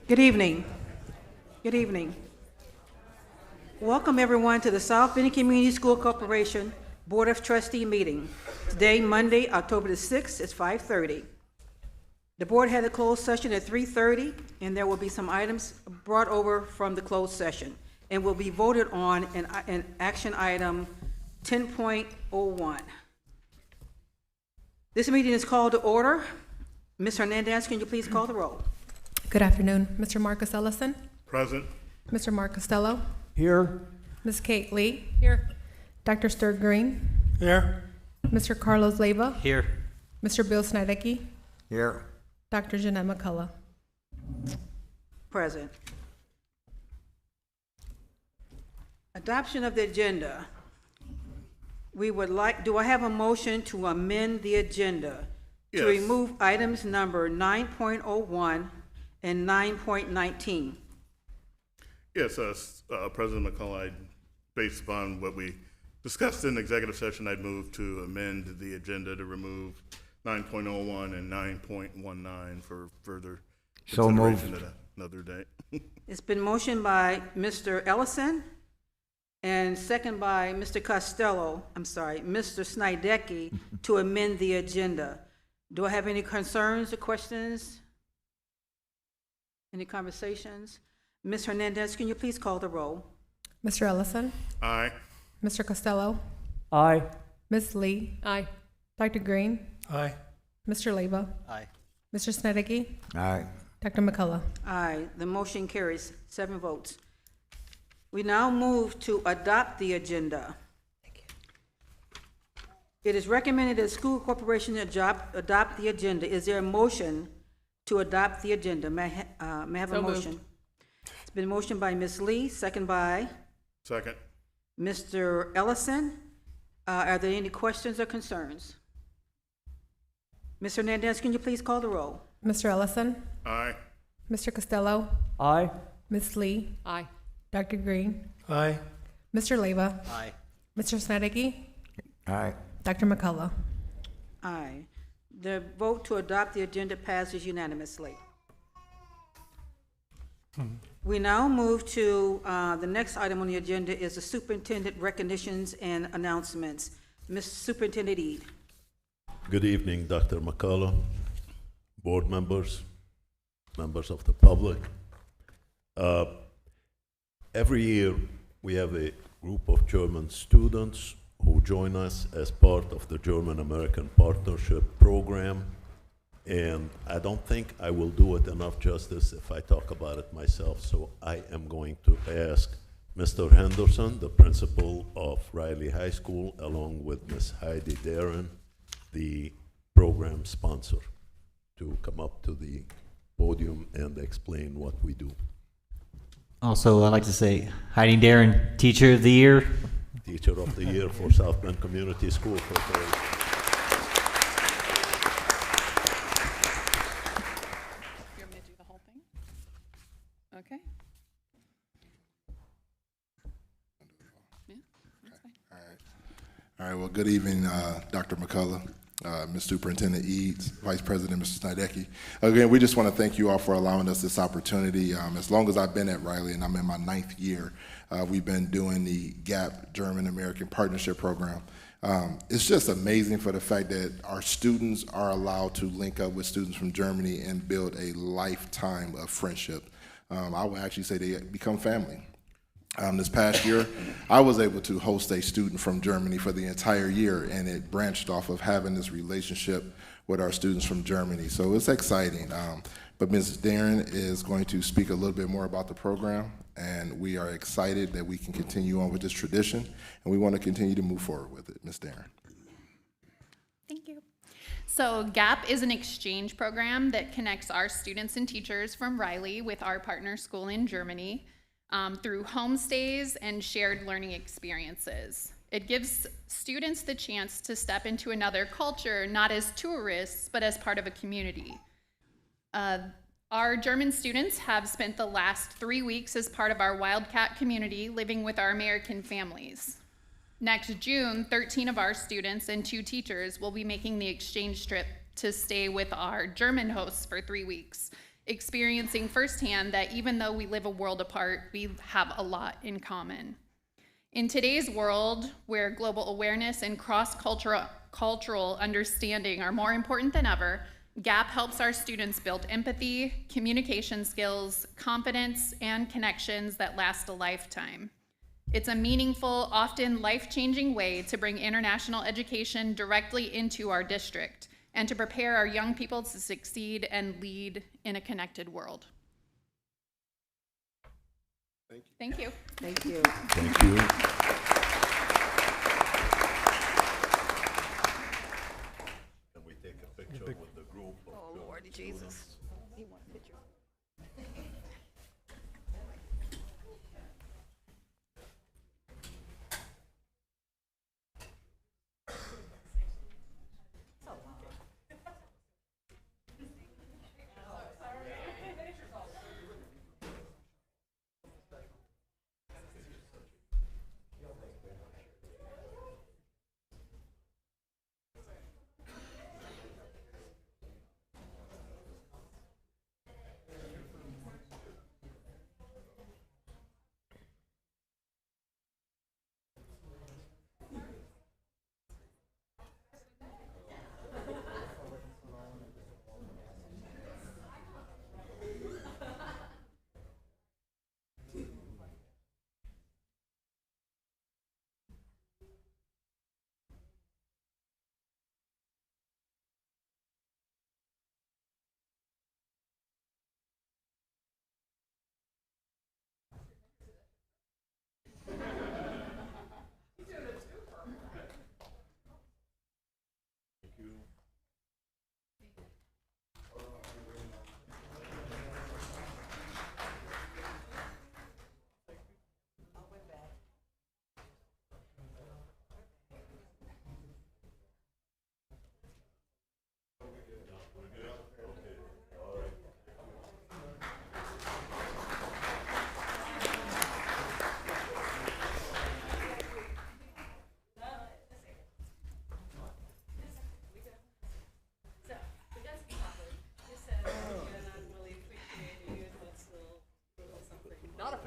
Good evening. Good evening. Welcome everyone to the South Bend Community School Corporation Board of Trustee meeting. Today, Monday, October the 6th, it's 5:30. The board had a closed session at 3:30, and there will be some items brought over from the closed session and will be voted on in action item 10.01. This meeting is called to order. Ms. Hernandez, can you please call the roll? Good afternoon. Mr. Marcus Ellison? Present. Mr. Mark Costello? Here. Ms. Kate Lee? Here. Dr. Sturd Green? Here. Mr. Carlos Leyva? Here. Mr. Bill Snidecki? Here. Dr. Jeanette McCullough? Present. Adoption of the agenda. Do I have a motion to amend the agenda to Yes. remove items number 9.01 and 9.19? Yes, President McCullough, based upon what we discussed in executive session, I'd move to amend the agenda to remove 9.01 and 9.19 for further So consideration moved. at another day. It's been motioned by Mr. Ellison and second by Mr. Mr. Snidecki to amend the agenda. Do I have any concerns or questions? Any conversations? Ms. Hernandez, can you please call the roll? Mr. Ellison? Aye. Mr. Costello? Aye. Ms. Lee? Aye. Dr. Green? Aye. Mr. Leyva? Aye. Mr. Snidecki? Aye. Dr. McCullough? Aye, the motion carries, 7 votes. We now move to adopt the agenda. It is recommended that the school corporation adopt the agenda. Is there a motion to adopt the agenda? May I have a motion? It's been motioned by Ms. Lee, second by Second. Mr. Ellison. Are there any questions or concerns? Ms. Hernandez, can you please call the roll? Mr. Ellison? Aye. Mr. Costello? Aye. Ms. Lee? Aye. Dr. Green? Aye. Mr. Leyva? Aye. Mr. Snidecki? Aye. Dr. McCullough? Aye. The vote to adopt the agenda passes unanimously. We now move to, the next item on the agenda is the superintendent recognitions and announcements. Ms. Superintendent Eid. Good evening, Dr. McCullough, board members, members of the public. Every year, we have a group of German students who join us as part of the German-American Partnership Program. And I don't think I will do it enough justice if I talk about it myself, so I am going to ask Mr. Henderson, the principal of Riley High School, along with Ms. Heidi Darren, the program sponsor, to come up to the podium and explain what we do. Also, I'd like to say Heidi Darren, Teacher of the Year. Teacher of the Year for South Bend Community School Corporation. You want me to do the whole thing? Okay. Yeah, that's fine. All right, well, good evening, Dr. McCullough, Ms. Superintendent Eads, Vice President, Mr. Snidecki. Again, we just want to thank you all for allowing us this opportunity. As long as I've been at Riley, and I'm in my 9th year, we've been doing the GAP, German-American Partnership Program. It's just amazing for the fact that our students are allowed to link up with students from Germany and build a lifetime of friendship. I would actually say they become family. This past year, I was able to host a student from Germany for the entire year, and it branched off of having this relationship with our students from Germany. So it's exciting. But Ms. Darren is going to speak a little bit more about the program, and we are excited that we can continue on with this tradition, and we want to continue to move forward with it. Ms. Darren. Thank you. So GAP is an exchange program that connects our students and teachers from Riley with our partner school in Germany through homestays and shared learning experiences. It gives students the chance to step into another culture, not as tourists, but as part of a community. Our German students have spent the last 3 weeks as part of our Wildcat community living with our American families. Next June, 13 of our students and 2 teachers will be making the exchange trip to stay with our German hosts for 3 weeks experiencing firsthand that even though we live a world apart, we have a lot in common. In today's world, where global awareness and cross-cultural understanding are more important than ever, GAP helps our students build empathy, communication skills, confidence, and connections that last a lifetime. It's a meaningful, often life-changing way to bring international education directly into our district and to prepare our young people to succeed and lead in a connected world. Thank you. Thank you. Thank you. Can we take a picture with the group? Oh, Lordy Jesus. He want a picture.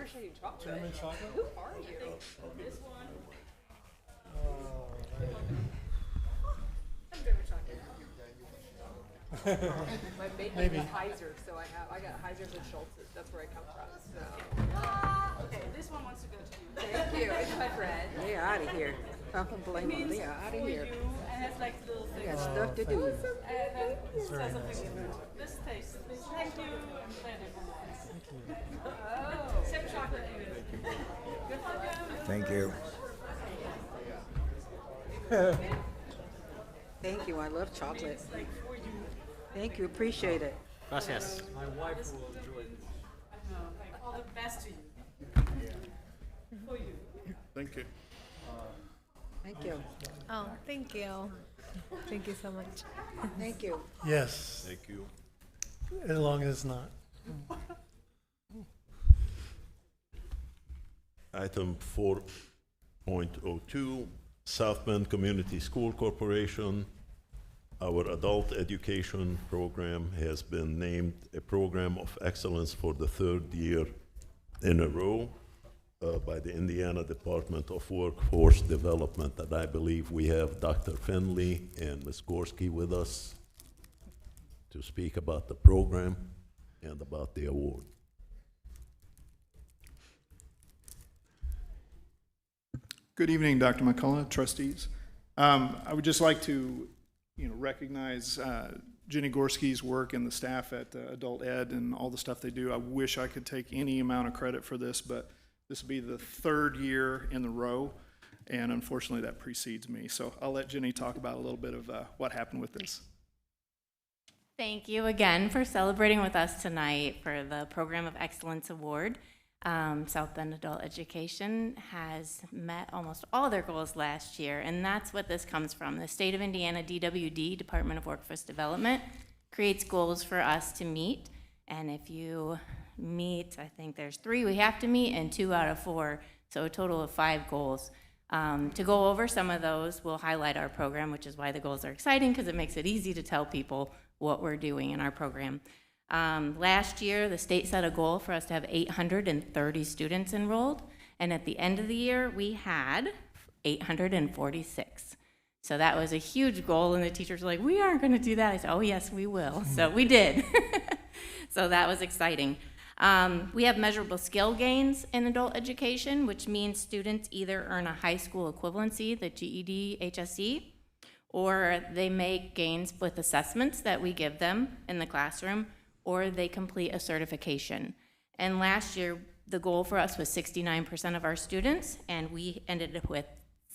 appreciating chocolate. Who are you? This one. I'm favorite chocolate. My baby is Heiser, so I got Heisers and Schultz's. That's where I come from. So. Okay, this one wants to go to you. Thank you. It's my friend. They are out of here. I don't blame them. They are out of here. And it's like little They things. got stuff to do. And then it says something different. This tastes. Thank you. I'm planning for that. Thank you. Oh. Sip chocolate. Good luck. Thank you. Thank you. I love chocolate. Thank you. Appreciate it. Gracias. I know. Like all the best to you. For you. Thank you. Thank you. Oh, thank you. Thank you so much. Thank you. Yes, Thank you. as long as not. Item 4.02, South Bend Community School Corporation. Our adult education program has been named a program of excellence for the third year in a row by the Indiana Department of Workforce Development. And I believe we have Dr. Finley and Ms. Gorski with us to speak about the program and about the award. Good evening, Dr. McCullough, trustees. I would just like to, recognize Jenny Gorski's work and the staff at Adult Ed and all the stuff they do. I wish I could take any amount of credit for this, but this will be the third year in the row, and unfortunately that precedes me. So I'll let Jenny talk about a little bit of what happened with this. Thank you again for celebrating with us tonight for the Program of Excellence Award. South Bend Adult Education has met almost all their goals last year, and that's what this comes from. The State of Indiana DWD, Department of Workforce Development, creates goals for us to meet, and if you meet, I think there's 3 we have to meet and 2 out of 4, so a total of 5 goals. To go over some of those, we'll highlight our program, which is why the goals are exciting, because it makes it easy to tell people what we're doing in our program. Last year, the state set a goal for us to have 830 students enrolled, and at the end of the year, we had 846. So that was a huge goal, and the teachers were like, we aren't going to do that. I said, oh, yes, we will. So we did. So that was exciting. We have measurable skill gains in adult education, which means students either earn a high school equivalency, the GED, HSE, or they make gains with assessments that we give them in the classroom, or they complete a certification. And last year, the goal for us was 69% of our students, and we ended up with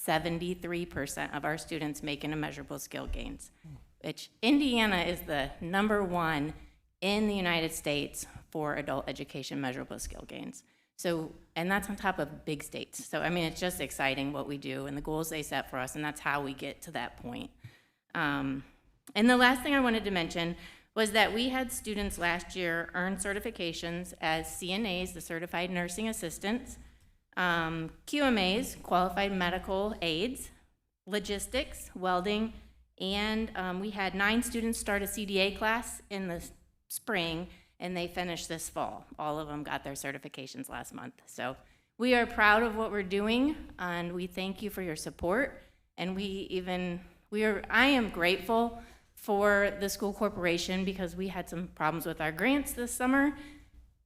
73% of our students making a measurable skill gains, which Indiana is the #1 in the United States for adult education measurable skill gains. So, and that's on top of big states. So, I mean, it's just exciting what we do and the goals they set for us, and that's how we get to that point. And the last thing I wanted to mention was that we had students last year earn certifications as CNAs, the Certified Nursing Assistants, QMAs, Qualified Medical Aides, Logistics, Welding, and we had 9 students start a CDA class in the spring, and they finished this fall. All of them got their certifications last month. So we are proud of what we're doing, and we thank you for your support. And I am grateful for the school corporation because we had some problems with our grants this summer,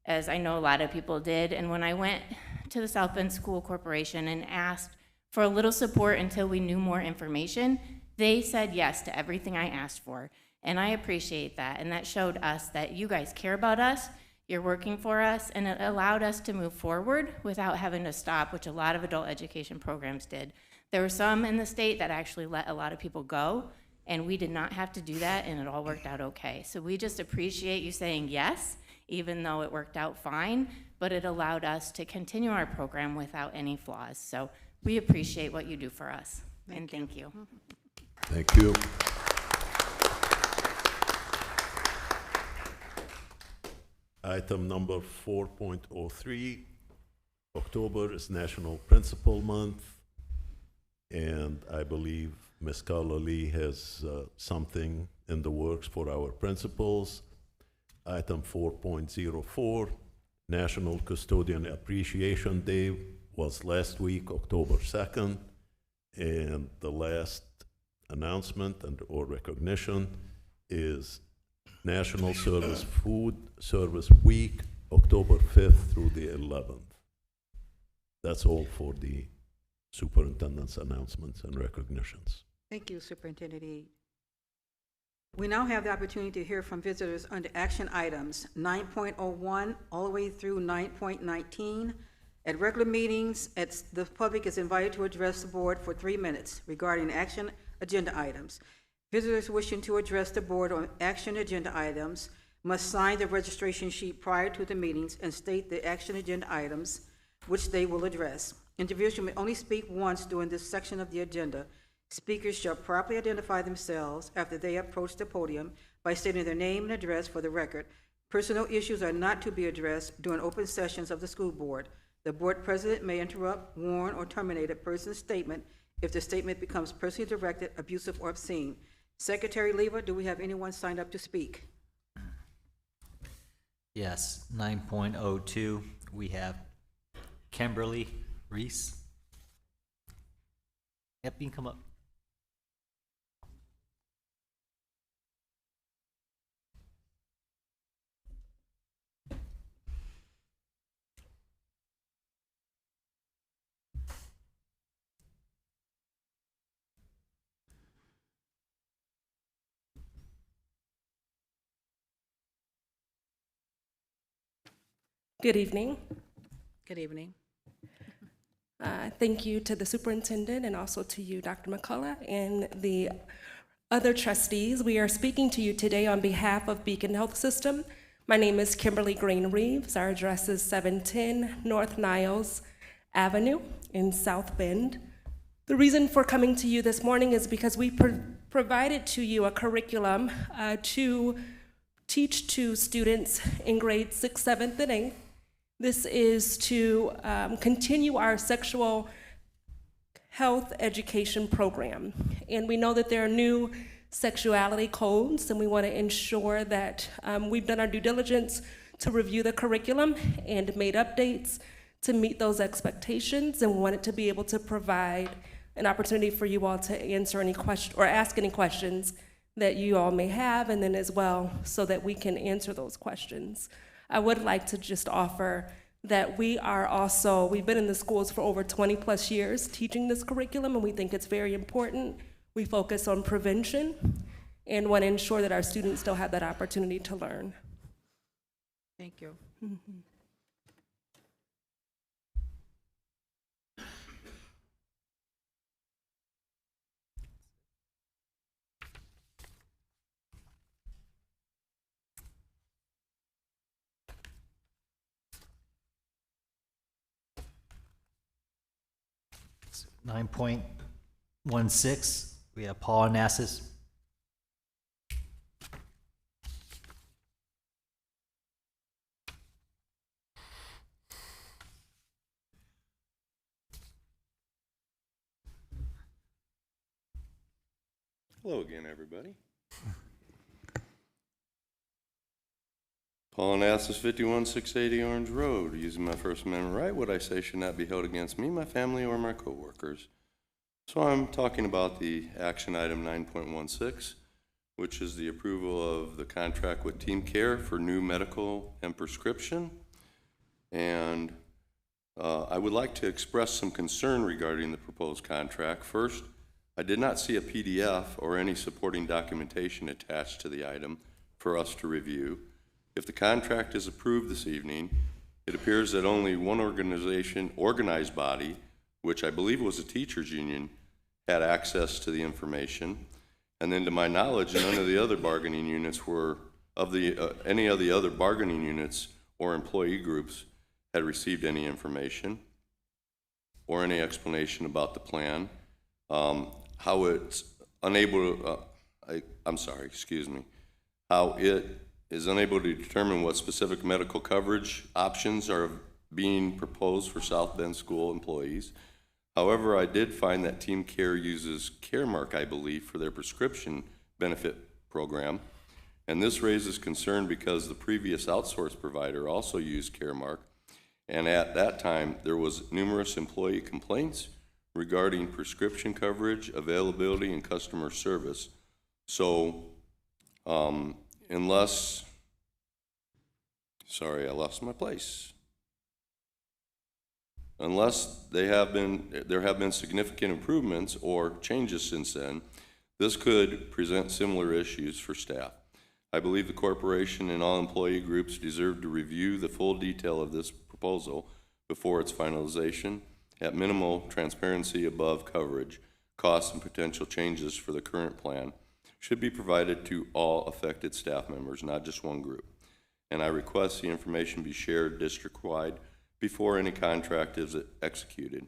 as I know a lot of people did. And when I went to the South Bend School Corporation and asked for a little support until we knew more information, they said yes to everything I asked for. And I appreciate that. And that showed us that you guys care about us, you're working for us, and it allowed us to move forward without having to stop, which a lot of adult education programs did. There were some in the state that actually let a lot of people go, and we did not have to do that, and it all worked out okay. So we just appreciate you saying yes, even though it worked out fine, but it allowed us to continue our program without any flaws. So we appreciate what you do for us, and thank you. Thank you. Item number 4.03, October is National Principal Month, and I believe Ms. Carla Lee has something in the works for our principals. Item 4.04, National Custodian Appreciation Day was last week, October 2nd, and the last announcement or recognition is National Service Food Service Week, October 5th through the 11th. That's all for the superintendent's announcements and recognitions. Thank you, Superintendent Eade. We now have the opportunity to hear from visitors under action items 9.01 all the way through 9.19. At regular meetings, the public is invited to address the board for 3 minutes regarding action agenda items. Visitors wishing to address the board on action agenda items must sign the registration sheet prior to the meetings and state the action agenda items which they will address. Individuals may only speak once during this section of the agenda. Speakers shall properly identify themselves after they approach the podium by stating their name and address for the record. Personal issues are not to be addressed during open sessions of the school board. The board president may interrupt, warn, or terminate a person's statement if the statement becomes personally directed, abusive, or obscene. Secretary Lever, do we have anyone signed up to speak? Yes, 9.02, we have Kimberly Reese. Yep, you can come up. Good evening. Good evening. Thank you to the superintendent and also to you, Dr. McCullough, and the other trustees. We are speaking to you today on behalf of Beacon Health System. My name is Kimberly Green Reeves. Our address is 710 North Niles Avenue in South Bend. The reason for coming to you this morning is because we provided to you a curriculum to teach to students in grades 6th, 7th, and 8th. This is to continue our sexual health education program. And we know that there are new sexuality codes, and we want to ensure that we've done our due diligence to review the curriculum and made updates to meet those expectations, and we wanted to be able to provide an opportunity for you all to answer any question or ask any questions that you all may have, and then as well so that we can answer those questions. I would like to just offer that we've been in the schools for over 20 plus years teaching this curriculum, and we think it's very important. We focus on prevention and want to ensure that our students still have that opportunity to learn. Thank you. Mhm. So 9.16, we have Paul Onassis. Hello again, everybody. Paul Onassis, 51680 Orange Road. Using my First Amendment right, what I say should not be held against me, my family, or my coworkers. So I'm talking about the action item 9.16, which is the approval of the contract with Team Care for new medical and prescription. And I would like to express some concern regarding the proposed contract. First, I did not see a PDF or any supporting documentation attached to the item for us to review. If the contract is approved this evening, it appears that only one organized body, which I believe was a teachers union, had access to the information. And then to my knowledge, none of the other bargaining units were, any of the other bargaining units or employee groups had received any information or any explanation about the plan. How it's unable to, how it is unable to determine what specific medical coverage options are being proposed for South Bend School employees. However, I did find that Team Care uses Caremark, I believe, for their prescription benefit program. And this raises concern because the previous outsource provider also used Caremark. And at that time, there was numerous employee complaints regarding prescription coverage, availability, and customer service. So unless, sorry, I lost my place. Unless there have been significant improvements or changes since then, this could present similar issues for staff. I believe the corporation and all employee groups deserve to review the full detail of this proposal before its finalization. At minimal, transparency above coverage, costs, and potential changes for the current plan should be provided to all affected staff members, not just one group. And I request the information be shared district-wide before any contract is executed.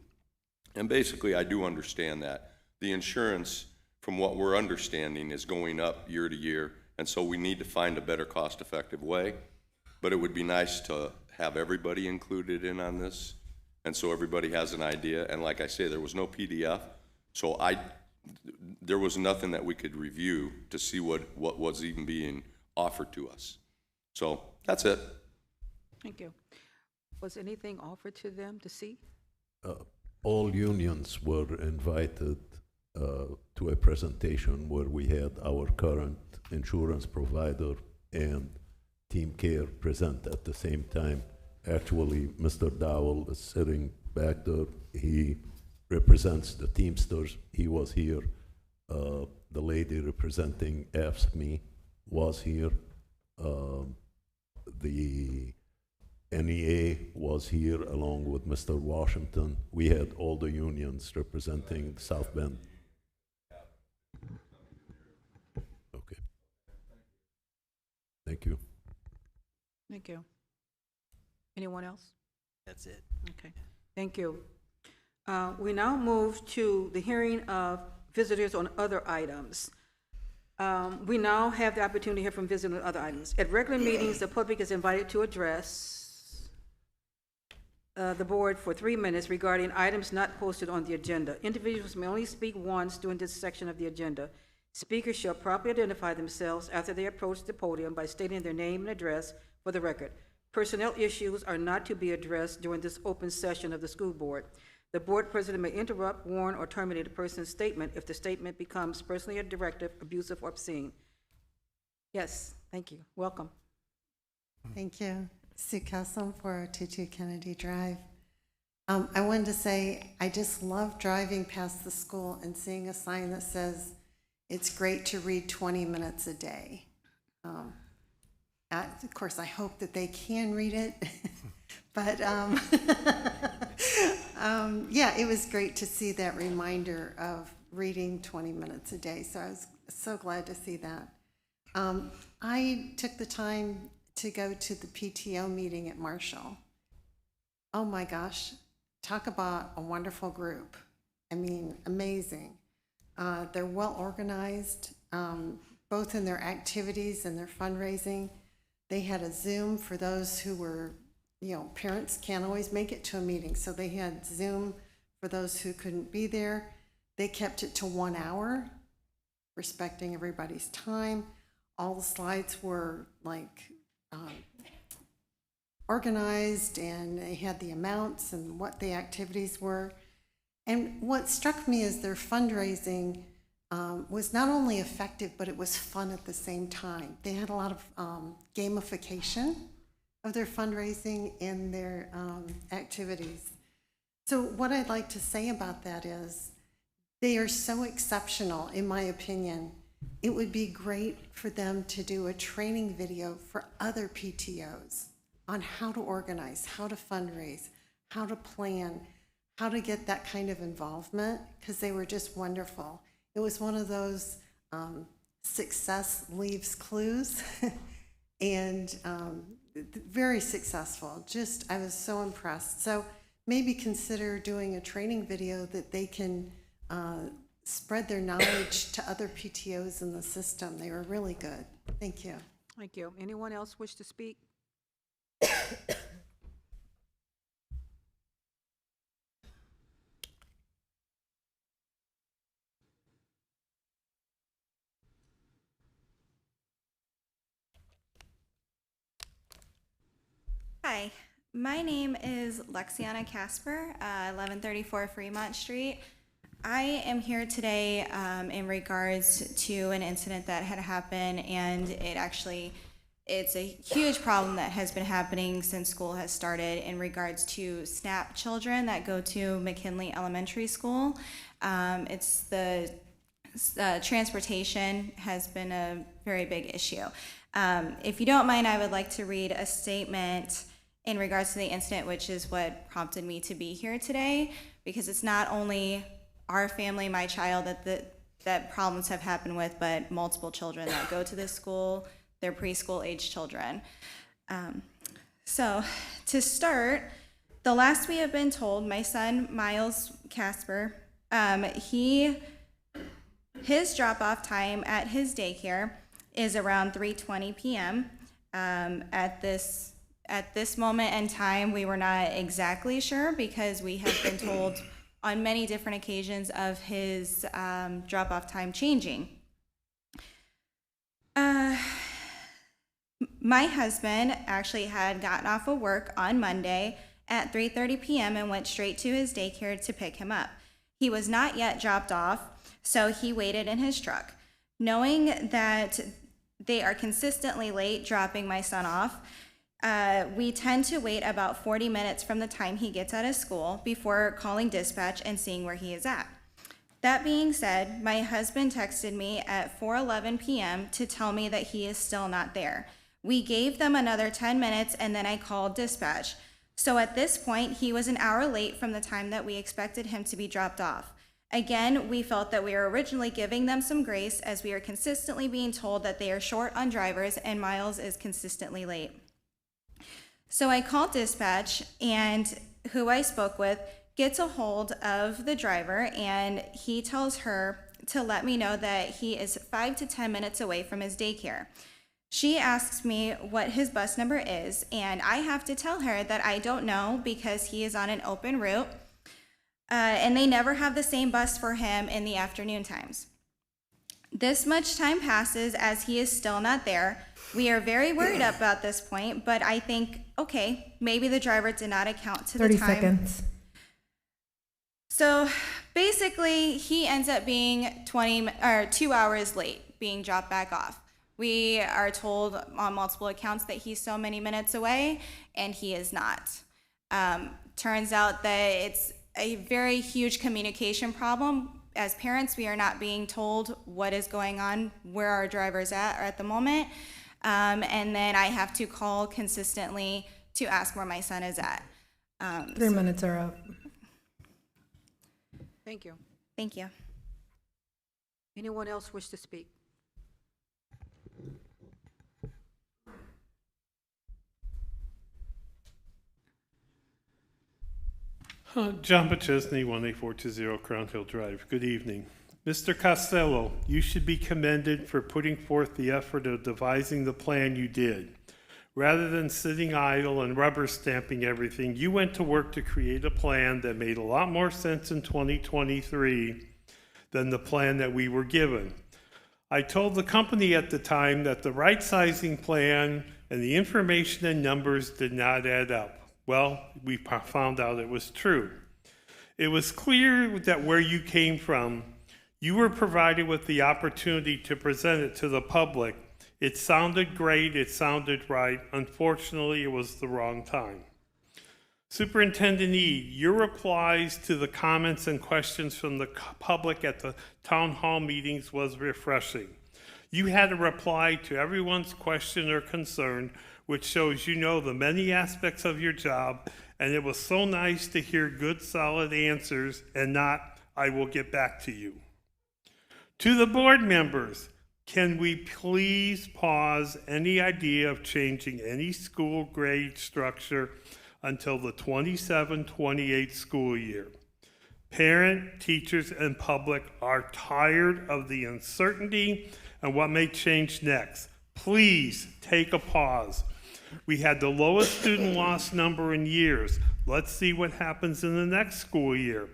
And basically, I do understand that. The insurance, from what we're understanding, is going up year to year, and so we need to find a better cost-effective way. But it would be nice to have everybody included in on this, and so everybody has an idea. And like I say, there was no PDF, so there was nothing that we could review to see what was even being offered to us. So that's it. Thank you. Was anything offered to them to see? All unions were invited to a presentation where we had our current insurance provider and Team Care present at the same time. Actually, Mr. Dowell is sitting back there. He represents the Teamsters. He was here. The lady representing AFSCME was here. The NEA was here along with Mr. Washington. We had all the unions representing South Bend. Okay. Thank you. Thank you. Anyone else? That's it. Okay, thank you. We now move to the hearing of visitors on other items. We now have the opportunity to hear from visitors on other items. At regular meetings, the public is invited to address the board for 3 minutes regarding items not posted on the agenda. Individuals may only speak once during this section of the agenda. Speakers shall properly identify themselves after they approach the podium by stating their name and address for the record. Personnel issues are not to be addressed during this open session of the school board. The board president may interrupt, warn, or terminate a person's statement if the statement becomes personally directive, abusive, or obscene. Yes, thank you. Welcome. Thank you. Sue Kessel for 22 Kennedy Drive. I wanted to say I just love driving past the school and seeing a sign that says it's great to read 20 minutes a day. Of course, I hope that they can read it, but yeah, it was great to see that reminder of reading 20 minutes a day. So I was so glad to see that. I took the time to go to the PTO meeting at Marshall. Oh my gosh, talk about a wonderful group. I mean, amazing. They're well organized, both in their activities and their fundraising. They had a Zoom for those who were, parents can't always make it to a meeting, so they had Zoom for those who couldn't be there. They kept it to 1 hour, respecting everybody's time. All the slides were organized, and they had the amounts and what the activities were. And what struck me is their fundraising was not only effective, but it was fun at the same time. They had a lot of gamification of their fundraising and their activities. So what I'd like to say about that is they are so exceptional, in my opinion. It would be great for them to do a training video for other PTOs on how to organize, how to fundraise, how to plan, how to get that kind of involvement, because they were just wonderful. It was one of those success leaves clues and very successful. I was so impressed. So maybe consider doing a training video that they can spread their knowledge to other PTOs in the system. They were really good. Thank you. Thank you. Anyone else wish to speak? Hi, my name is Lexiana Casper, 1134 Fremont Street. I am here today in regards to an incident that had happened, and it's a huge problem that has been happening since school has started in regards to SNAP children that go to McKinley Elementary School. It's the transportation has been a very big issue. If you don't mind, I would like to read a statement in regards to the incident, which is what prompted me to be here today, because it's not only our family, my child, that problems have happened with, but multiple children that go to this school. They're preschool age children. So to start, the last we have been told, my son, Miles Casper, his drop-off time at his daycare is around 3:20 p.m. At this moment in time, we were not exactly sure because we have been told on many different occasions of his drop-off time changing. My husband actually had gotten off of work on Monday at 3:30 p.m. and went straight to his daycare to pick him up. He was not yet dropped off, so he waited in his truck. Knowing that they are consistently late dropping my son off, we tend to wait about 40 minutes from the time he gets out of school before calling dispatch and seeing where he is at. That being said, my husband texted me at 4:11 p.m. to tell me that he is still not there. We gave them another 10 minutes and then I called dispatch. So at this point, he was an hour late from the time that we expected him to be dropped off. Again, we felt that we were originally giving them some grace as we are consistently being told that they are short on drivers and Miles is consistently late. So I called dispatch, and who I spoke with gets a hold of the driver, and he tells her to let me know that he is 5 to 10 minutes away from his daycare. She asks me what his bus number is, and I have to tell her that I don't know because he is on an open route, and they never have the same bus for him in the afternoon times. This much time passes as he is still not there. We are very worried about this point, but I think, okay, maybe the driver did not account to the 30 time. seconds. So basically, he ends up being 2 hours late, being dropped back off. We are told on multiple accounts that he's so many minutes away, and he is not. Turns out that it's a very huge communication problem. As parents, we are not being told what is going on, where our driver's at the moment. And then I have to call consistently to ask where my son is at. 3 minutes are up. Thank you. Thank you. Anyone else wish to speak? John Bachesney, 18420 Crown Hill Drive. Good evening. Mr. Costello, you should be commended for putting forth the effort of devising the plan you did. Rather than sitting idle and rubber stamping everything, you went to work to create a plan that made a lot more sense in 2023 than the plan that we were given. I told the company at the time that the right sizing plan and the information and numbers did not add up. Well, we found out it was true. It was clear that where you came from, you were provided with the opportunity to present it to the public. It sounded great, it sounded right. Unfortunately, it was the wrong time. Superintendent Eade, your replies to the comments and questions from the public at the town hall meetings was refreshing. You had a reply to everyone's question or concern, which shows you know the many aspects of your job, and it was so nice to hear good, solid answers and not, "I will get back to you." To the board members, can we please pause any idea of changing any school grade structure until the 27-28 school year? Parent, teachers, and public are tired of the uncertainty and what may change next. Please take a pause. We had the lowest student loss number in years. Let's see what happens in the next school year.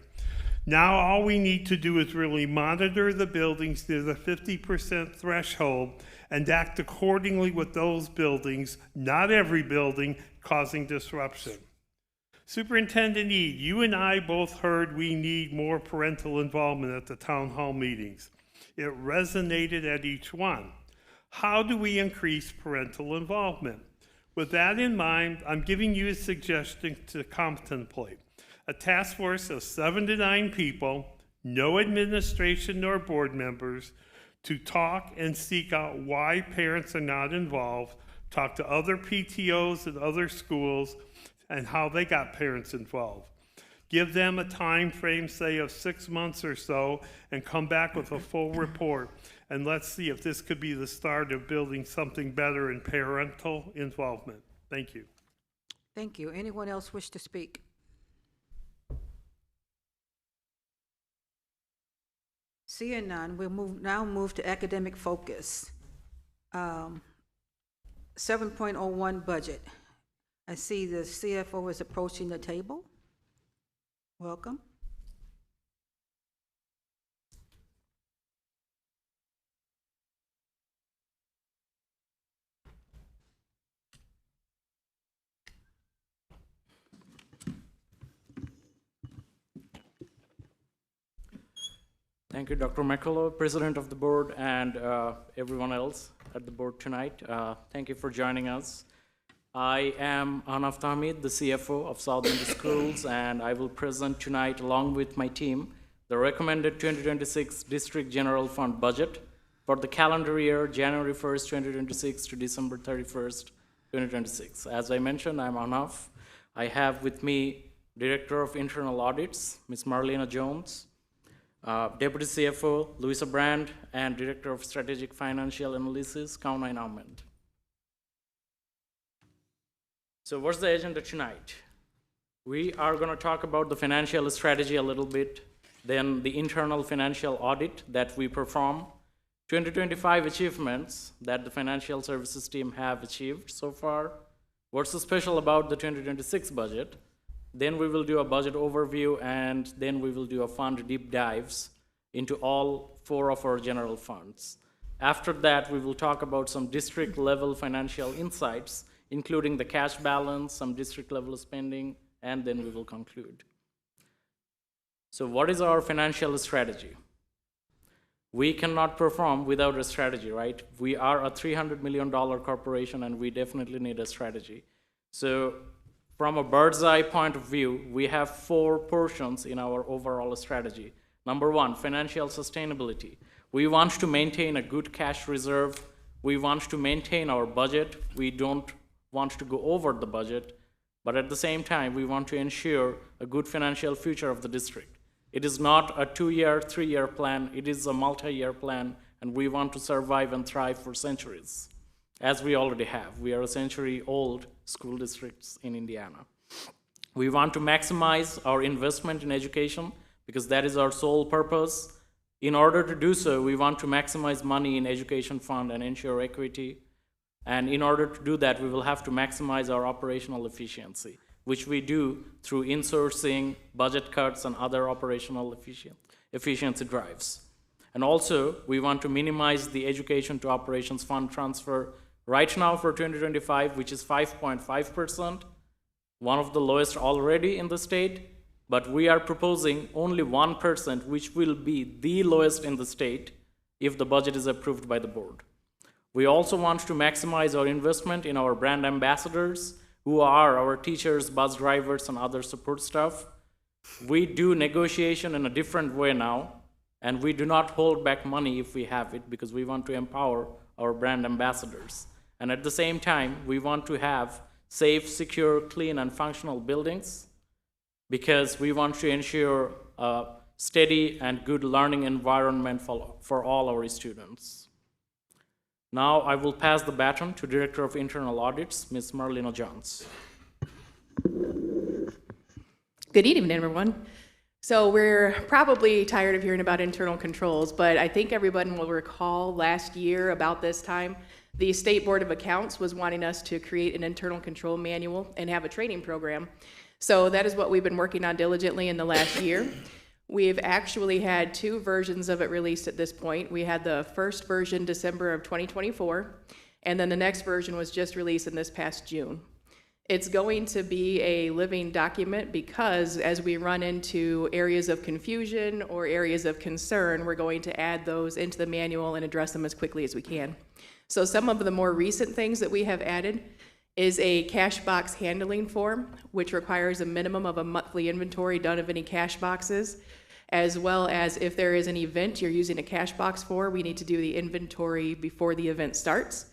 Now all we need to do is really monitor the buildings near the 50% threshold and act accordingly with those buildings, not every building, causing disruption. Superintendent Eade, you and I both heard we need more parental involvement at the town hall meetings. It resonated at each one. How do we increase parental involvement? With that in mind, I'm giving you a suggestion to contemplate. A task force of 7 to 9 people, no administration nor board members, to talk and seek out why parents are not involved, talk to other PTOs at other schools, and how they got parents involved. Give them a time frame, say, of 6 months or so, and come back with a full report. And let's see if this could be the start of building something better in parental involvement. Thank you. Thank you. Anyone else wish to speak? Seeing none, we'll now move to academic focus. 7.01 budget. I see the CFO is approaching the table. Welcome. Thank you, Dr. McCullough, President of the Board, and everyone else at the board tonight. Thank you for joining us. I am Hanaf Tahmid, the CFO of South End Schools, and I will present tonight, along with my team, the recommended 2026 District General Fund budget for the calendar year, January 1st, 2026 to December 31st, 2026. As I mentioned, I'm Hanaf. I have with me Director of Internal Audits, Ms. Marlena Jones, Deputy CFO, Louisa Brand, and Director of Strategic Financial Analysis, Kaunain Ahmed. So what's the agenda tonight? We are going to talk about the financial strategy a little bit, then the internal financial audit that we perform, 2025 achievements that the financial services team have achieved so far, what's so special about the 2026 budget, then we will do a budget overview, and then we will do a fund deep dives into all 4 of our general funds. After that, we will talk about some district level financial insights, including the cash balance, some district level spending, and then we will conclude. So what is our financial strategy? We cannot perform without a strategy, right? We are a $300 million corporation and we definitely need a strategy. So from a bird's eye point of view, we have 4 portions in our overall strategy. Number 1, financial sustainability. We want to maintain a good cash reserve. We want to maintain our budget. We don't want to go over the budget, but at the same time, we want to ensure a good financial future of the district. It is not a 2-year, 3-year plan. It is a multi-year plan, and we want to survive and thrive for centuries, as we already have. We are a century-old school districts in Indiana. We want to maximize our investment in education because that is our sole purpose. In order to do so, we want to maximize money in education fund and ensure equity. And in order to do that, we will have to maximize our operational efficiency, which we do through insourcing, budget cuts, and other operational efficiency drives. And also, we want to minimize the education to operations fund transfer right now for 2025, which is 5.5%, one of the lowest already in the state, but we are proposing only 1%, which will be the lowest in the state if the budget is approved by the board. We also want to maximize our investment in our brand ambassadors, who are our teachers, bus drivers, and other support staff. We do negotiation in a different way now, and we do not hold back money if we have it because we want to empower our brand ambassadors. And at the same time, we want to have safe, secure, clean, and functional buildings because we want to ensure a steady and good learning environment for all our students. Now I will pass the baton to Director of Internal Audits, Ms. Marlena Johns. Good evening, everyone. So we're probably tired of hearing about internal controls, but I think everyone will recall last year about this time, the State Board of Accounts was wanting us to create an internal control manual and have a training program. So that is what we've been working on diligently in the last year. We've actually had 2 versions of it released at this point. We had the first version December of 2024, and then the next version was just released in this past June. It's going to be a living document because as we run into areas of confusion or areas of concern, we're going to add those into the manual and address them as quickly as we can. So some of the more recent things that we have added is a cash box handling form, which requires a minimum of a monthly inventory done of any cash boxes, as well as if there is an event you're using a cash box for, we need to do the inventory before the event starts.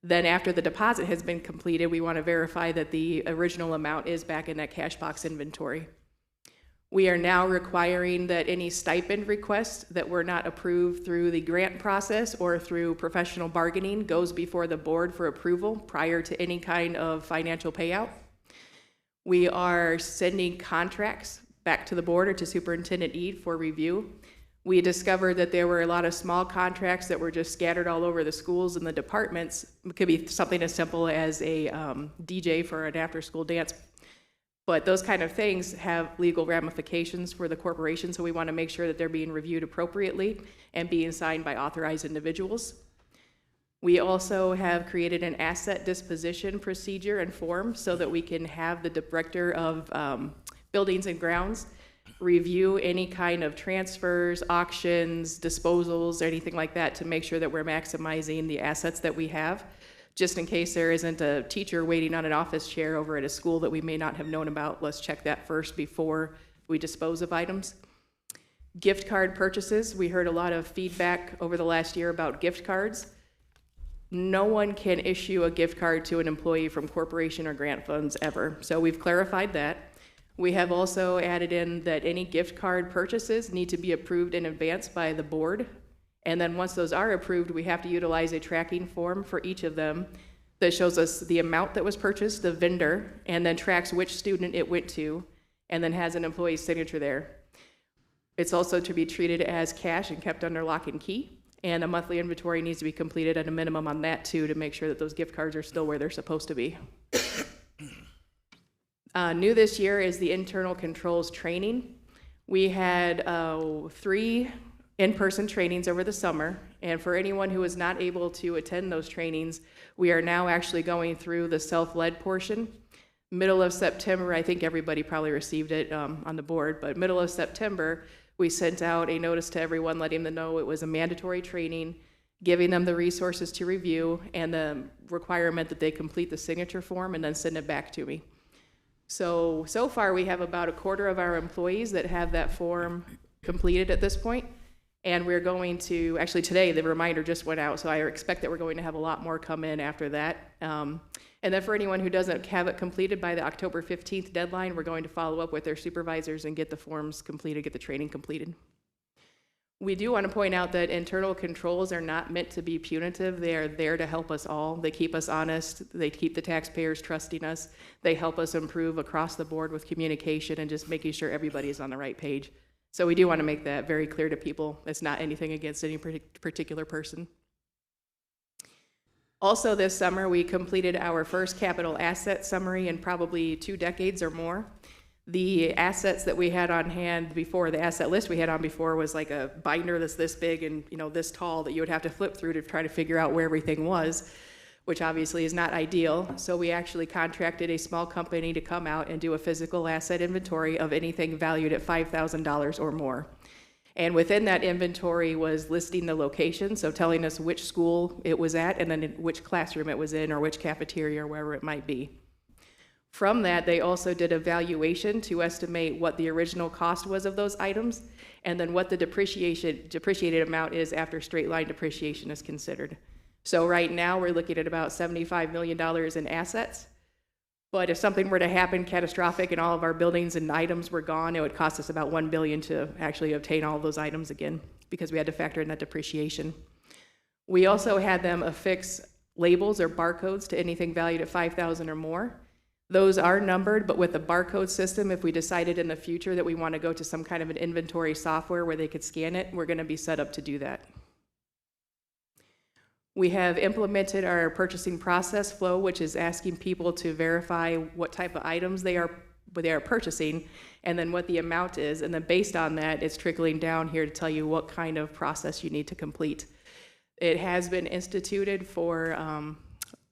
Then after the deposit has been completed, we want to verify that the original amount is back in that cash box inventory. We are now requiring that any stipend requests that were not approved through the grant process or through professional bargaining goes before the board for approval prior to any kind of financial payout. We are sending contracts back to the board or to Superintendent Eid for review. We discovered that there were a lot of small contracts that were just scattered all over the schools and the departments. It could be something as simple as a DJ for an after-school dance. But those kind of things have legal ramifications for the corporation, so we want to make sure that they're being reviewed appropriately and being signed by authorized individuals. We also have created an asset disposition procedure and form so that we can have the director of buildings and grounds review any kind of transfers, auctions, disposals, or anything like that to make sure that we're maximizing the assets that we have, just in case there isn't a teacher waiting on an office chair over at a school that we may not have known about. Let's check that first before we dispose of items. Gift card purchases. We heard a lot of feedback over the last year about gift cards. No one can issue a gift card to an employee from corporation or grant funds ever. So we've clarified that. We have also added in that any gift card purchases need to be approved in advance by the board. And then once those are approved, we have to utilize a tracking form for each of them that shows us the amount that was purchased, the vendor, and then tracks which student it went to, and then has an employee's signature there. It's also to be treated as cash and kept under lock and key. And a monthly inventory needs to be completed at a minimum on that too to make sure that those gift cards are still where they're supposed to be. New this year is the internal controls training. We had 3 in-person trainings over the summer. And for anyone who is not able to attend those trainings, we are now actually going through the self-led portion. Middle of September, I think everybody probably received it on the board, but middle of September, we sent out a notice to everyone letting them know it was a mandatory training, giving them the resources to review, and the requirement that they complete the signature form and then send it back to me. So far we have about a quarter of our employees that have that form completed at this point. And we're going to, actually today, the reminder just went out, so I expect that we're going to have a lot more come in after that. And then for anyone who doesn't have it completed by the October 15th deadline, we're going to follow up with their supervisors and get the forms completed, get the training completed. We do want to point out that internal controls are not meant to be punitive. They are there to help us all. They keep us honest. They keep the taxpayers trusting us. They help us improve across the board with communication and just making sure everybody is on the right page. So we do want to make that very clear to people. It's not anything against any particular person. Also this summer, we completed our first capital asset summary in probably 2 decades or more. The assets that we had on hand before, the asset list we had on before was like a binder that's this big and this tall that you would have to flip through to try to figure out where everything was, which obviously is not ideal. So we actually contracted a small company to come out and do a physical asset inventory of anything valued at $5,000 or more. And within that inventory was listing the location, so telling us which school it was at and then which classroom it was in or which cafeteria or wherever it might be. From that, they also did a valuation to estimate what the original cost was of those items and then what the depreciated amount is after straight line depreciation is considered. So right now, we're looking at about $75 million in assets. But if something were to happen catastrophic and all of our buildings and items were gone, it would cost us about $1 billion to actually obtain all of those items again because we had to factor in that depreciation. We also had them affix labels or barcodes to anything valued at $5,000 or more. Those are numbered, but with the barcode system, if we decided in the future that we want to go to some kind of an inventory software where they could scan it, we're going to be set up to do that. We have implemented our purchasing process flow, which is asking people to verify what type of items they are purchasing and then what the amount is. And then based on that, it's trickling down here to tell you what kind of process you need to complete. It has been instituted for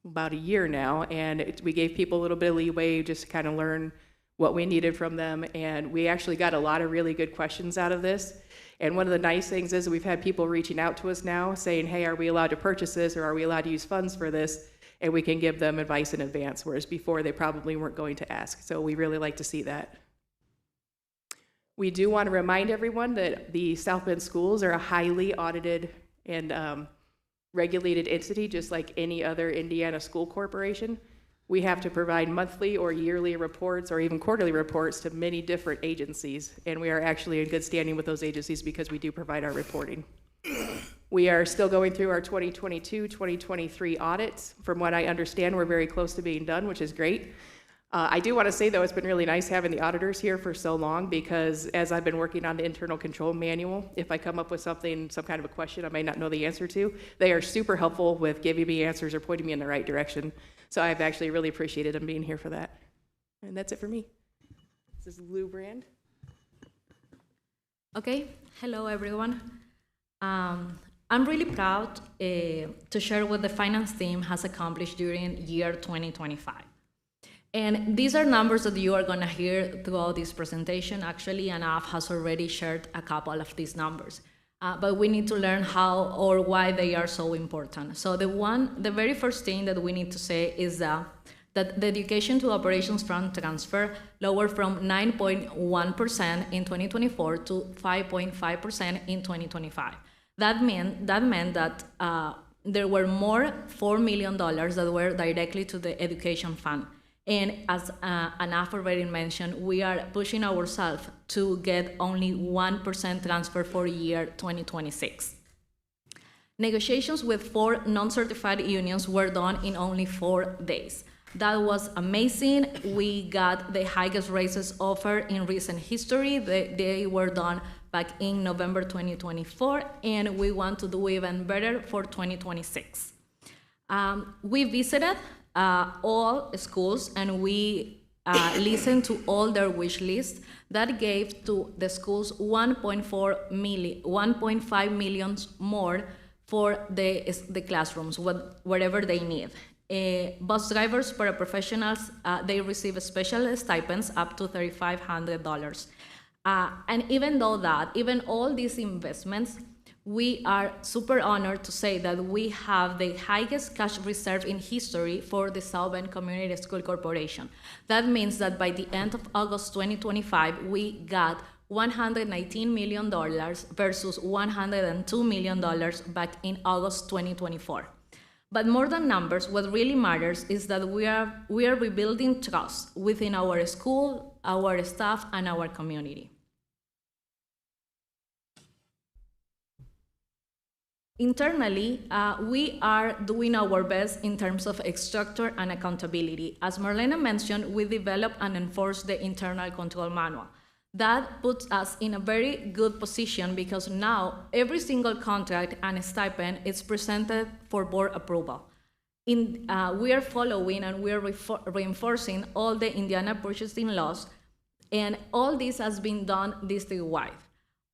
about a year now, and we gave people a little bit of leeway just to kind of learn what we needed from them. And we actually got a lot of really good questions out of this. And one of the nice things is we've had people reaching out to us now saying, hey, are we allowed to purchase this or are we allowed to use funds for this? And we can give them advice in advance, whereas before they probably weren't going to ask. So we really like to see that. We do want to remind everyone that the South Bend schools are a highly audited and regulated entity, just like any other Indiana school corporation. We have to provide monthly or yearly reports or even quarterly reports to many different agencies, and we are actually in good standing with those agencies because we do provide our reporting. We are still going through our 2022-2023 audits. From what I understand, we're very close to being done, which is great. I do want to say, though, it's been really nice having the auditors here for so long because as I've been working on the internal control manual, if I come up with something, some kind of a question I may not know the answer to, they are super helpful with giving me answers or pointing me in the right direction. So I've actually really appreciated them being here for that. And that's it for me. This is Lou Brand. Okay, hello everyone. I'm really proud to share what the finance team has accomplished during year 2025. And these are numbers that you are going to hear throughout this presentation. Actually, Anaf has already shared a couple of these numbers. But we need to learn how or why they are so important. So the very first thing that we need to say is that the education to operations fund transfer lowered from 9.1% in 2024 to 5.5% in 2025. That meant that there were more $4 million that were directly to the education fund. And as Anaf already mentioned, we are pushing ourselves to get only 1% transfer for year 2026. Negotiations with 4 non-certified unions were done in only 4 days. That was amazing. We got the highest raises offered in recent history. They were done back in November 2024, and we want to do even better for 2026. We visited all schools and we listened to all their wish lists. That gave to the schools 1.5 million more for the classrooms, whatever they need. Bus drivers, paraprofessionals, they receive special stipends up to $3,500. And even all these investments, we are super honored to say that we have the highest cash reserve in history for the South Bend Community School Corporation. That means that by the end of August 2025, we got $119 million versus $102 million back in August 2024. But more than numbers, what really matters is that we are rebuilding trust within our school, our staff, and our community. Internally, we are doing our best in terms of structure and accountability. As Marlena mentioned, we developed and enforced the internal control manual. That puts us in a very good position because now every single contract and stipend is presented for board approval. We are following and we are reinforcing all the Indiana purchasing laws, and all this has been done district-wide.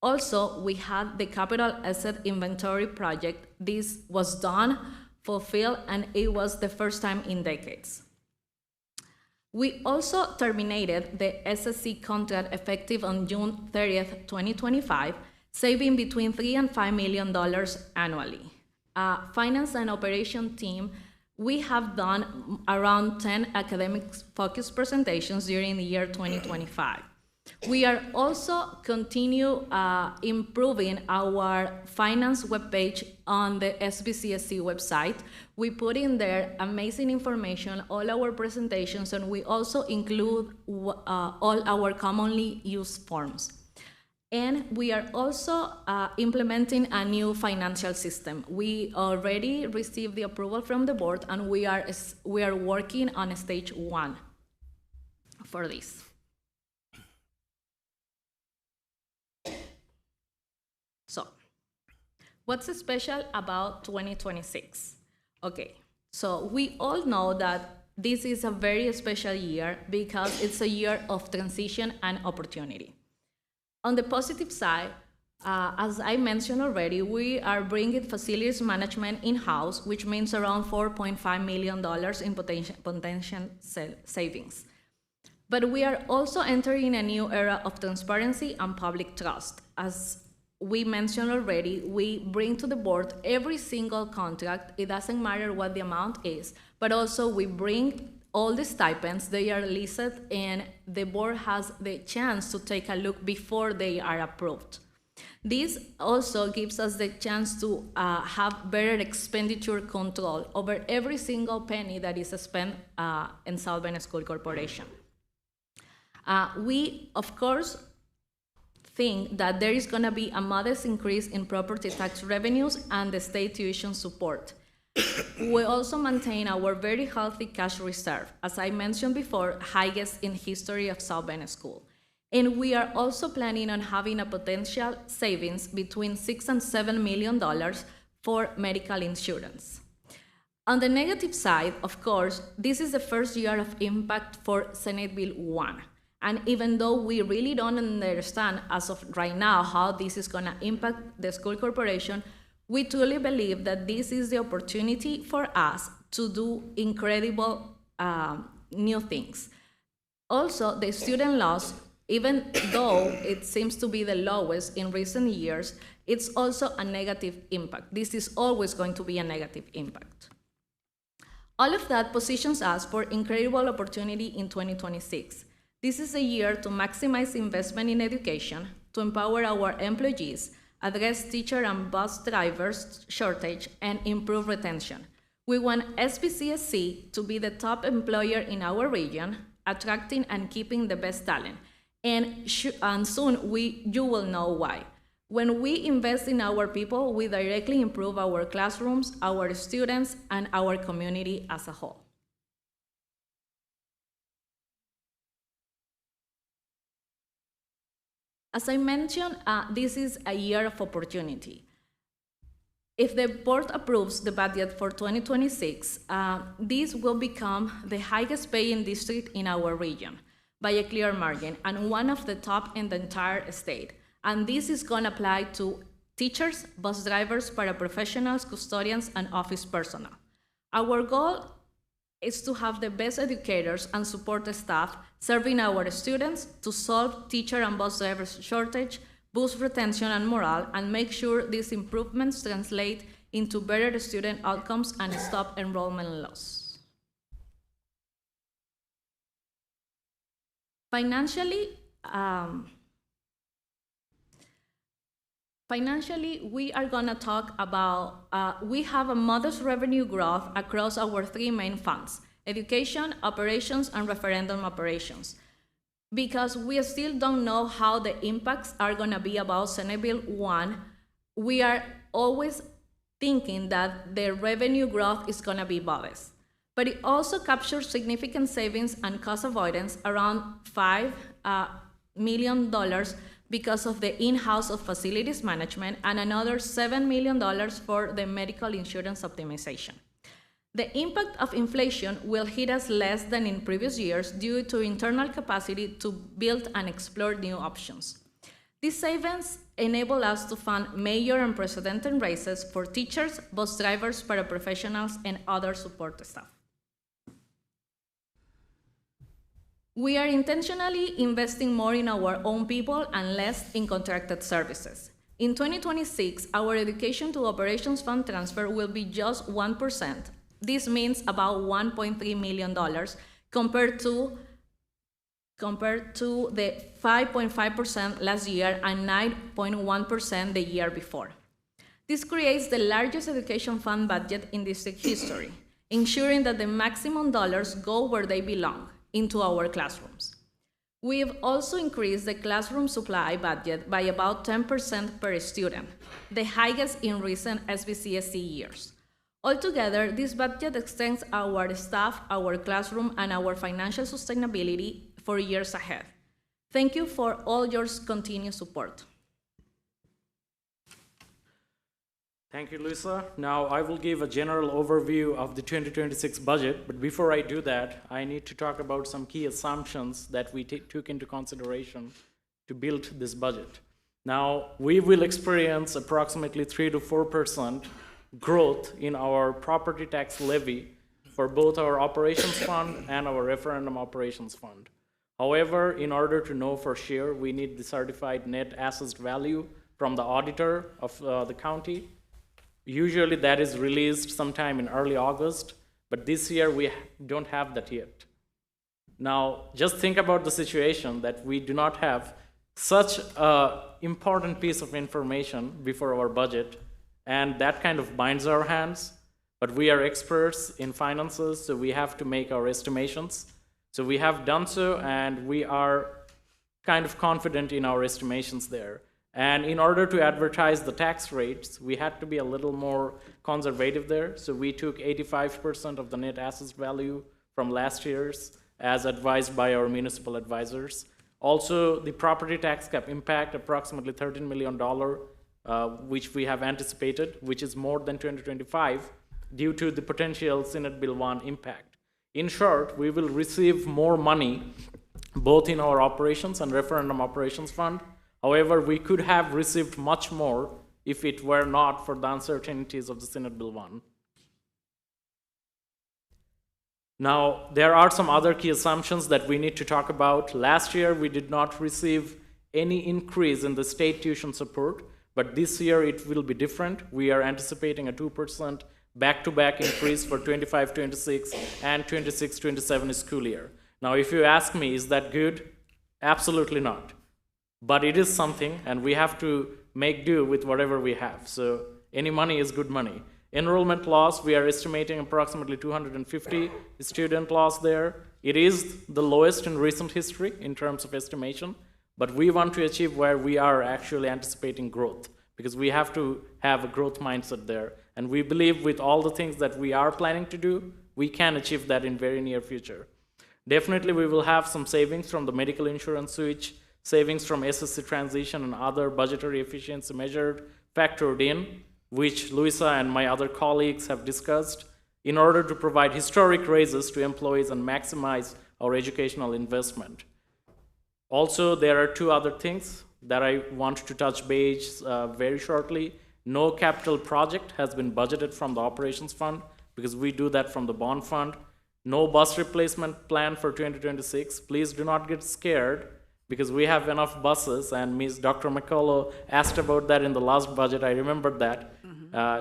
Also, we had the capital asset inventory project. This was done, fulfilled, and it was the first time in decades. We also terminated the SSC contract effective on June 30th, 2025, saving between $3 and $5 million annually. Finance and operation team, we have done around 10 academic-focused presentations during the year 2025. We are also continue improving our finance webpage on the SBCSC website. We put in there amazing information, all our presentations, and we also include all our commonly used forms. And we are also implementing a new financial system. We already received the approval from the board, and we are working on stage 1 for this. So, what's special about 2026? Okay, so we all know that this is a very special year because it's a year of transition and opportunity. On the positive side, as I mentioned already, we are bringing facilities management in-house, which means around $4.5 million in potential savings. But we are also entering a new era of transparency and public trust. As we mentioned already, we bring to the board every single contract. It doesn't matter what the amount is, but also we bring all the stipends. They are listed, and the board has the chance to take a look before they are approved. This also gives us the chance to have better expenditure control over every single penny that is spent in South Bend School Corporation. We, of course, think that there is going to be a modest increase in property tax revenues and the state tuition support. We also maintain our very healthy cash reserve, as I mentioned before, highest in history of South Bend School. And we are also planning on having a potential savings between $6 and $7 million for medical insurance. On the negative side, of course, this is the first year of impact for Senate Bill 1. And even though we really don't understand as of right now how this is going to impact the school corporation, we truly believe that this is the opportunity for us to do incredible new things. Also, the student loss, even though it seems to be the lowest in recent years, it's also a negative impact. This is always going to be a negative impact. All of that positions us for incredible opportunity in 2026. This is a year to maximize investment in education, to empower our employees, address teacher and bus drivers shortage, and improve retention. We want SBCSC to be the top employer in our region, attracting and keeping the best talent. And soon you will know why. When we invest in our people, we directly improve our classrooms, our students, and our community as a whole. As I mentioned, this is a year of opportunity. If the board approves the budget for 2026, this will become the highest paying district in our region. by a clear margin and one of the top in the entire state. And this is going to apply to teachers, bus drivers, paraprofessionals, custodians, and office personnel. Our goal is to have the best educators and support staff serving our students to solve teacher and bus driver shortage, boost retention and morale, and make sure these improvements translate into better student outcomes and stop enrollment loss. Financially, we are going to talk about, we have a modest revenue growth across our three main funds: education, operations, and referendum operations. Because we still don't know how the impacts are going to be about Senate Bill 1, we are always thinking that the revenue growth is going to be modest. But it also captures significant savings and cost avoidance, around $5 million because of the in-house of facilities management, and another $7 million for the medical insurance optimization. The impact of inflation will hit us less than in previous years due to internal capacity to build and explore new options. These savings enable us to fund major and unprecedented raises for teachers, bus drivers, paraprofessionals, and other support staff. We are intentionally investing more in our own people and less in contracted services. In 2026, our education to operations fund transfer will be just 1%. This means about $1.3 million compared to the 5.5% last year and 9.1% the year before. This creates the largest education fund budget in district history, ensuring that the maximum dollars go where they belong, into our classrooms. We've also increased the classroom supply budget by about 10% per student, the highest in recent SBCSC years. Altogether, this budget extends our staff, our classroom, and our financial sustainability for years ahead. Thank you for all your continued support. Thank you, Luisa. Now I will give a general overview of the 2026 budget, but before I do that, I need to talk about some key assumptions that we took into consideration to build this budget. Now, we will experience approximately 3 to 4% growth in our property tax levy for both our operations fund and our referendum operations fund. However, in order to know for sure, we need the certified net assessed value from the auditor of the county. Usually that is released sometime in early August, but this year we don't have that yet. Now, just think about the situation that we do not have such an important piece of information before our budget, and that kind of binds our hands, but we are experts in finances, so we have to make our estimations. So we have done so, and we are kind of confident in our estimations there. And in order to advertise the tax rates, we had to be a little more conservative there. So we took 85% of the net assessed value from last year's, as advised by our municipal advisors. Also, the property tax cap impact, approximately $13 million, which we have anticipated, which is more than 2025, due to the potential Senate Bill 1 impact. In short, we will receive more money, both in our operations and referendum operations fund. However, we could have received much more if it were not for the uncertainties of the Senate Bill 1. Now, there are some other key assumptions that we need to talk about. Last year, we did not receive any increase in the state tuition support, but this year it will be different. We are anticipating a 2% back-to-back increase for 25-26 and 26-27 school year. Now, if you ask me, is that good? Absolutely not. But it is something, and we have to make do with whatever we have. So any money is good money. Enrollment loss, we are estimating approximately 250 student loss there. It is the lowest in recent history in terms of estimation, but we want to achieve where we are actually anticipating growth, because we have to have a growth mindset there. And we believe with all the things that we are planning to do, we can achieve that in very near future. Definitely we will have some savings from the medical insurance switch, savings from SSC transition and other budgetary efficiency measures factored in, which Luisa and my other colleagues have discussed, in order to provide historic raises to employees and maximize our educational investment. Also, there are two other things that I want to touch base very shortly. No capital project has been budgeted from the operations fund because we do that from the bond fund. No bus replacement plan for 2026. Please do not get scared because we have enough buses, and Ms. Dr. McCullough asked about that in the last budget. I remembered that.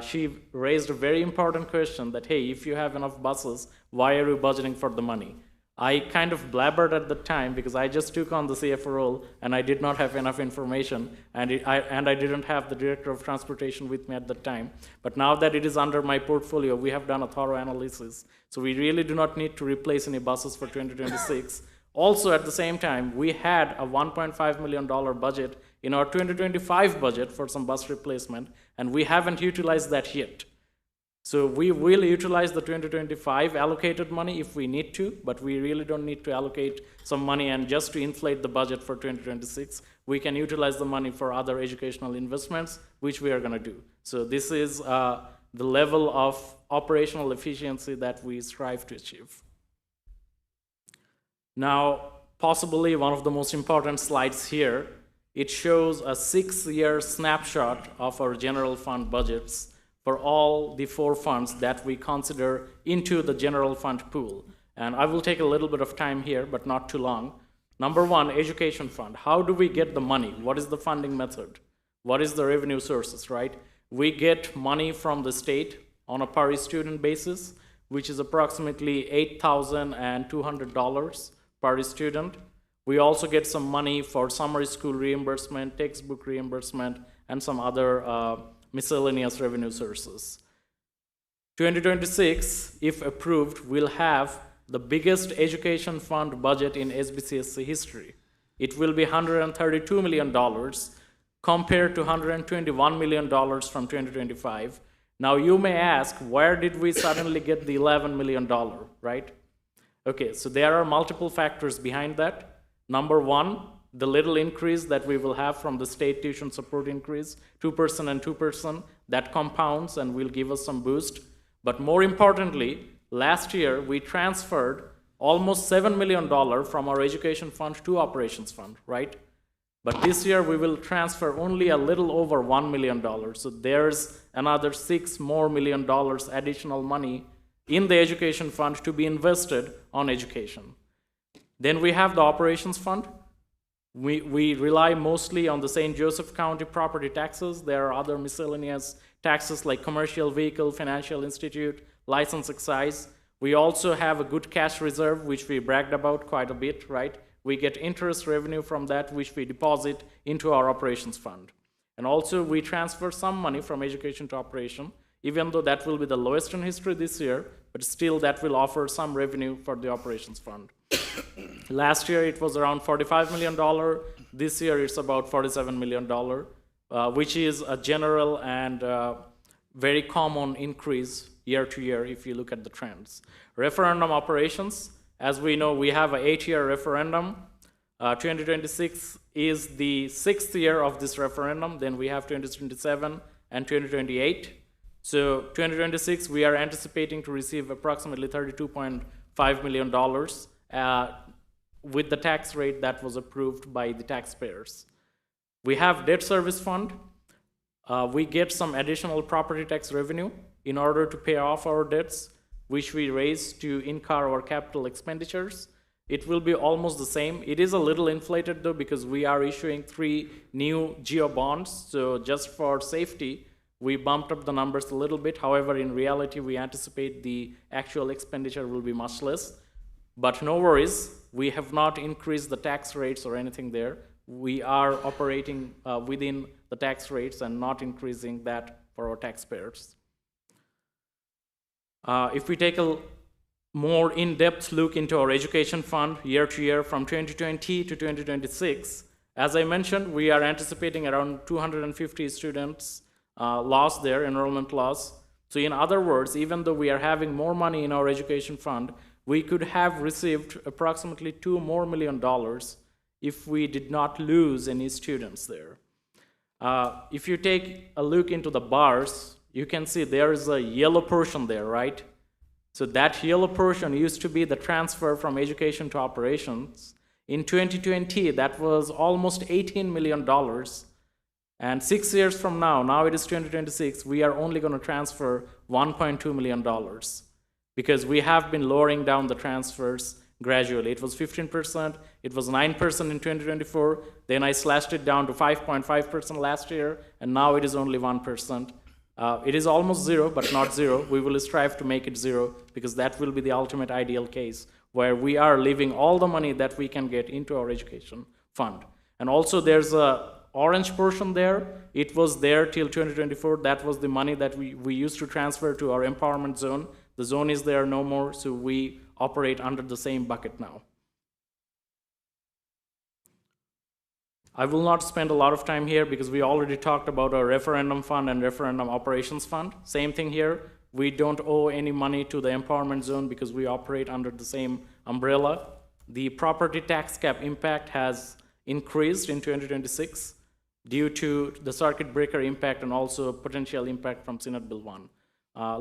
She raised a very important question that, hey, if you have enough buses, why are you budgeting for the money? I kind of blabbered at the time because I just took on the CFO role and I did not have enough information, and I didn't have the director of transportation with me at the time. But now that it is under my portfolio, we have done a thorough analysis. So we really do not need to replace any buses for 2026. Also, at the same time, we had a $1.5 million budget in our 2025 budget for some bus replacement, and we haven't utilized that yet. So we will utilize the 2025 allocated money if we need to, but we really don't need to allocate some money and just to inflate the budget for 2026. We can utilize the money for other educational investments, which we are going to do. So this is the level of operational efficiency that we strive to achieve. Now, possibly one of the most important slides here, it shows a 6-year snapshot of our general fund budgets for all the 4 funds that we consider into the general fund pool. And I will take a little bit of time here, but not too long. Number 1, education fund. How do we get the money? What is the funding method? What is the revenue sources, right? We get money from the state on a per student basis, which is approximately $8,200 per student. We also get some money for summer school reimbursement, textbook reimbursement, and some other miscellaneous revenue sources. 2026, if approved, will have the biggest education fund budget in SBCSC history. It will be $132 million compared to $121 million from 2025. Now you may ask, where did we suddenly get the $11 million, right? Okay, so there are multiple factors behind that. Number 1, the little increase that we will have from the state tuition support increase, 2% and 2%, that compounds and will give us some boost. But more importantly, last year we transferred almost $7 million from our education fund to operations fund, right? But this year we will transfer only a little over $1 million. So there's another $6 million additional money in the education fund to be invested on education. Then we have the operations fund. We rely mostly on the St. Joseph County property taxes. There are other miscellaneous taxes like commercial vehicle, financial institute, license excise. We also have a good cash reserve, which we bragged about quite a bit, right? We get interest revenue from that, which we deposit into our operations fund. And also we transfer some money from education to operation, even though that will be the lowest in history this year, but still that will offer some revenue for the operations fund. Last year it was around $45 million. This year it's about $47 million, which is a general and very common increase year to year if you look at the trends. Referendum operations, as we know, we have an 8-year referendum. 2026 is the 6th year of this referendum. Then we have 2027 and 2028. So 2026, we are anticipating to receive approximately $32.5 million with the tax rate that was approved by the taxpayers. We have debt service fund. We get some additional property tax revenue in order to pay off our debts, which we raise to incur our capital expenditures. It will be almost the same. It is a little inflated though because we are issuing 3 new GEO bonds. So just for safety, we bumped up the numbers a little bit. However, in reality, we anticipate the actual expenditure will be much less. But no worries, we have not increased the tax rates or anything there. We are operating within the tax rates and not increasing that for our taxpayers. If we take a more in-depth look into our education fund year to year from 2020 to 2026, as I mentioned, we are anticipating around 250 students loss there, enrollment loss. So in other words, even though we are having more money in our education fund, we could have received approximately $2 million more if we did not lose any students there. If you take a look into the bars, you can see there is a yellow portion there, right? So that yellow portion used to be the transfer from education to operations. In 2020, that was almost $18 million. And 6 years from now it is 2026, we are only going to transfer $1.2 million because we have been lowering down the transfers gradually. It was 15%, it was 9% in 2024, then I slashed it down to 5.5% last year, and now it is only 1%. It is almost zero, but not zero. We will strive to make it zero because that will be the ultimate ideal case where we are leaving all the money that we can get into our education fund. And also there's a orange portion there. It was there till 2024. That was the money that we used to transfer to our empowerment zone. The zone is there no more, so we operate under the same bucket now. I will not spend a lot of time here because we already talked about our referendum fund and referendum operations fund. Same thing here. We don't owe any money to the empowerment zone because we operate under the same umbrella. The property tax cap impact has increased in 2026 due to the circuit breaker impact and also potential impact from Senate Bill 1.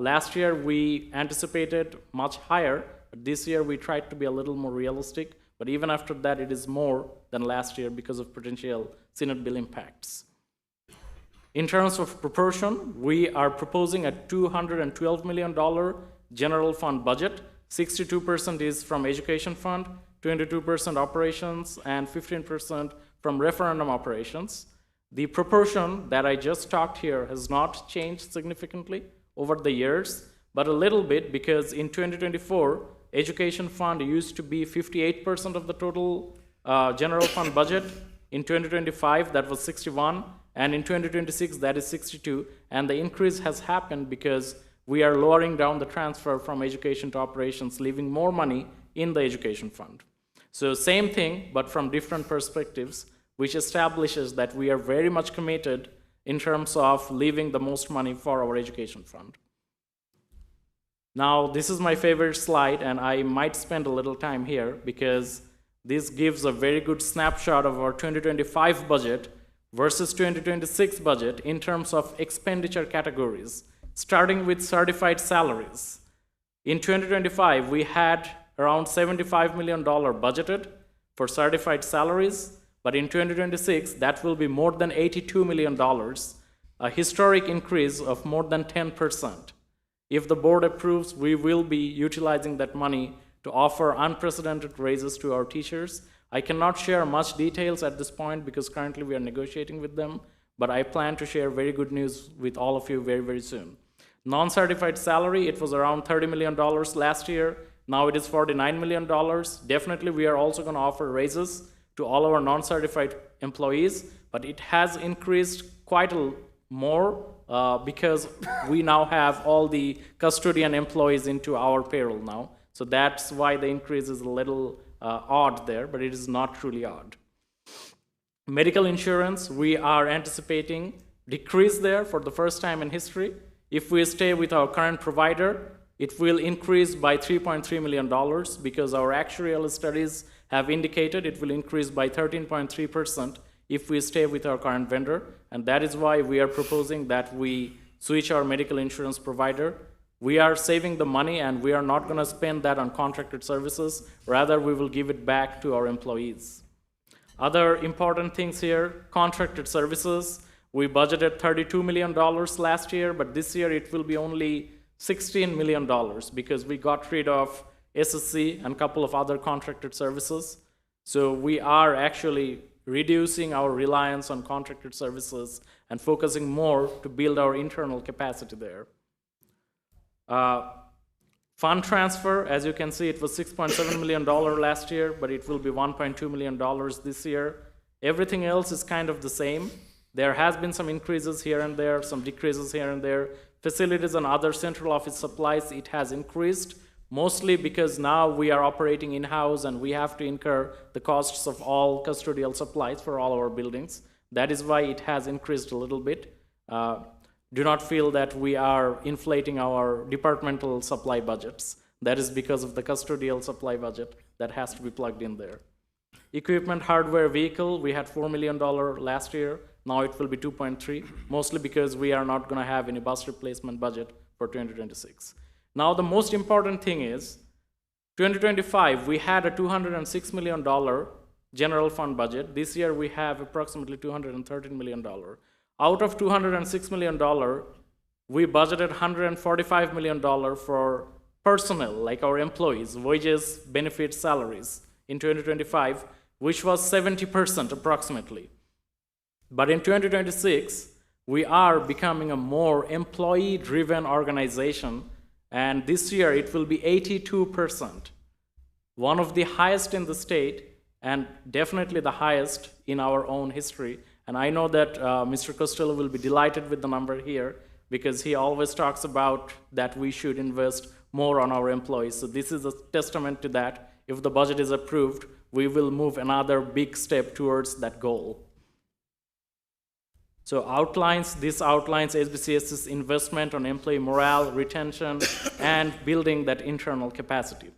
Last year we anticipated much higher, but this year we tried to be a little more realistic, but even after that it is more than last year because of potential Senate bill impacts. In terms of proportion, we are proposing a $212 million general fund budget. 62% is from education fund, 22% operations, and 15% from referendum operations. The proportion that I just talked here has not changed significantly over the years, but a little bit because in 2024, education fund used to be 58% of the total general fund budget. In 2025, that was 61, and in 2026, that is 62, and the increase has happened because we are lowering down the transfer from education to operations, leaving more money in the education fund. So same thing, but from different perspectives, which establishes that we are very much committed in terms of leaving the most money for our education fund. Now, this is my favorite slide, and I might spend a little time here because this gives a very good snapshot of our 2025 budget versus 2026 budget in terms of expenditure categories, starting with certified salaries. In 2025, we had around $75 million budgeted for certified salaries, but in 2026, that will be more than $82 million, a historic increase of more than 10%. If the board approves, we will be utilizing that money to offer unprecedented raises to our teachers. I cannot share much details at this point because currently we are negotiating with them, but I plan to share very good news with all of you very, very soon. Non-certified salary, it was around $30 million last year. Now it is $49 million. Definitely, we are also going to offer raises to all our non-certified employees, but it has increased quite a more because we now have all the custodian employees into our payroll now. So that's why the increase is a little odd there, but it is not truly odd. Medical insurance, we are anticipating decrease there for the first time in history. If we stay with our current provider, it will increase by $3.3 million because our actuarial studies have indicated it will increase by 13.3% if we stay with our current vendor. And that is why we are proposing that we switch our medical insurance provider. We are saving the money and we are not going to spend that on contracted services. Rather, we will give it back to our employees. Other important things here, contracted services. We budgeted $32 million last year, but this year it will be only $16 million because we got rid of SSC and a couple of other contracted services. So we are actually reducing our reliance on contracted services and focusing more to build our internal capacity there. Fund transfer, as you can see, it was $6.7 million last year, but it will be $1.2 million this year. Everything else is kind of the same. There has been some increases here and there, some decreases here and there. Facilities and other central office supplies, it has increased, mostly because now we are operating in-house and we have to incur the costs of all custodial supplies for all our buildings. That is why it has increased a little bit. Do not feel that we are inflating our departmental supply budgets. That is because of the custodial supply budget that has to be plugged in there. Equipment, hardware, vehicle, we had $4 million last year. Now it will be 2.3, mostly because we are not going to have any bus replacement budget for 2026. Now the most important thing is, 2025, we had a $206 million general fund budget. This year we have approximately $213 million. Out of $206 million, we budgeted $145 million for personnel, like our employees, wages, benefits, salaries in 2025, which was 70% approximately. But in 2026, we are becoming a more employee-driven organization, and this year it will be 82%, one of the highest in the state, and definitely the highest in our own history. And I know that Mr. Costello will be delighted with the number here, because he always talks about that we should invest more on our employees. So this is a testament to that. If the budget is approved, we will move another big step towards that goal. So this outlines SBCS's investment on employee morale, retention, and building that internal capacity.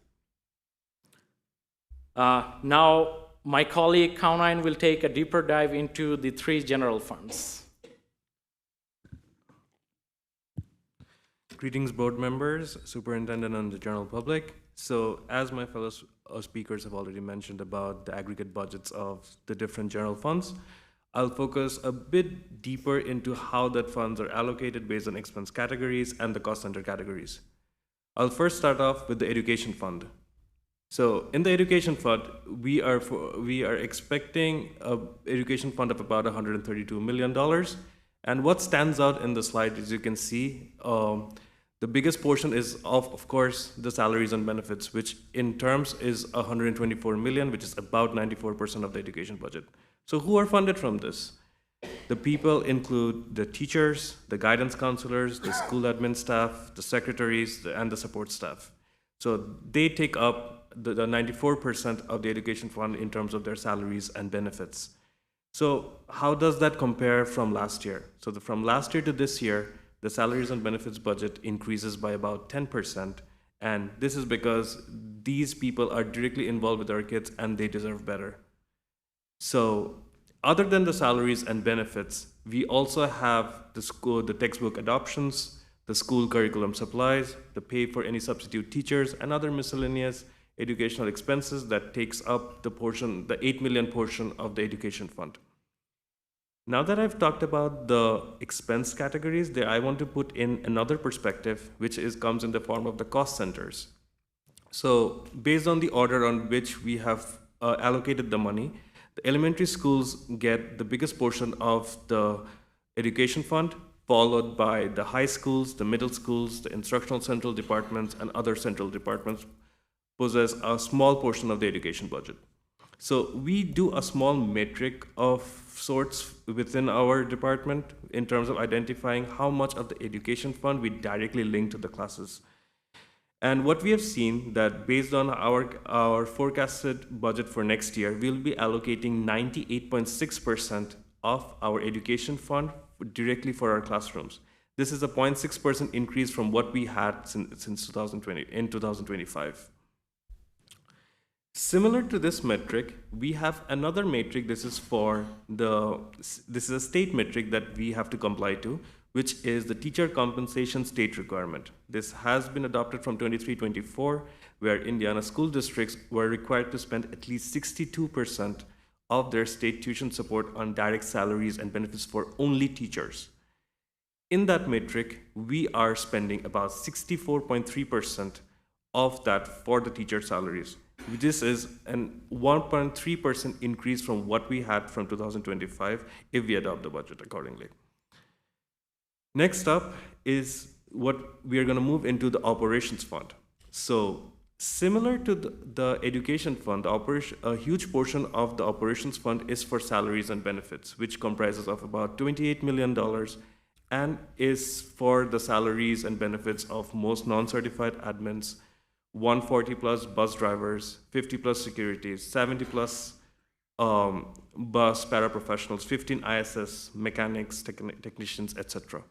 Now, my colleague Kaunain will take a deeper dive into the 3 general funds. Greetings, board members, superintendent, and the general public. So as my fellow speakers have already mentioned about the aggregate budgets of the different general funds, I'll focus a bit deeper into how that funds are allocated based on expense categories and the cost center categories. I'll first start off with the education fund. So in the education fund, we are expecting an education fund of about $132 million. And what stands out in the slide, as you can see, the biggest portion is of course, the salaries and benefits, which in terms is $124 million, which is about 94% of the education budget. So who are funded from this? The people include the teachers, the guidance counselors, the school admin staff, the secretaries, and the support staff. So they take up the 94% of the education fund in terms of their salaries and benefits. So how does that compare from last year? So from last year to this year, the salaries and benefits budget increases by about 10%. And this is because these people are directly involved with our kids and they deserve better. So other than the salaries and benefits, we also have the textbook adoptions, the school curriculum supplies, the pay for any substitute teachers, and other miscellaneous educational expenses that takes up the $8 million portion of the education fund. Now that I've talked about the expense categories, I want to put in another perspective, which comes in the form of the cost centers. So based on the order on which we have allocated the money, the elementary schools get the biggest portion of the education fund, followed by the high schools, the middle schools, the instructional central departments, and other central departments possess a small portion of the education budget. So we do a small metric of sorts within our department in terms of identifying how much of the education fund we directly link to the classes. And what we have seen that based on our forecasted budget for next year, we'll be allocating 98.6% of our education fund directly for our classrooms. This is a 0.6% increase from what we had since 2025. Similar to this metric, we have another metric. This is a state metric that we have to comply to, which is the teacher compensation state requirement. This has been adopted from 23-24, where Indiana school districts were required to spend at least 62% of their state tuition support on direct salaries and benefits for only teachers. In that metric, we are spending about 64.3% of that for the teacher salaries. This is a 1.3% increase from what we had from 2025 if we adopt the budget accordingly. Next up is what we are going to move into the operations fund. So similar to the education fund, a huge portion of the operations fund is for salaries and benefits, which comprises of about $28 million and is for the salaries and benefits of most non-certified admins, 140 plus bus drivers, 50 plus securities, 70 plus bus paraprofessionals, 15 ISS mechanics, technicians, etc.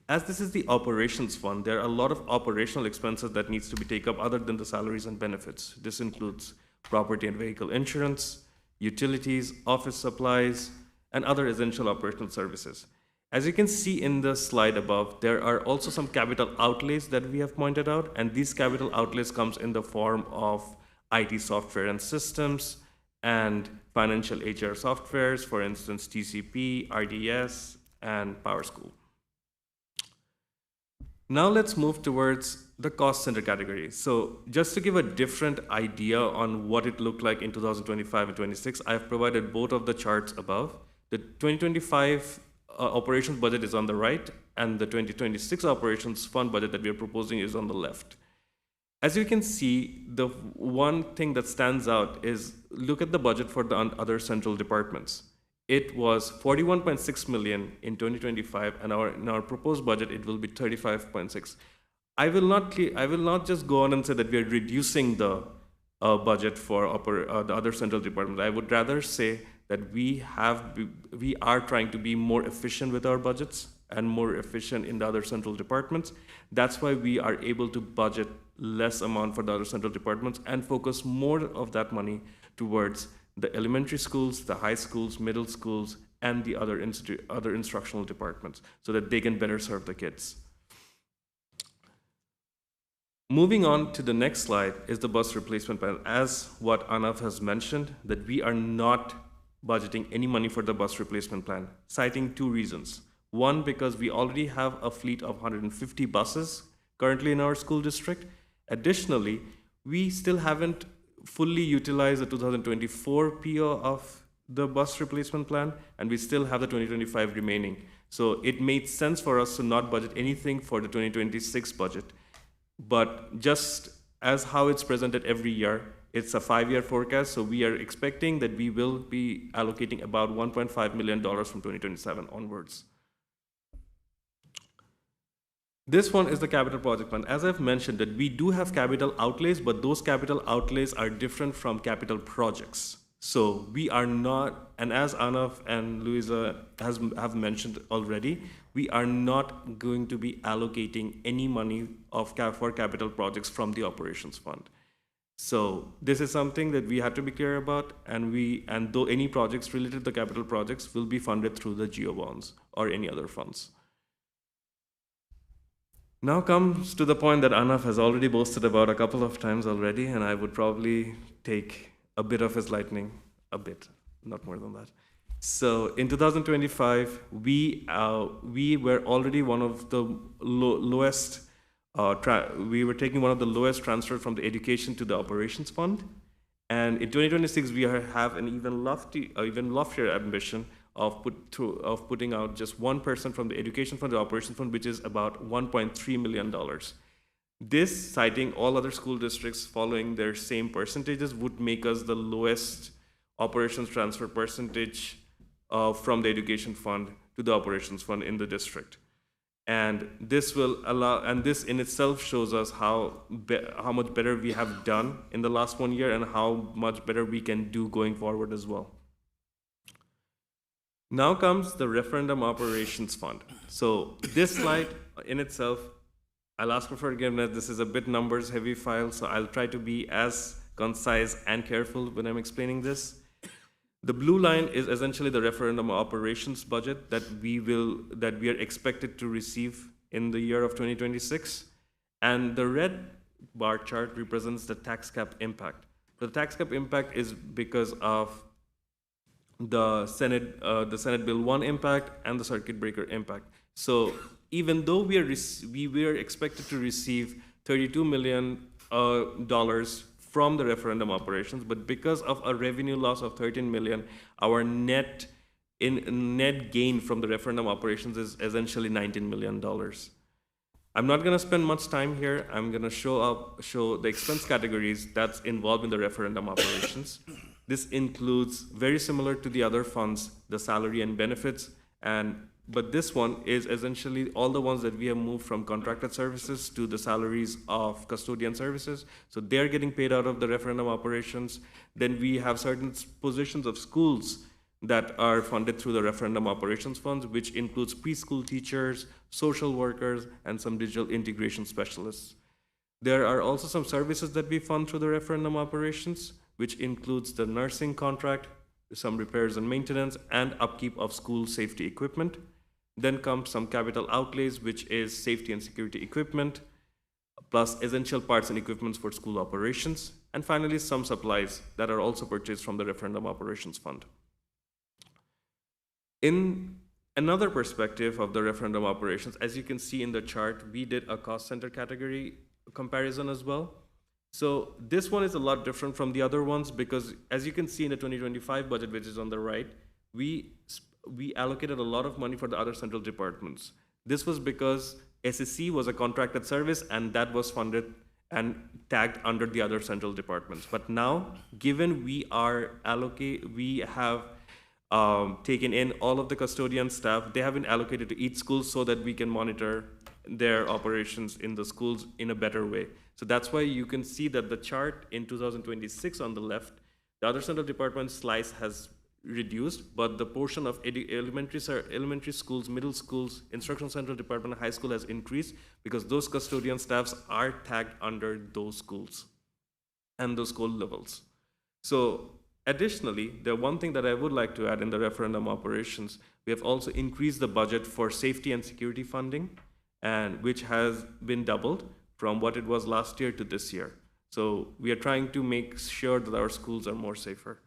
As this is the operations fund, there are a lot of operational expenses that needs to be taken up other than the salaries and benefits. This includes property and vehicle insurance, utilities, office supplies, and other essential operational services. As you can see in the slide above, there are also some capital outlays that we have pointed out, and these capital outlays comes in the form of IT software and systems, and financial HR softwares, for instance, TCP, RDS, and PowerSchool. Now let's move towards the cost center category. So just to give a different idea on what it looked like in 2025 and 26, I've provided both of the charts above. The 2025 operations budget is on the right, and the 2026 operations fund budget that we are proposing is on the left. As you can see, the one thing that stands out is look at the budget for the other central departments. It was 41.6 million in 2025, and in our proposed budget, it will be 35.6. I will not just go on and say that we are reducing the budget for the other central departments. I would rather say that we are trying to be more efficient with our budgets and more efficient in the other central departments. That's why we are able to budget less amount for the other central departments and focus more of that money towards the elementary schools, the high schools, middle schools, and the other instructional departments so that they can better serve the kids. Moving on to the next slide is the bus replacement plan. As what Anav has mentioned, that we are not budgeting any money for the bus replacement plan, citing two reasons. One, because we already have a fleet of 150 buses currently in our school district. Additionally, we still haven't fully utilized the 2024 PO of the bus replacement plan, and we still have the 2025 remaining. So it made sense for us to not budget anything for the 2026 budget. But just as how it's presented every year, it's a 5-year forecast, so we are expecting that we will be allocating about $1.5 million from 2027 onwards. This one is the capital project plan. As I've mentioned, that we do have capital outlays, but those capital outlays are different from capital projects. So we are not, and as Anav and Louisa have mentioned already, we are not going to be allocating any money for capital projects from the operations fund. So this is something that we have to be clear about, and though any projects related to capital projects will be funded through the GEO bonds or any other funds. Now comes to the point that Anav has already boasted about a couple of times already, and I would probably take a bit of his lightning, a bit, not more than that. So in 2025, we were already one of the lowest, we were taking one of the lowest transfer from the education to the operations fund. And in 2026, we have an even loftier ambition of putting out just 1% from the education fund to the operations fund, which is about $1.3 million. This, citing all other school districts following their same percentages, would make us the lowest operations transfer percentage from the education fund to the operations fund in the district. And this will allow, and this in itself shows us how much better we have done in the last 1 year and how much better we can do going forward as well. Now comes the referendum operations fund. So this slide in itself, I'll ask for forgiveness. This is a bit numbers heavy file, so I'll try to be as concise and careful when I'm explaining this. The blue line is essentially the referendum operations budget that we are expected to receive in the year of 2026. And the red bar chart represents the tax cap impact. The tax cap impact is because of the Senate Bill 1 impact and the circuit breaker impact. So even though we were expected to receive $32 million from the referendum operations, but because of a revenue loss of $13 million, our net gain from the referendum operations is essentially $19 million. I'm not going to spend much time here. I'm going to show the expense categories that's involved in the referendum operations. This includes, very similar to the other funds, the salary and benefits, but this one is essentially all the ones that we have moved from contracted services to the salaries of custodian services. So they're getting paid out of the referendum operations. Then we have certain positions of schools that are funded through the referendum operations funds, which includes preschool teachers, social workers, and some digital integration specialists. There are also some services that we fund through the referendum operations, which includes the nursing contract, some repairs and maintenance, and upkeep of school safety equipment. Then comes some capital outlays, which is safety and security equipment, plus essential parts and equipments for school operations, and finally some supplies that are also purchased from the Referendum Operations Fund. In another perspective of the referendum operations, as you can see in the chart, we did a cost center category comparison as well. So this one is a lot different from the other ones because as you can see in the 2025 budget, which is on the right, we allocated a lot of money for the other central departments. This was because SSC was a contracted service and that was funded and tagged under the other central departments. But now, given we have taken in all of the custodian staff, they have been allocated to each school so that we can monitor their operations in the schools in a better way. So that's why you can see that the chart in 2026 on the left, the other central department slice has reduced, but the portion of elementary schools, middle schools, instructional central department, high school has increased because those custodian staffs are tagged under those schools and those school levels. So additionally, the one thing that I would like to add in the referendum operations, we have also increased the budget for safety and security funding, and which has been doubled from what it was last year to this year. So we are trying to make sure that our schools are more safer.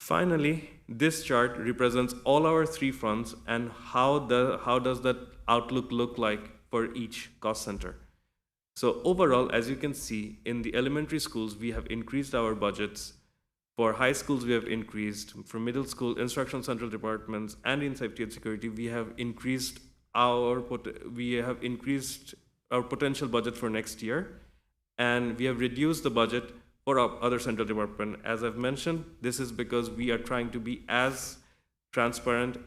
Finally, this chart represents all our three funds and how does that outlook look like for each cost center. So overall, as you can see, in the elementary schools, we have increased our budgets. For high schools, we have increased. For middle school, instructional central departments, and in safety and security, we have increased our potential budget for next year, and we have reduced the budget for our other central department. As I've mentioned, this is because we are trying to be as transparent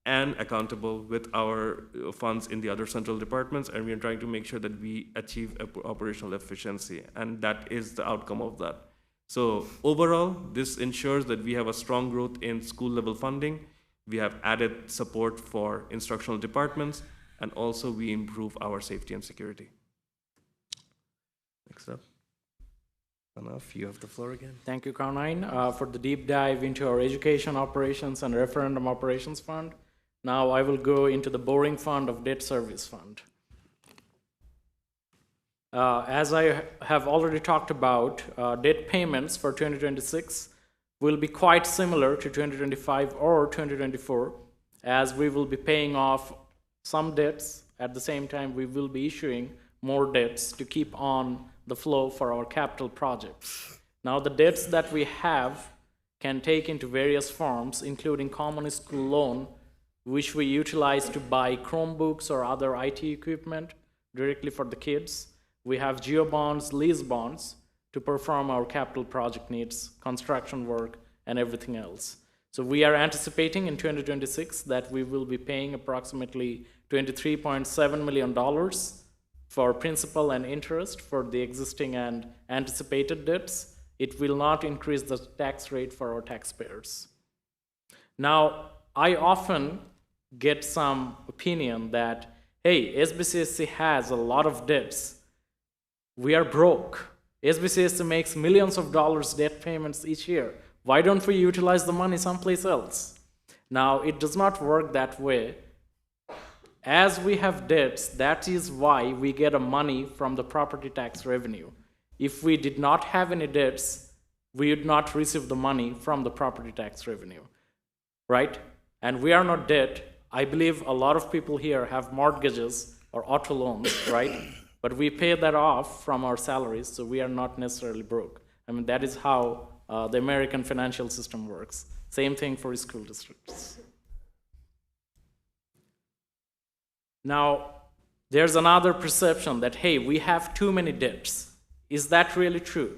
and accountable with our funds in the other central departments, and we are trying to make sure that we achieve operational efficiency, and that is the outcome of that. So overall, this ensures that we have a strong growth in school level funding, we have added support for instructional departments, and also we improve our safety and security. Next up. Enough, you have the floor again. Thank you, Carmine, for the deep dive into our education operations and referendum operations fund. Now I will go into the borrowing fund of debt service fund. As I have already talked about, debt payments for 2026 will be quite similar to 2025 or 2024, as we will be paying off some debts. At the same time, we will be issuing more debts to keep on the flow for our capital projects. Now, the debts that we have can take into various forms, including common school loan, which we utilize to buy Chromebooks or other IT equipment directly for the kids. We have geo bonds, lease bonds to perform our capital project needs, construction work, and everything else. So we are anticipating in 2026 that we will be paying approximately $23.7 million for principal and interest for the existing and anticipated debts. It will not increase the tax rate for our taxpayers. Now, I often get some opinion that, hey, SBCSC has a lot of debts. We are broke. SBCSC makes millions of dollars debt payments each year. Why don't we utilize the money someplace else? Now, it does not work that way. As we have debts, that is why we get a money from the property tax revenue. If we did not have any debts, we would not receive the money from the property tax revenue, right? And we are not debt. I believe a lot of people here have mortgages or auto loans, right? But we pay that off from our salaries, so we are not necessarily broke. I mean, that is how the American financial system works. Same thing for school districts. Now, there's another perception that, hey, we have too many debts. Is that really true?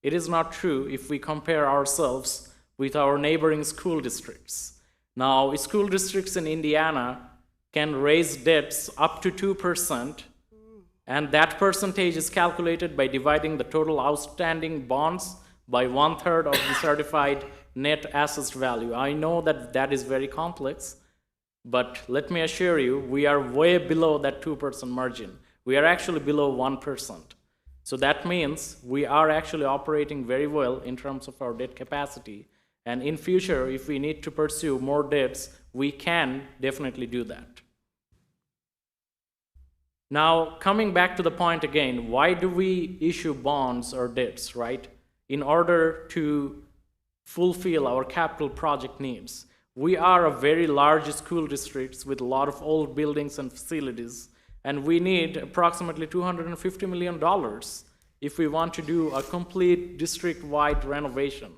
It is not true if we compare ourselves with our neighboring school districts. Now, school districts in Indiana can raise debts up to 2%, and that percentage is calculated by dividing the total outstanding bonds by 1/3 of the certified net assets value. I know that that is very complex, but let me assure you, we are way below that 2% margin. We are actually below 1%. So that means we are actually operating very well in terms of our debt capacity. And in future, if we need to pursue more debts, we can definitely do that. Now, coming back to the point again, why do we issue bonds or debts, right? In order to fulfill our capital project needs. We are a very large school district with a lot of old buildings and facilities, and we need approximately $250 million if we want to do a complete district-wide renovation.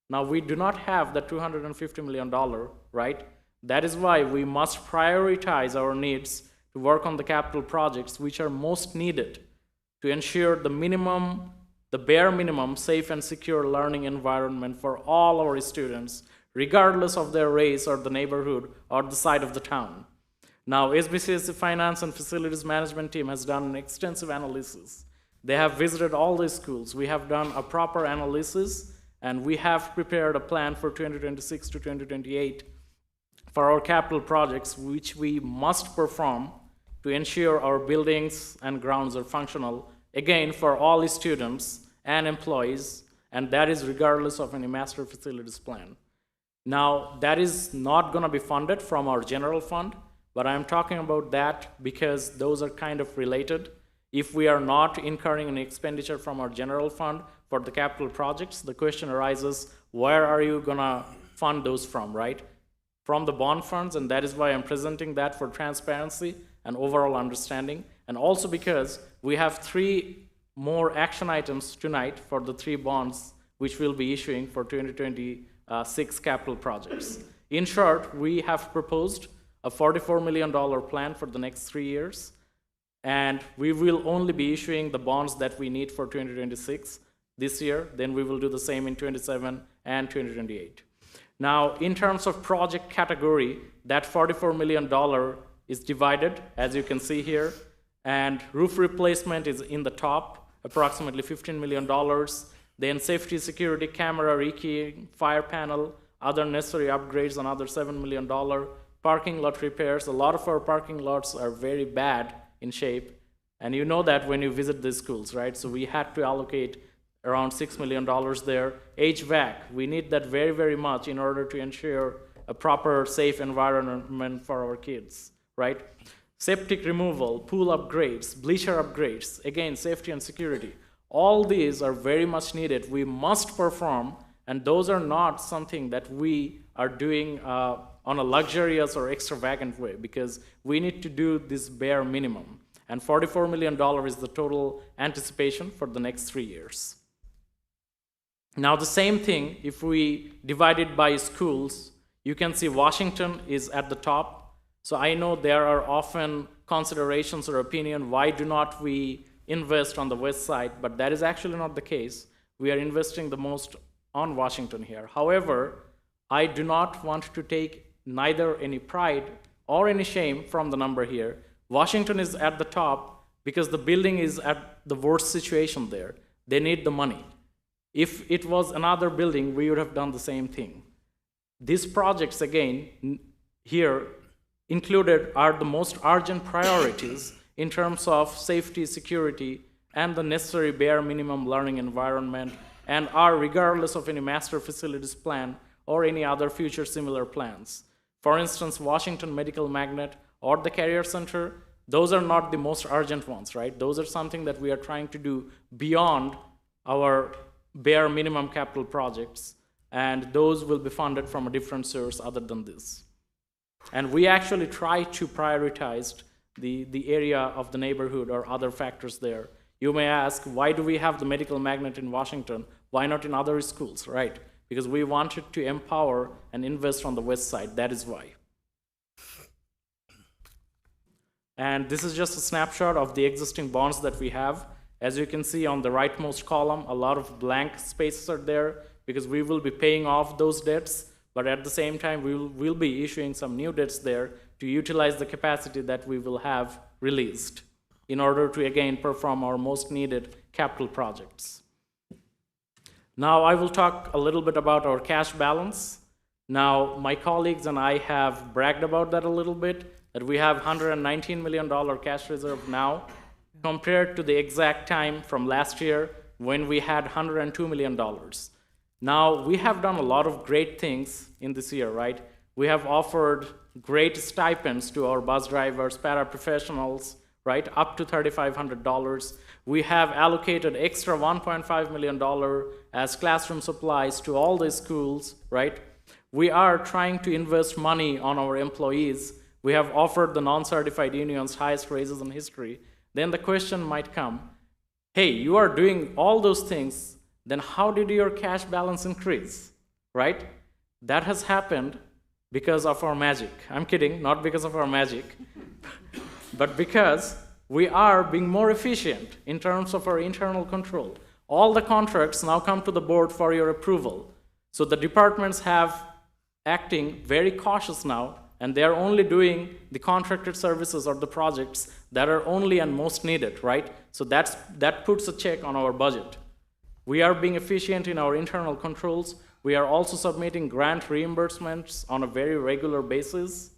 Now, we do not have the $250 million, right? That is why we must prioritize our needs to work on the capital projects which are most needed to ensure the bare minimum safe and secure learning environment for all our students, regardless of their race or the neighborhood or the side of the town. Now, SBCSC Finance and Facilities Management team has done an extensive analysis. They have visited all the schools. We have done a proper analysis, and we have prepared a plan for 2026 to 2028 for our capital projects, which we must perform to ensure our buildings and grounds are functional, again, for all students and employees, and that is regardless of any master facilities plan. Now, that is not going to be funded from our general fund, but I'm talking about that because those are kind of related. If we are not incurring any expenditure from our general fund for the capital projects, the question arises, where are you going to fund those from, right? From the bond funds, and that is why I'm presenting that for transparency and overall understanding, and also because we have 3 more action items tonight for the 3 bonds which we'll be issuing for 2026 capital projects. In short, we have proposed a $44 million plan for the next 3 years, and we will only be issuing the bonds that we need for 2026 this year, then we will do the same in 2027 and 2028. Now, in terms of project category, that $44 million is divided, as you can see here, and roof replacement is in the top, approximately $15 million. Then safety, security, camera, rekeying, fire panel, other necessary upgrades, another $7 million. Parking lot repairs, a lot of our parking lots are very bad in shape, and you know that when you visit the schools, right? So we had to allocate around $6 million there. HVAC, we need that very, very much in order to ensure a proper, safe environment for our kids, right? Septic removal, pool upgrades, bleacher upgrades, again, safety and security. All these are very much needed. We must perform, and those are not something that we are doing on a luxurious or extravagant way, because we need to do this bare minimum. And $44 million is the total anticipation for the next 3 years. Now, the same thing, if we divide it by schools, you can see Washington is at the top. So I know there are often considerations or opinion, why do not we invest on the west side? But that is actually not the case. We are investing the most on Washington here. However, I do not want to take neither any pride or any shame from the number here. Washington is at the top because the building is at the worst situation there. They need the money. If it was another building, we would have done the same thing. These projects, again, here included are the most urgent priorities in terms of safety, security, and the necessary bare minimum learning environment, and are regardless of any master facilities plan or any other future similar plans. For instance, Washington Medical Magnet or the Career Center, those are not the most urgent ones, right? Those are something that we are trying to do beyond our bare minimum capital projects, and those will be funded from a different source other than this. And we actually try to prioritize the area of the neighborhood or other factors there. You may ask, why do we have the medical magnet in Washington? Why not in other schools, right? Because we wanted to empower and invest on the west side, that is why. And this is just a snapshot of the existing bonds that we have. As you can see on the rightmost column, a lot of blank spaces are there because we will be paying off those debts, but at the same time, we'll be issuing some new debts there to utilize the capacity that we will have released in order to, again, perform our most needed capital projects. Now, I will talk a little bit about our cash balance. Now, my colleagues and I have bragged about that a little bit, that we have $119 million cash reserve now, compared to the exact time from last year when we had $102 million. Now, we have done a lot of great things in this year, right? We have offered great stipends to our bus drivers, paraprofessionals, right, up to $3,500. We have allocated extra $1.5 million as classroom supplies to all the schools, right? We are trying to invest money on our employees. We have offered the non-certified unions highest raises in history. Then the question might come, hey, you are doing all those things, then how did your cash balance increase, right? That has happened because of our magic. I'm kidding, not because of our magic, but because we are being more efficient in terms of our internal control. All the contracts now come to the board for your approval. So the departments have acting very cautious now, and they're only doing the contracted services or the projects that are only and most needed, right? So that puts a check on our budget. We are being efficient in our internal controls. We are also submitting grant reimbursements on a very regular basis.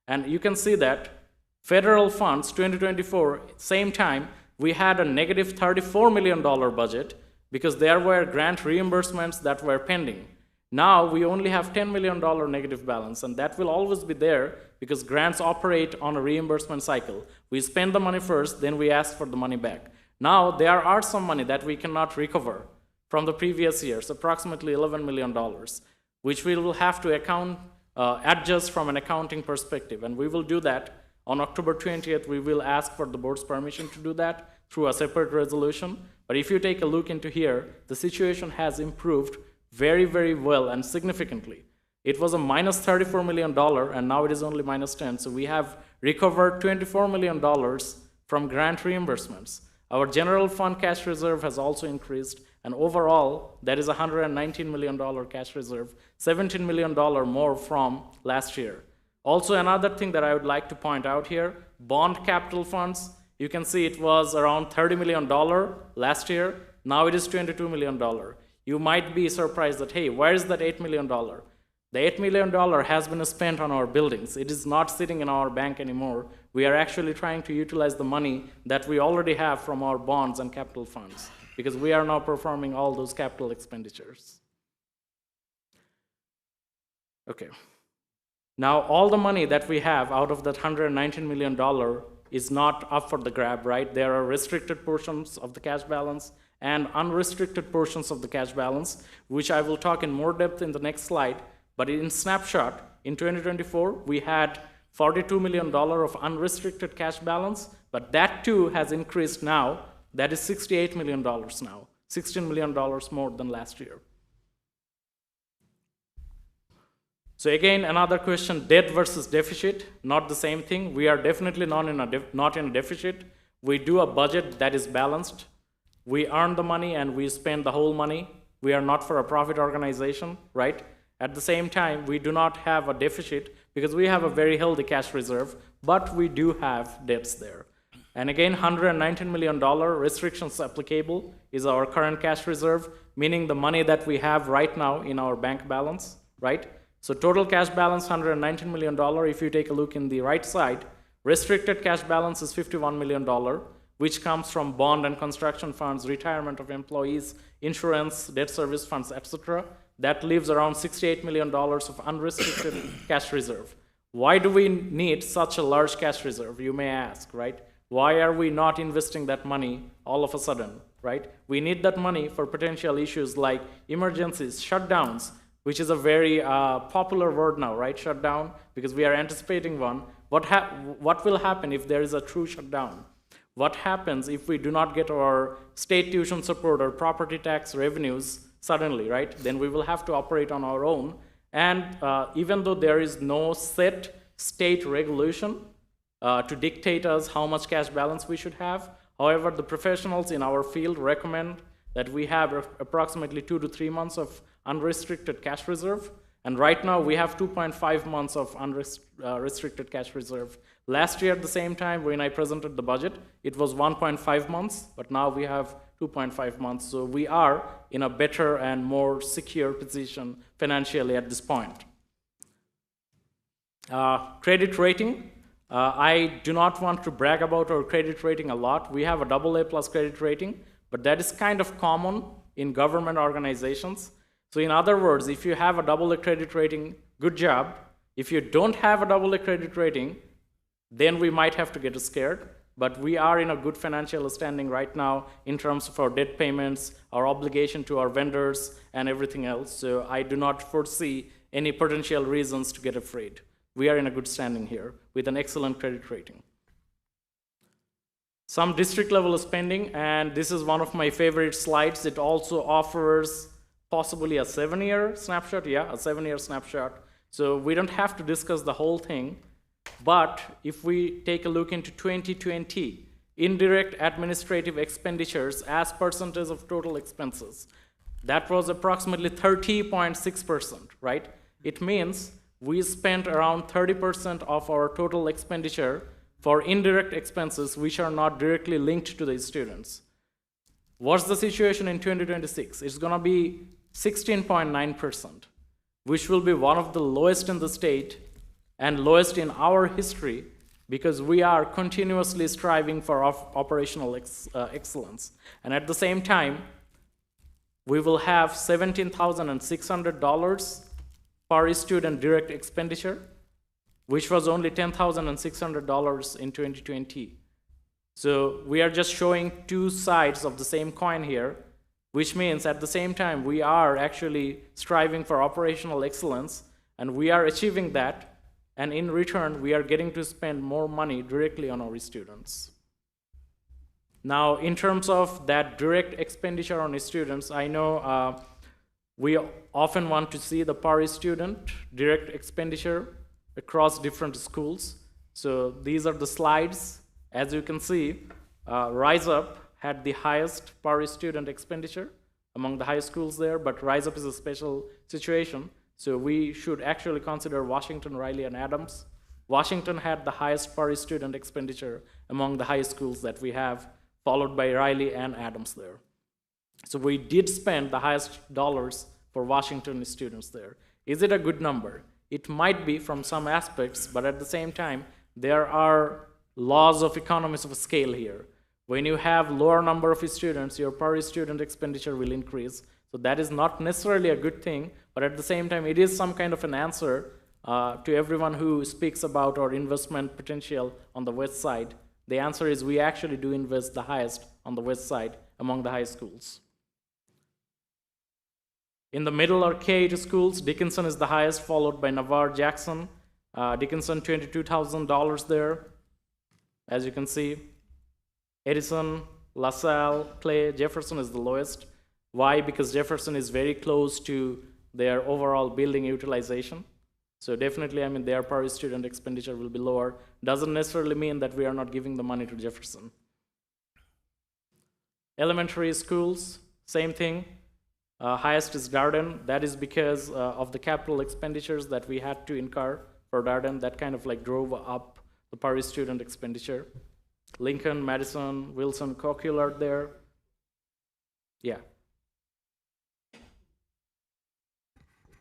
And you can see that federal funds, 2024, same time, we had a negative $34 million budget because there were grant reimbursements that were pending. Now we only have $10 million negative balance, and that will always be there because grants operate on a reimbursement cycle. We spend the money first, then we ask for the money back. Now there are some money that we cannot recover from the previous years, approximately $11 million, which we will have to adjust from an accounting perspective, and we will do that. On October 20th, we will ask for the board's permission to do that through a separate resolution. But if you take a look into here, the situation has improved very, very well and significantly. It was a minus $34 million, and now it is only minus 10. So we have recovered $24 million from grant reimbursements. Our general fund cash reserve has also increased, and overall, that is a $119 million cash reserve, $17 million more from last year. Also, another thing that I would like to point out here, bond capital funds, you can see it was around $30 million last year. Now it is $22 million. You might be surprised that, hey, where is that $8 million? The $8 million has been spent on our buildings. It is not sitting in our bank anymore. We are actually trying to utilize the money that we already have from our bonds and capital funds because we are now performing all those capital expenditures. Okay. Now, all the money that we have out of that $119 million is not up for the grab, right? There are restricted portions of the cash balance and unrestricted portions of the cash balance, which I will talk in more depth in the next slide. But in snapshot, in 2024, we had $42 million of unrestricted cash balance, but that too has increased now. That is $68 million now, $16 million more than last year. So again, another question, debt versus deficit, not the same thing. We are definitely not in a deficit. We do a budget that is balanced. We earn the money and we spend the whole money. We are not for a profit organization, right? At the same time, we do not have a deficit because we have a very healthy cash reserve, but we do have debts there. And again, $119 million restrictions applicable is our current cash reserve, meaning the money that we have right now in our bank balance, right? So total cash balance, $119 million. If you take a look in the right side, restricted cash balance is $51 million, which comes from bond and construction funds, retirement of employees, insurance, debt service funds, etc. That leaves around $68 million of unrestricted cash reserve. Why do we need such a large cash reserve, you may ask, right? Why are we not investing that money all of a sudden, right? We need that money for potential issues like emergencies, shutdowns, which is a very popular word now, right? Shutdown, because we are anticipating one. What will happen if there is a true shutdown? What happens if we do not get our state tuition support or property tax revenues suddenly, right? Then we will have to operate on our own. And even though there is no set state regulation to dictate us how much cash balance we should have, however, the professionals in our field recommend that we have approximately 2 to 3 months of unrestricted cash reserve. And right now we have 2.5 months of unrestricted cash reserve. Last year at the same time when I presented the budget, it was 1.5 months, but now we have 2.5 months. So we are in a better and more secure position financially at this point. Credit rating. I do not want to brag about our credit rating a lot. We have a AA+ credit rating, but that is kind of common in government organizations. So in other words, if you have a AA credit rating, good job. If you don't have a AA credit rating, then we might have to get scared but we are in a good financial standing right now in terms of our debt payments, our obligation to our vendors, and everything else. So I do not foresee any potential reasons to get afraid. We are in a good standing here with an excellent credit rating. Some district level spending, and this is one of my favorite slides. It also offers possibly a 7-year snapshot. Yeah, a 7-year snapshot. So we don't have to discuss the whole thing, but if we take a look into 2020, indirect administrative expenditures as percentage of total expenses, that was approximately 30.6%, right? It means we spent around 30% of our total expenditure for indirect expenses which are not directly linked to the students. What's the situation in 2026? It's gonna be 16.9%, which will be one of the lowest in the state and lowest in our history, because we are continuously striving for operational excellence. And at the same time, we will have $17,600 per student direct expenditure, which was only $10,600 in 2020. So we are just showing two sides of the same coin here, which means at the same time we are actually striving for operational excellence, and we are achieving that, and in return we are getting to spend more money directly on our students. Now, in terms of that direct expenditure on students, I know we often want to see the per student direct expenditure across different schools. So these are the slides. As you can see, Rise Up had the highest per student expenditure among the high schools there, but Rise Up is a special situation. So we should actually consider Washington, Riley, and Adams. Washington had the highest per student expenditure among the high schools that we have, followed by Riley and Adams there. So we did spend the highest dollars for Washington students there. Is it a good number? It might be from some aspects, but at the same time, there are laws of economies of scale here. When you have lower number of students, your per student expenditure will increase. So that is not necessarily a good thing, but at the same time, it is some kind of an answer to everyone who speaks about our investment potential on the west side. The answer is we actually do invest the highest on the west side among the high schools. In the middle are K-8 schools. Dickinson is the highest, followed by Navarre, Jackson. Dickinson, $22,000 there, as you can see. Edison, LaSalle, Clay, Jefferson is the lowest. Why? Because Jefferson is very close to their overall building utilization. So definitely, I mean, their per student expenditure will be lower. Doesn't necessarily mean that we are not giving the money to Jefferson. Elementary schools, same thing. Highest is Darden. That is because of the capital expenditures that we had to incur for Darden. That kind of like drove up the per student expenditure. Lincoln, Madison, Wilson, Coquillard there. Yeah.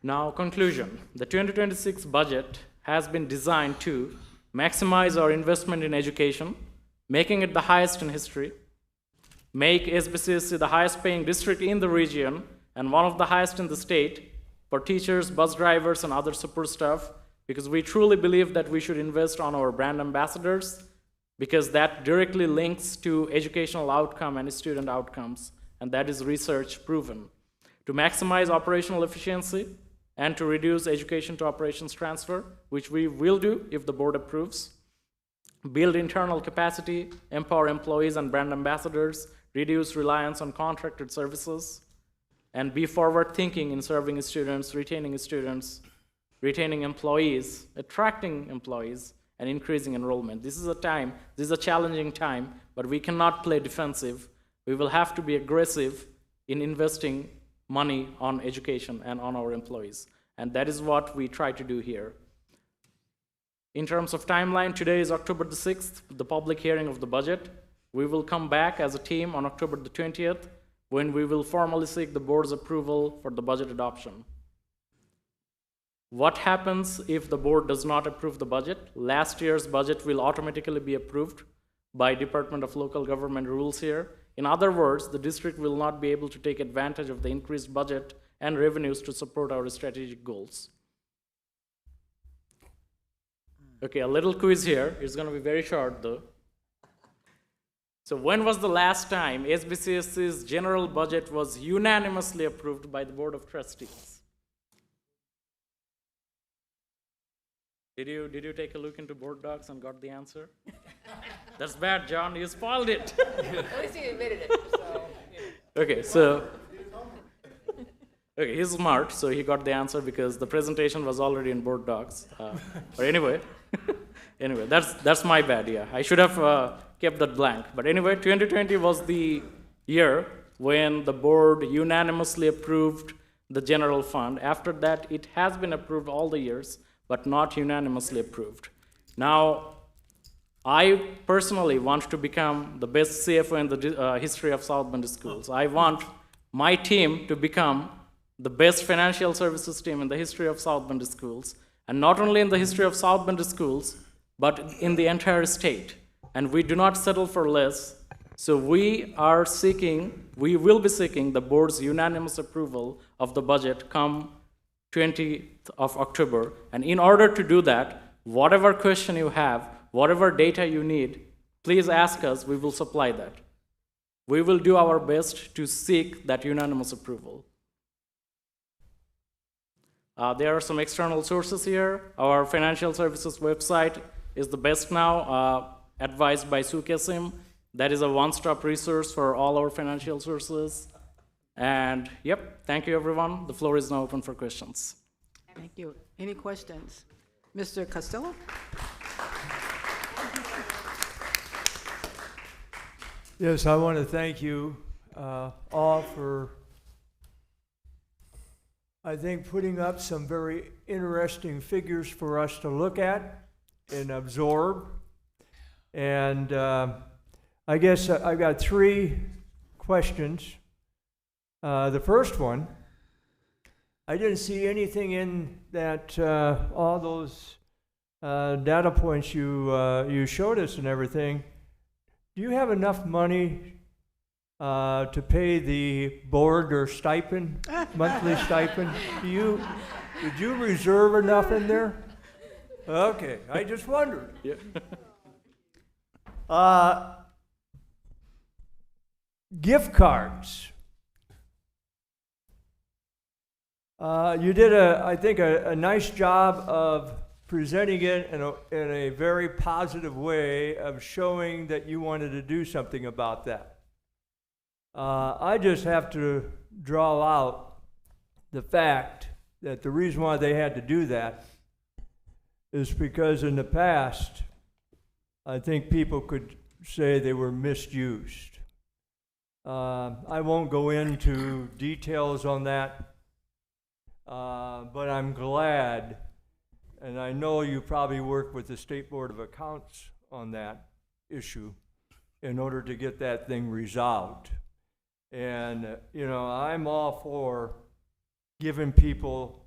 Now, conclusion. The 2026 budget has been designed to maximize our investment in education, making it the highest in history, make SBCSC the highest paying district in the region and one of the highest in the state for teachers, bus drivers, and other support staff, because we truly believe that we should invest on our brand ambassadors, because that directly links to educational outcome and student outcomes, and that is research proven. To maximize operational efficiency and to reduce education to operations transfer, which we will do if the board approves. Build internal capacity, empower employees and brand ambassadors, reduce reliance on contracted services, and be forward thinking in serving students, retaining employees, attracting employees, and increasing enrollment. This is a challenging time, but we cannot play defensive. We will have to be aggressive in investing money on education and on our employees. And that is what we try to do here. In terms of timeline, today is October the 6th, the public hearing of the budget. We will come back as a team on October the 20th, when we will formally seek the board's approval for the budget adoption. What happens if the board does not approve the budget? Last year's budget will automatically be approved by Department of Local Government rules here. In other words, the district will not be able to take advantage of the increased budget and revenues to support our strategic goals. Okay, a little quiz here. It's going to be very short though. So when was the last time SBCSC's general budget was unanimously approved by the Board of Trustees? Did you take a look into board docs and got the answer? That's bad, John. You spoiled it. At least he admitted it, so. Okay, so. Okay, he's smart, so he got the answer because the presentation was already in board docs. But anyway, anyway, that's my bad. Yeah, I should have kept that blank. But anyway, 2020 was the year when the board unanimously approved the general fund. After that, it has been approved all the years, but not unanimously approved. Now, I personally want to become the best CFO in the history of South Bend Schools. I want my team to become the best financial services team in the history of South Bend Schools, and not only in the history of South Bend Schools, but in the entire state. And we do not settle for less. So we will be seeking the board's unanimous approval of the budget come 20th of October. And in order to do that, whatever question you have, whatever data you need, please ask us, we will supply that. We will do our best to seek that unanimous approval. There are some external sources here. Our financial services website is the best now, advised by Sue Kasim. That is a one-stop resource for all our financial sources. And yep, thank you everyone. The floor is now open for questions. Thank you. Any questions? Mr. Costello? Yes, I want to thank you all for, I think, putting up some very interesting figures for us to look at and absorb. And I guess I've got 3 questions. The first one, I didn't see anything in that, all those data points you showed us and everything. Do you have enough money to pay the board or stipend, monthly stipend? Did you reserve enough in there? Okay, I just wondered. Yeah. Gift cards. You did, I think, a nice job of presenting it in a very positive way of showing that you wanted to do something about that. I just have to draw out the fact that the reason why they had to do that is because in the past, I think people could say they were misused. I won't go into details on that, but I'm glad, and I know you probably work with the State Board of Accounts on that issue in order to get that thing resolved. And, I'm all for giving people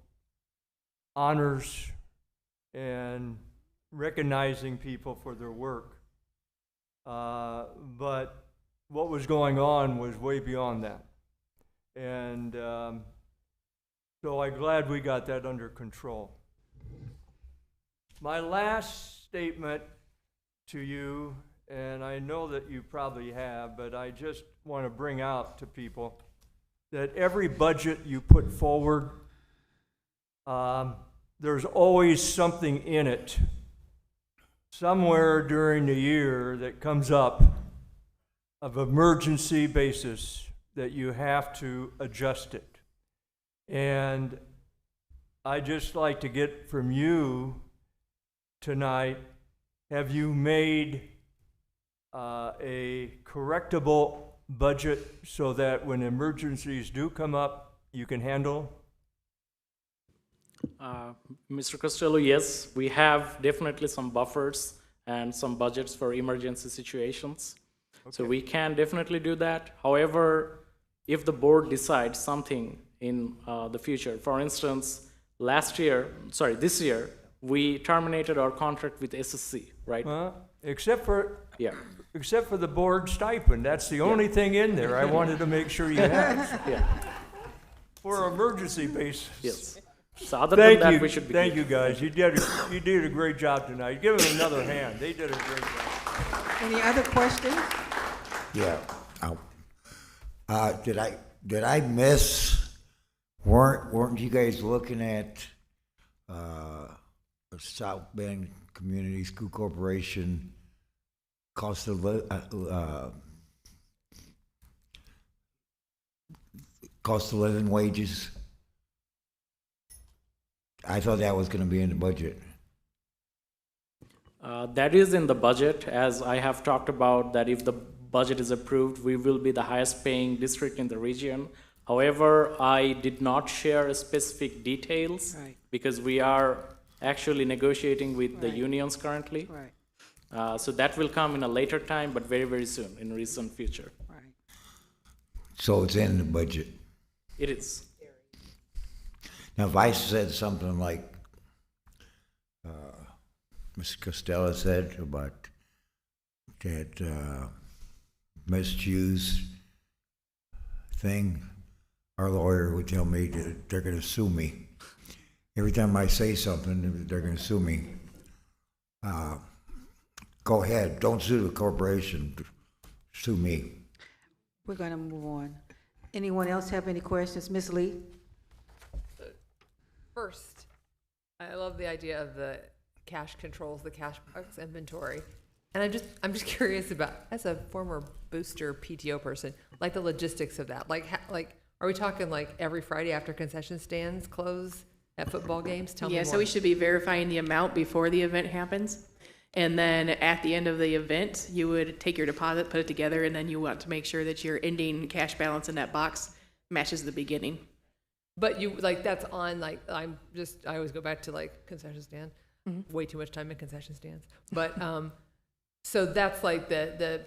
honors and recognizing people for their work. But what was going on was way beyond that. And so I'm glad we got that under control. My last statement to you, and I know that you probably have, but I just want to bring out to people that every budget you put forward, there's always something in it somewhere during the year that comes up of emergency basis that you have to adjust it. And I just like to get from you tonight, have you made a correctable budget so that when emergencies do come up, you can handle? Mr. Costello, yes, we have definitely some buffers and some budgets for emergency situations. Okay. So we can definitely do that. However, if the board decides something in the future, for instance, this year, we terminated our contract with SSC, right? Except for the board stipend. That's the only thing in there I wanted to make sure you had. Yeah. For emergency basis. Yes. So other than that, we should be Thank you, guys. You did a great job tonight. Give them another hand. They did a great job. Any other questions? Yeah. Did I miss? Weren't you guys looking at South Bend Community School Corporation cost of living wages? I thought that was going to be in the budget. That is in the budget, as I have talked about, that if the budget is approved, we will be the highest paying district in the region. However, I did not share specific details because we are actually negotiating with the unions currently. So that will come in a later time, but very, very soon, in recent future. So it's in the budget. It is. Now, Vice said something like Mr. Costello said about that misuse thing. Our lawyer would tell me that they're going to sue me. Every time I say something, they're going to sue me. Go ahead. Don't sue the corporation. Sue me. We're going to move on. Anyone else have any questions? Ms. Lee? First, I love the idea of the cash controls, the cash box inventory. And I'm just curious about, as a former booster PTO person, like the logistics of that. Like, are we talking like every Friday after concession stands close at football games? Tell me more. Yeah, so we should be verifying the amount before the event happens. And then at the end of the event, you would take your deposit, put it together, and then you want to make sure that your ending cash balance in that box matches the beginning. But you, like, that's on, like, I always go back to, like, concession stand. Way too much time in concession stands. But, so that's like the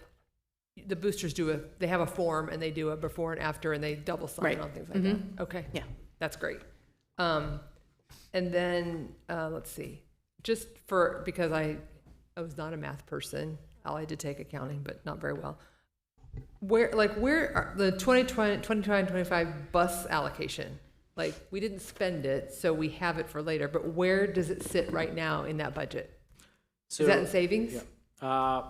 boosters they have a form and they do a before and after and they double sign on things like that. Okay. Yeah. That's great. And then, let's see, just because I was not a math person, I did take accounting, but not very well. Where are the 2025 bus allocation? Like, we didn't spend it, so we have it for later, but where does it sit right now in that budget? So, is that in savings? Yeah.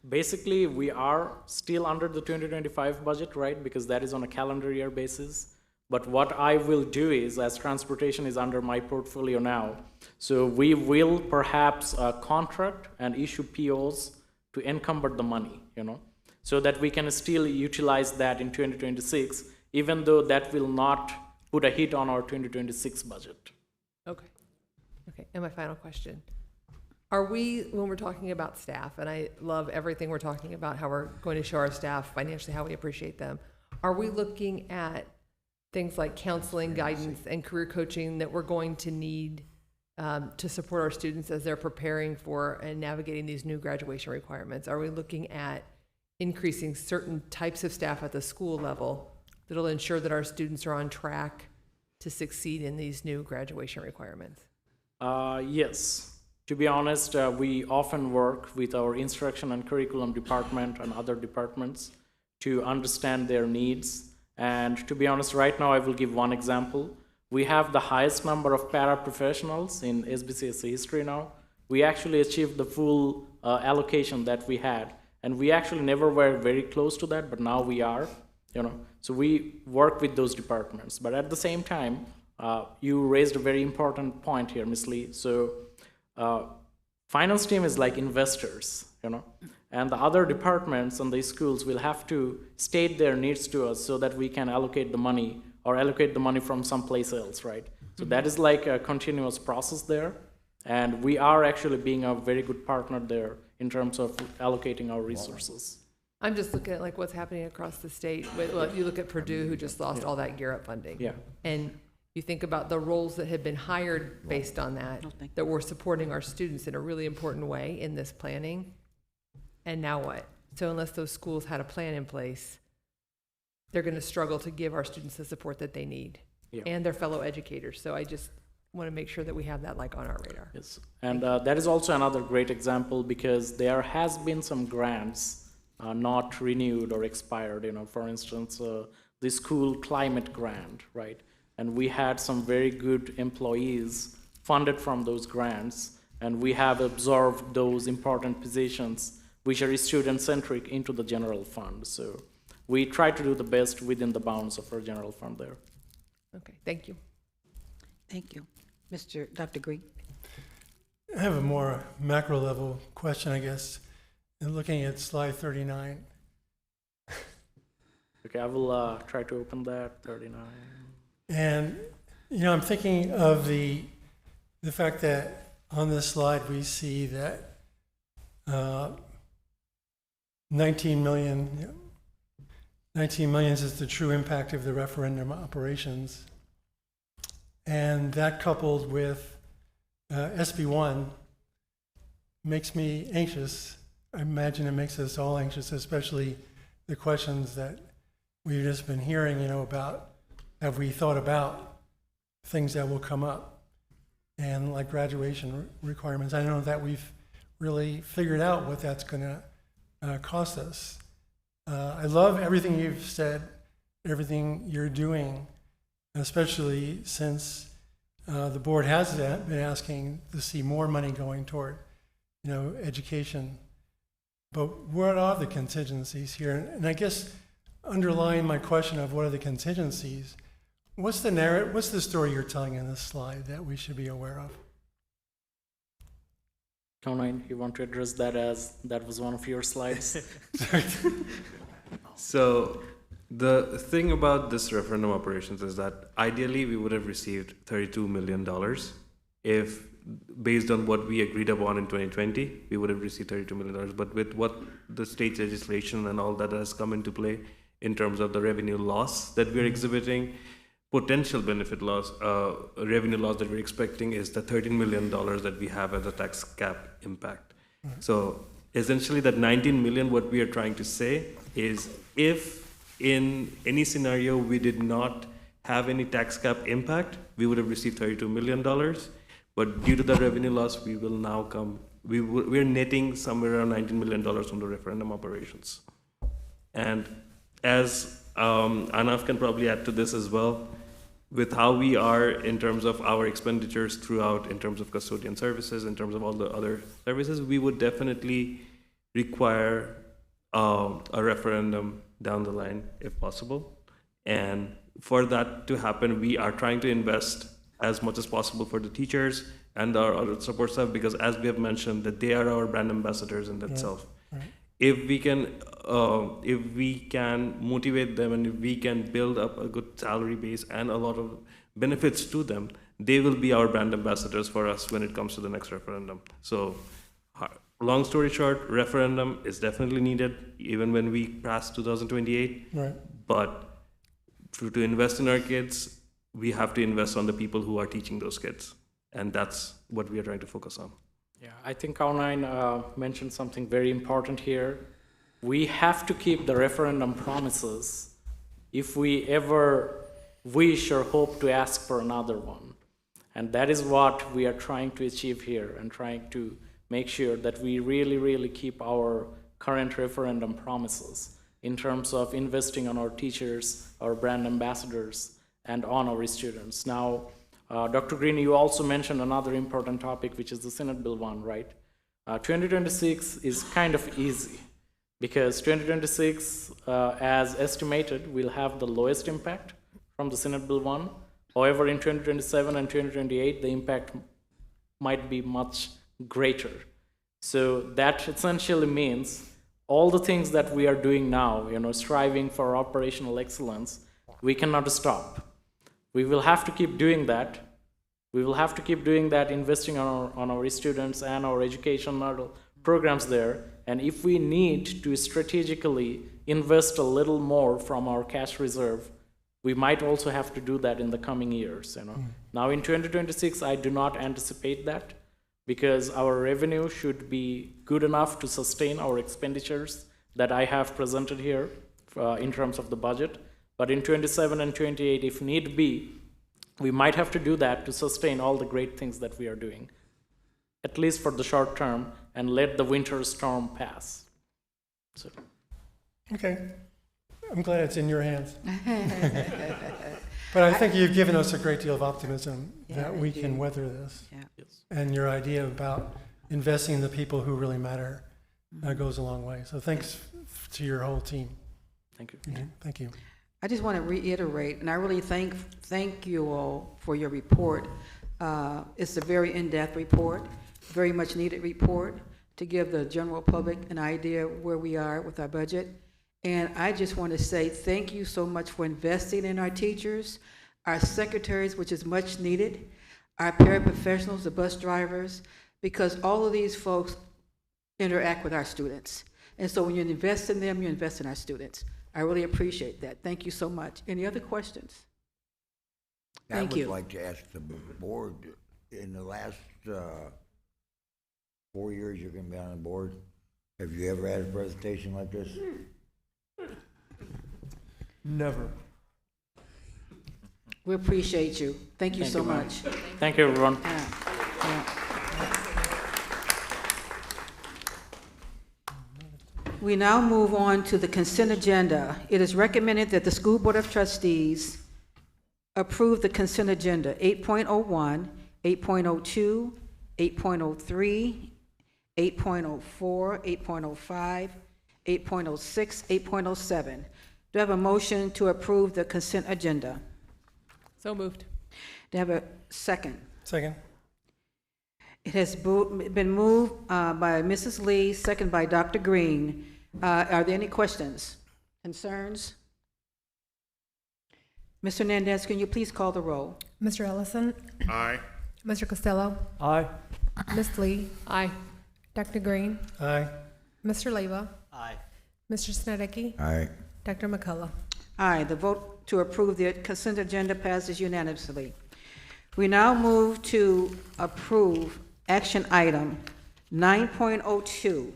Basically, we are still under the 2025 budget, right? Because that is on a calendar year basis. But what I will do is, as transportation is under my portfolio now, so we will perhaps contract and issue POs to encumber the money, so that we can still utilize that in 2026, even though that will not put a hit on our 2026 budget. Okay. And my final question. Are we, when we're talking about staff, and I love everything we're talking about, how we're going to show our staff financially how we appreciate them, are we looking at things like counseling, guidance, and career coaching that we're going to need to support our students as they're preparing for and navigating these new graduation requirements? Are we looking at increasing certain types of staff at the school level that'll ensure that our students are on track to succeed in these new graduation requirements? Yes. To be honest, we often work with our instruction and curriculum department and other departments to understand their needs. And to be honest, right now I will give one example. We have the highest number of paraprofessionals in SBCSC history now. We actually achieved the full allocation that we had. And we actually never were very close to that, but now we are. So we work with those departments. But at the same time, you raised a very important point here, Ms. Lee. So finance team is like investors, and the other departments and the schools will have to state their needs to us so that we can allocate the money or allocate the money from someplace else, right? So that is like a continuous process there. And we are actually being a very good partner there in terms of allocating our resources. I'm just looking at like what's happening across the state. Well, you look at Purdue, who just lost all that Gear Up funding. Yeah. And you think about the roles that have been hired based on that we're supporting our students in a really important way in this planning. And now what? So unless those schools had a plan in place, they're going to struggle to give our students the support that they need and their fellow educators. So I just want to make sure that we have that like on our radar. Yes. And that is also another great example because there has been some grants not renewed or expired, for instance, the school climate grant, right? And we had some very good employees funded from those grants, and we have absorbed those important positions which are student-centric, into the general fund. So we try to do the best within the bounds of our general fund there. Okay, thank you. Thank you. Dr. Green. I have a more macro level question, I guess, in looking at slide 39. Okay, I will try to open that, 39. And, I'm thinking of the fact that on this slide we see that 19 million is the true impact of the referendum operations. And that coupled with SB1 makes me anxious. I imagine it makes us all anxious, especially the questions that we've just been hearing, about, have we thought about things that will come up? And like graduation requirements, I don't know that we've really figured out what that's going to cost us. I love everything you've said, everything you're doing, especially since the board has been asking to see more money going toward, education. But what are the contingencies here? And I guess underlying my question of what are the contingencies, what's the narrative? What's the story you're telling in this slide that we should be aware of? Conrad, you want to address that as that was one of your slides? So the thing about this referendum operations is that ideally we would have received $32 million if, based on what we agreed upon in 2020, we would have received $32 million. But with what the state legislation and all that has come into play in terms of the revenue loss that we're exhibiting, potential benefit loss, revenue loss that we're expecting is the $13 million that we have as a tax cap impact. Right. So essentially that 19 million, what we are trying to say is if in any scenario we did not have any tax cap impact, we would have received $32 million. But due to the revenue loss, we will now come, we're netting somewhere around $19 million from the referendum operations. And as Anaf can probably add to this as well, with how we are in terms of our expenditures throughout, in terms of custodian services, in terms of all the other services, we would definitely require a referendum down the line if possible. And for that to happen, we are trying to invest as much as possible for the teachers and our other support staff, because as we have mentioned, that they are our brand ambassadors in themselves. Right. If we can motivate them and if we can build up a good salary base and a lot of benefits to them, they will be our brand ambassadors for us when it comes to the next referendum. So long story short, referendum is definitely needed even when we pass 2028. Right. But to invest in our kids, we have to invest on the people who are teaching those kids. And that's what we are trying to focus on. Yeah, I think Kaunine mentioned something very important here. We have to keep the referendum promises if we ever wish or hope to ask for another one. And that is what we are trying to achieve here and trying to make sure that we really, really keep our current referendum promises in terms of investing on our teachers, our brand ambassadors, and on our students. Now, Dr. Green, you also mentioned another important topic, which is the Senate Bill 1, right? 2026 is kind of easy because 2026, as estimated, will have the lowest impact from the Senate Bill 1. However, in 2027 and 2028, the impact might be much greater. So that essentially means all the things that we are doing now, striving for operational excellence, we cannot stop. We will have to keep doing that. We will have to keep doing that, investing on our students and our educational programs there. And if we need to strategically invest a little more from our cash reserve, we might also have to do that in the coming years. Now in 2026, I do not anticipate that because our revenue should be good enough to sustain our expenditures that I have presented here in terms of the budget. But in 27 and 28, if need be, we might have to do that to sustain all the great things that we are doing, at least for the short term, and let the winter storm pass. So. Okay. I'm glad it's in your hands. But I think you've given us a great deal of optimism that we can weather this. Yeah. Yes. And your idea about investing in the people who really matter goes a long way. So thanks to your whole team. Thank you. Thank you. I just want to reiterate, and I really thank you all for your report. It's a very in-depth report, very much needed report to give the general public an idea where we are with our budget. And I just want to say thank you so much for investing in our teachers, our secretaries, which is much needed, our paraprofessionals, the bus drivers, because all of these folks interact with our students. And so when you invest in them, you invest in our students. I really appreciate that. Thank you so much. Any other questions? Thank you. I would like to ask the board, in the last 4 years you're going to be on the board, have you ever had a presentation like this? Never. We appreciate you. Thank you so ma'am. much. Thank you, everyone. We now move on to the consent agenda. It is recommended that the School Board of Trustees approve the consent agenda 8.01, 8.02, 8.03, 8.04, 8.05, 8.06, 8.07. Do I have a motion to approve the consent agenda? So moved. Do I have a second? Second. It has been moved by Mrs. Lee, second by Dr. Green. Are there any questions, concerns? Mr. Hernandez, can you please call the roll? Mr. Ellison? Aye. Mr. Costello? Aye. Ms. Lee? Aye. Dr. Green? Aye. Mr. Leva? Aye. Mr. Snedecke? Aye. Dr. McCullough? Aye. The vote to approve the consent agenda passes unanimously. We now move to approve action item 9.02.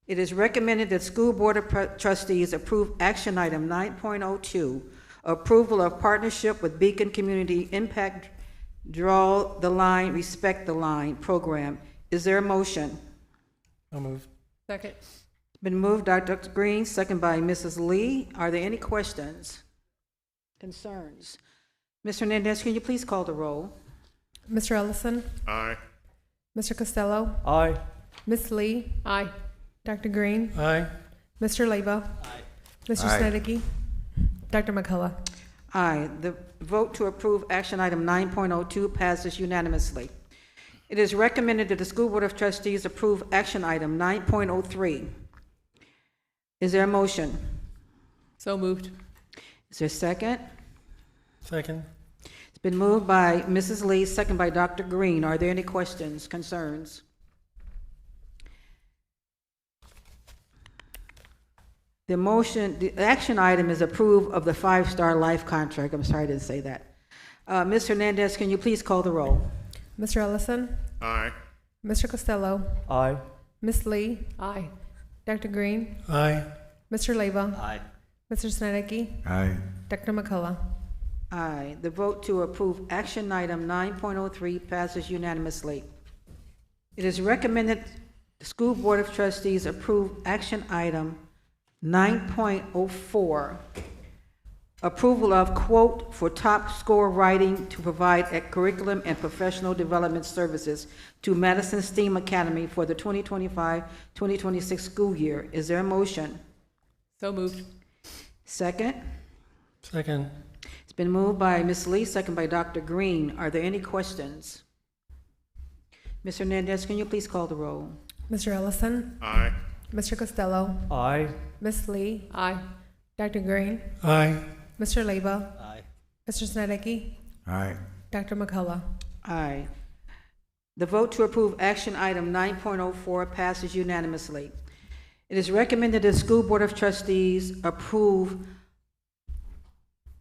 It is recommended that School Board of Trustees approve action item 9.02, approval of partnership with Beacon Community Impact Draw the Line, Respect the Line program. Is there a motion? I'll move. Second. It's been moved by Dr. Green, second by Mrs. Lee. Are there any questions, concerns? Mr. Hernandez, can you please call the roll? Mr. Ellison? Aye. Mr. Costello? Aye. Ms. Lee? Aye. Dr. Green? Aye. Mr. Leva? Aye. Mr. Aye. Snedecke? Dr. McCullough? Aye. The vote to approve action item 9.02 passes unanimously. It is recommended that the School Board of Trustees approve action item 9.03. Is there a motion? So moved. Is there a second? Second. It's been moved by Mrs. Lee, second by Dr. Green. Are there any questions, concerns? The action item is approve of the 5-star life contract. I'm sorry I didn't say that. Ms. Hernandez, can you please call the roll? Mr. Ellison? Aye. Mr. Costello? Aye. Ms. Lee? Aye. Dr. Green? Aye. Mr. Leva? Aye. Mr. Snedecke? Aye. Dr. McCullough? Aye. The vote to approve action item 9.03 passes unanimously. It is recommended the School Board of Trustees approve action item 9.04, approval of quote for top score writing to provide curriculum and professional development services to Madison STEAM Academy for the 2025-2026 school year. Is there a motion? So moved. Second? Second. It's been moved by Ms. Lee, second by Dr. Green. Are there any questions? Mr. Hernandez, can you please call the roll? Mr. Ellison? Aye. Mr. Costello? Aye. Ms. Lee? Aye. Dr. Green? Aye. Mr. Leva? Aye. Mr. Snedecke? Aye. Dr. McCullough? Aye. The vote to approve action item 9.04 passes unanimously. It is recommended that the School Board of Trustees approve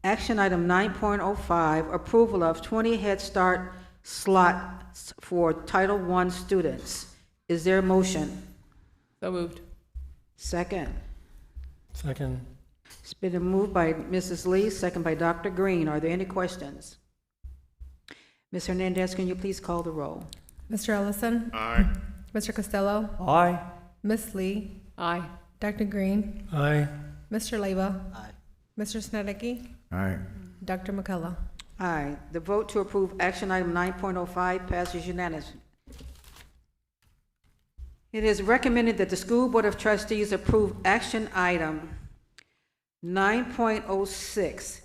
action item 9.05, approval of 20 Head Start slots for Title I students. Is there a motion? So moved. Second. Second. It's been moved by Mrs. Lee, second by Dr. Green. Are there any questions? Ms. Hernandez, can you please call the roll? Mr. Ellison? Aye. Mr. Costello? Aye. Ms. Lee? Aye. Dr. Green? Aye. Mr. Leva? Aye. Mr. Snedecke? Aye. Dr. McCullough? Aye. The vote to approve action item 9.05 passes unanimously. It is recommended that the School Board of Trustees approve action item 9.06.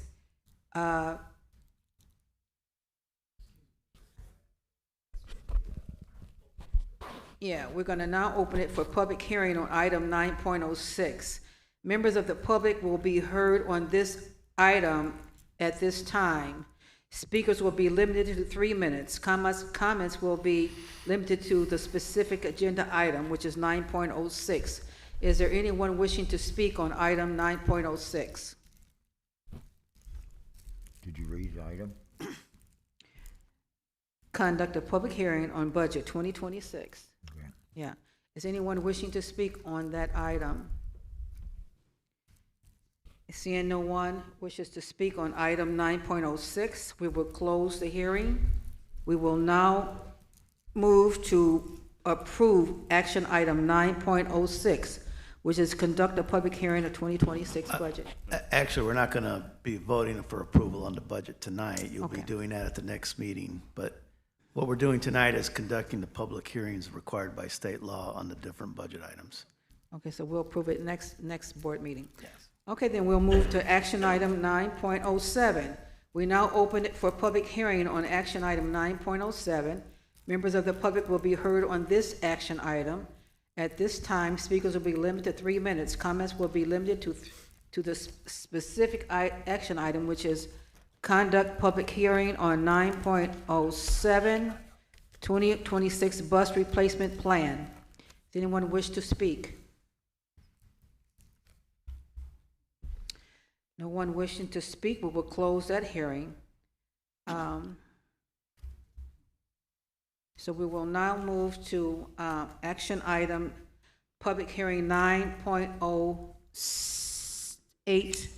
Yeah, we're going to now open it for public hearing on item 9.06. Members of the public will be heard on this item at this time. Speakers will be limited to 3 minutes. Comments will be limited to the specific agenda item, which is 9.06. Is there anyone wishing to speak on item 9.06? Did you read the item? Conduct a public hearing on budget 2026. Okay. Yeah. Is anyone wishing to speak on that item? Seeing no one wishes to speak on item 9.06, we will close the hearing. We will now move to approve action item 9.06, which is conduct a public hearing of 2026 budget. Actually, we're not going to be voting for approval on the budget tonight. You'll be Okay. doing that at the next meeting. But what we're doing tonight is conducting the public hearings required by state law on the different budget items. Okay, so we'll approve it next board meeting. Yes. Okay, then we'll move to action item 9.07. We now open it for public hearing on action item 9.07. Members of the public will be heard on this action item. At this time, speakers will be limited to 3 minutes. Comments will be limited to the specific action item, which is conduct public hearing on 9.07, 2026 bus replacement plan. Does anyone wish to speak? No one wishing to speak, we will close that hearing. So we will now move to action item, public hearing 9.08,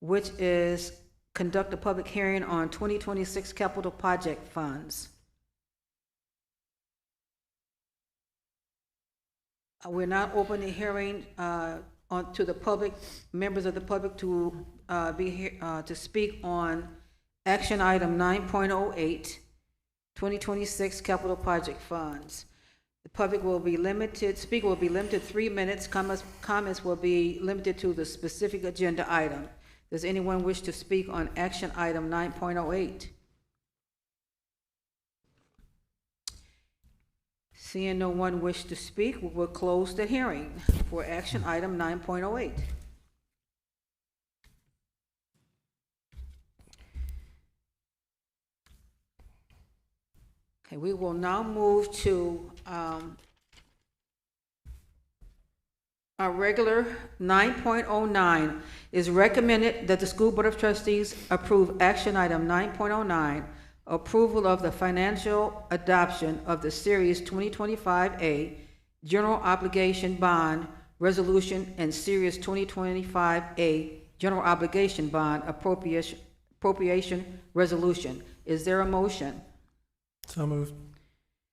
which is conduct a public hearing on 2026 capital project funds. We're not opening the hearing to the public, members of the public to be here to speak on action item 9.08, 2026 capital project funds. The public will be limited, speaker will be limited 3 minutes. Comments will be limited to the specific agenda item. Does anyone wish to speak on action item 9.08? Seeing no one wish to speak, we will close the hearing for action item 9.08. Okay, we will now move to our regular 9.09. Is recommended that the School Board of Trustees approve action item 9.09, approval of the financial adoption of the Series 2025A General Obligation Bond Resolution and Series 2025A General Obligation Bond Appropriation Resolution. Is there a motion? So moved.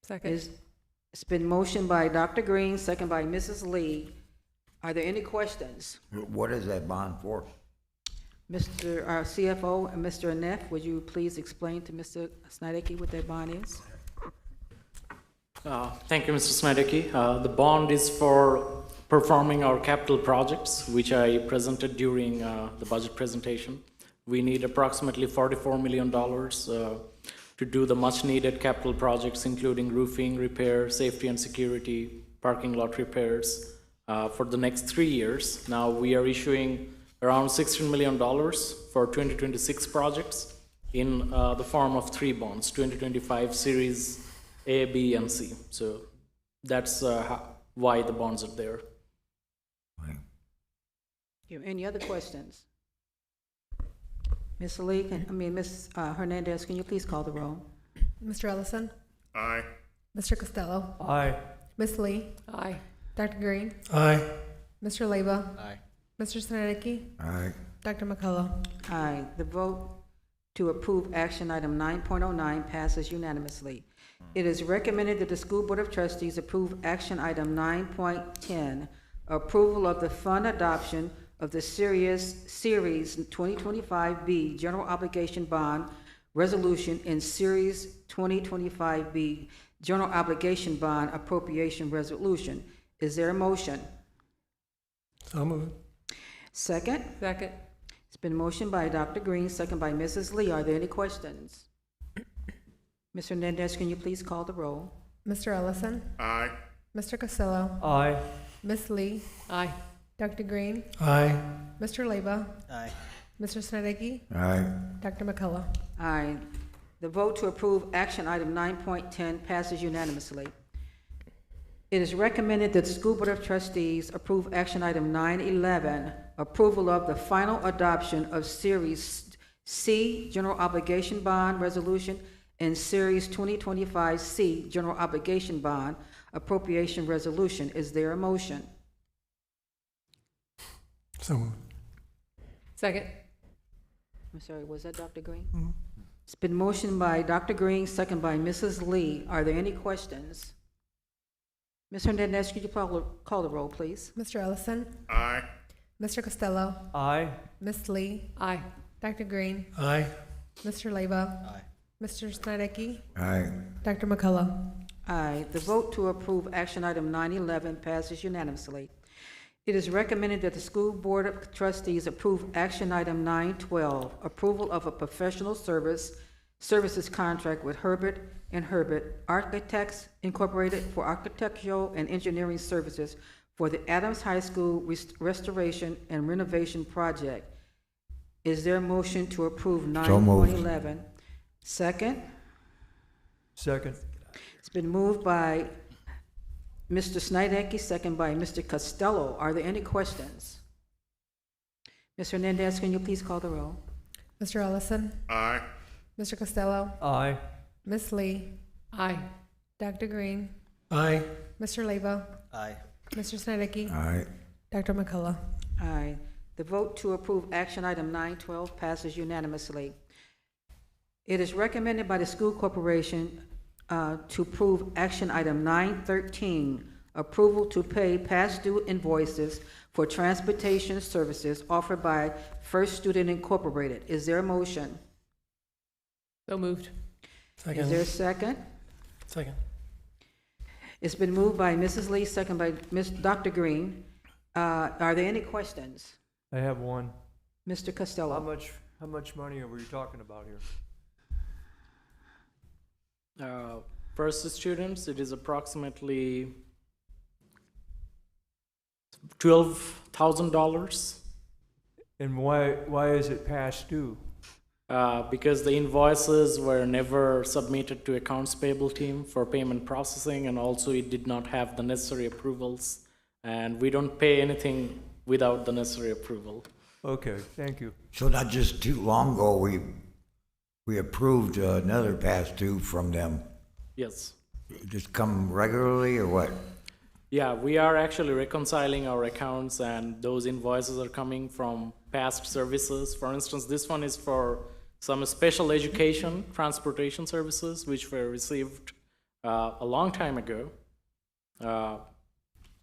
Second. It's been motioned by Dr. Green, second by Mrs. Lee. Are there any questions? What is that bond for? Mr. Our CFO and Mr. Neff, would you please explain to Mr. Snideki what that bond is? Thank you, Mr. Snedecke. The bond is for performing our capital projects, which I presented during the budget presentation. We need approximately $44 million to do the much-needed capital projects, including roofing, repair, safety and security, parking lot repairs, for the next 3 years. Now, we are issuing around $16 million for 2026 projects in the form of 3 bonds, 2025 Series A, B, and C. So that's why the bonds are there. Any other questions? Ms. Lee, Ms. Hernandez, can you please call the roll? Mr. Ellison? Aye. Mr. Costello? Aye. Ms. Lee? Aye. Dr. Green? Aye. Mr. Leba? Aye. Mr. Snedecke? Aye. Dr. McCullough? Aye. The vote to approve action item 9.09 passes unanimously. It is recommended that the School Board of Trustees approve action item 9.10, approval of the fund adoption of the Series 2025B General Obligation Bond Resolution in Series 2025B General Obligation Bond Appropriation Resolution. Is there a motion? So moved. Second? Second. It's been motioned by Dr. Green, second by Mrs. Lee. Are there any questions? Ms. Hernandez, can you please call the roll? Mr. Ellison? Aye. Mr. Costello? Aye. Ms. Lee? Aye. Dr. Green? Aye. Mr. Leba? Aye. Mr. Snedecke? Aye. Dr. McCullough? Aye. The vote to approve action item 9.10 passes unanimously. It is recommended that the School Board of Trustees approve action item 9.11, approval of the final adoption of Series C General Obligation Bond Resolution and Series 2025C General Obligation Bond Appropriation Resolution. Is there a motion? So moved. Second. I'm sorry, was that Dr. Green? It's been motioned by Dr. Green, second by Mrs. Lee. Are there any questions? Ms. Hernandez, could you call the roll, please? Mr. Ellison? Aye. Mr. Costello? Aye. Ms. Lee? Aye. Dr. Green? Aye. Mr. Leba? Aye. Mr. Snedecke? Aye. Dr. McCullough? Aye. The vote to approve action item 9.11 passes unanimously. It is recommended that the School Board of Trustees approve action item 9.12, approval of a professional services contract with Herbert and Herbert Architects Incorporated for architectural and engineering services for the Adams High School restoration and renovation project. Is there a motion to approve So moved. 9.11? Second? Second. It's been moved by Mr. Snedecke, second by Mr. Costello. Are there any questions? Ms. Hernandez, can you please call the roll? Mr. Ellison? Aye. Mr. Costello? Aye. Ms. Lee? Aye. Dr. Green? Aye. Mr. Leba? Aye. Mr. Snedecke? Aye. Dr. McCullough? Aye. The vote to approve action item 9.12 passes unanimously. It is recommended by the school corporation to approve action item 9.13, approval to pay past due invoices for transportation services offered by First Student Incorporated. Is there a motion? So moved. Second. Is there a second? Second. It's been moved by Mrs. Lee, second by Dr. Green. Are there any questions? I have one. Mr. Costello? How much money are we talking about here? First students, it is approximately $12,000. And why is it past due? Because the invoices were never submitted to accounts payable team for payment processing, and also it did not have the necessary approvals, and we don't pay anything without the necessary approval. Okay, thank you. So not just too long ago, we approved another past due from them. Yes. Just come regularly or what? Yeah, we are actually reconciling our accounts, and those invoices are coming from past services. For instance, this one is for some special education transportation services, which were received a long time ago,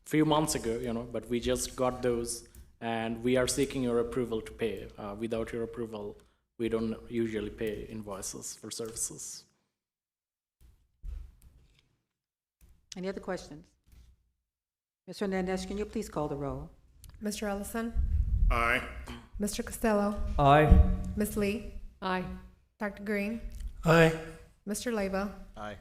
few months ago, but we just got those, and we are seeking your approval to pay. Without your approval, we don't usually pay invoices for services. Any other questions? Ms. Hernandez, can you please call the roll? Mr. Ellison? Aye. Mr. Costello? Aye. Ms. Lee? Aye. Dr. Green? Aye. Mr. Leba? Aye.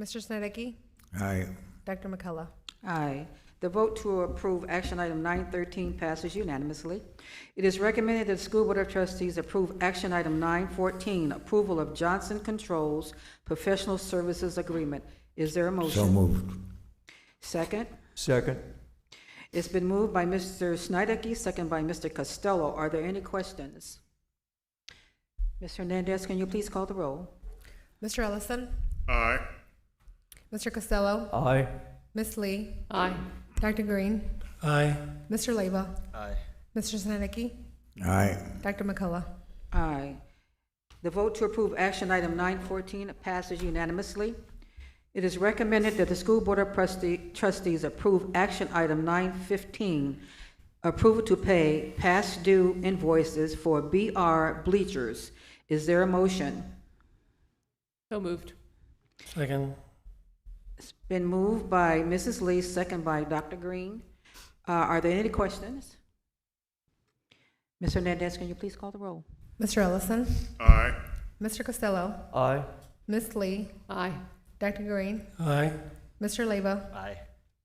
Mr. Snedecke? Aye. Dr. McCullough? Aye. The vote to approve action item 9.13 passes unanimously. It is recommended that the School Board of Trustees approve action item 9.14, approval of Johnson Controls Professional Services Agreement. Is there a motion? So moved. Second? Second. It's been moved by Mr. Snedecke, second by Mr. Costello. Are there any questions? Ms. Hernandez, can you please call the roll? Mr. Ellison? Aye. Mr. Costello? Aye. Ms. Lee? Aye. Dr. Green? Aye. Mr. Leba? Aye. Mr. Snedecke? Aye. Dr. McCullough? Aye. The vote to approve action item 9.14 passes unanimously. It is recommended that the School Board of Trustees approve action item 9.15, approval to pay past due invoices for BR bleachers. Is there a motion? So moved. Second. It's been moved by Mrs. Lee, second by Dr. Green. Are there any questions? Ms. Hernandez, can you please call the roll? Mr. Ellison, Aye. Mr. Costello, Aye. Ms. Lee, Aye. Dr. Green, Aye. Mr. Leyva, Aye.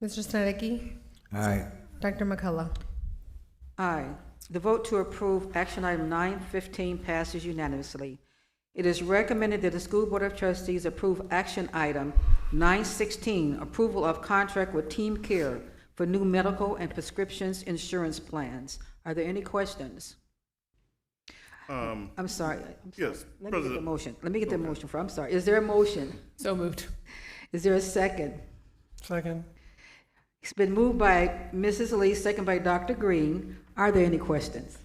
Mr. Snedecke, Aye. Dr. McCullough. Aye. The vote to approve action item 915 passes unanimously. It is recommended that the School Board of Trustees approve action item 916, approval of contract with Team Care for new medical and prescriptions insurance plans. Are there any questions? I'm sorry. Yes, Let me get the President. motion. Let me get the motion for, I'm sorry. Is there a motion? So moved. Is there a second? Second. It's been moved by Mrs. Lee, second by Dr. Green. Are there any questions?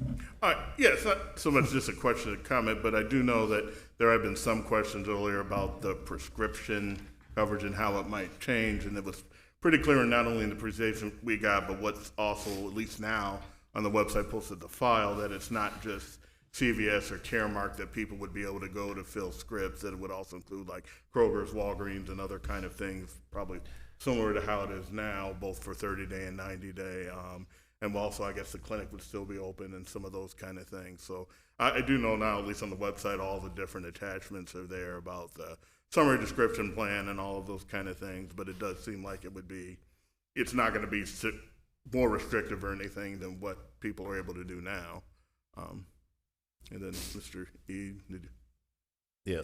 Yes, not so much just a question or comment, but I do know that there have been some questions earlier about the prescription coverage and how it might change, and it was pretty clear not only in the presentation we got, but what's also, at least now, on the website posted the file, that it's not just CVS or Caremark that people would be able to go to fill scripts, that it would also include like Kroger's, Walgreens, and other kind of things, probably similar to how it is now, both for 30-day and 90-day. And also, I guess the clinic would still be open and some of those kind of things. So I do know now, at least on the website, all the different attachments are there about the summary description plan and all of those kind of things. But it does seem like it would be, it's not going to be more restrictive or anything than what people are able to do now. And then Mr. E. Yeah,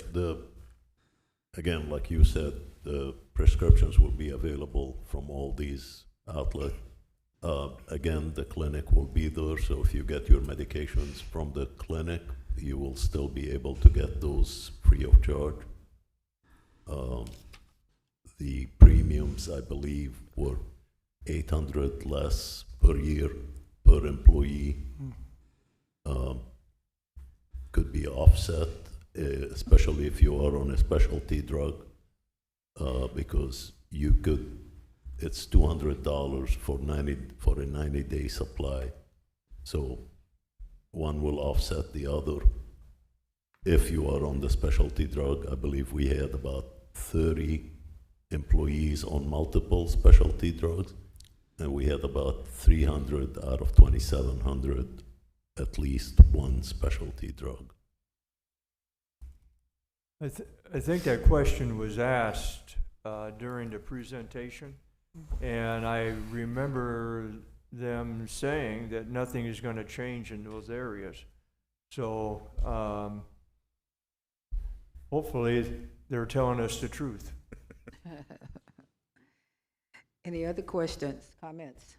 again, like you said, the prescriptions will be available from all these outlets. Again, the clinic will be there, so if you get your medications from the clinic, you will still be able to get those free of charge. The premiums, I believe, were $800 less per year per employee. Could be offset, especially if you are on a specialty drug, because you could. It's $200 for a 90-day supply, so one will offset the other. If you are on the specialty drug, I believe we had about 30 employees on multiple specialty drugs, and we had about 300 out of 2,700 at least one specialty drug. I think that question was asked during the presentation, and I remember them saying that nothing is going to change in those areas. So hopefully they're telling us the truth. Any other questions, comments?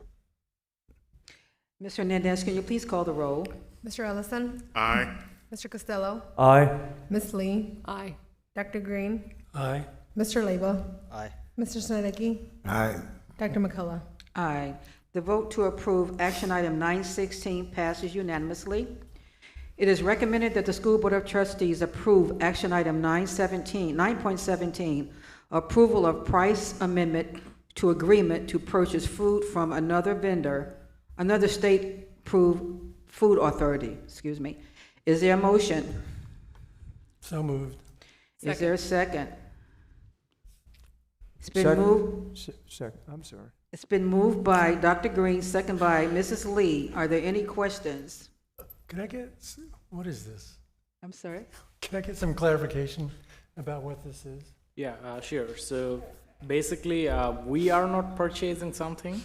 Ms. Hernandez, can you please call the roll? Mr. Ellison, Aye. Mr. Costello, Aye. Ms. Lee, Aye. Dr. Green, Aye. Mr. Leyva, Aye. Mr. Snedecke, Aye. Dr. McCullough. Aye. The vote to approve action item 916 passes unanimously. It is recommended that the School Board of Trustees approve action item 9.17, approval of price amendment to agreement to purchase food from another vendor, another state-approved food authority, excuse me. Is there a motion? So moved. Is there a second? It's been Second. moved. Second. I'm sorry. It's been moved by Dr. Green, second by Mrs. Lee. Are there any questions? Can I get, what is this? I'm sorry? Can I get some clarification about what this is? Yeah, sure. So basically, we are not purchasing something.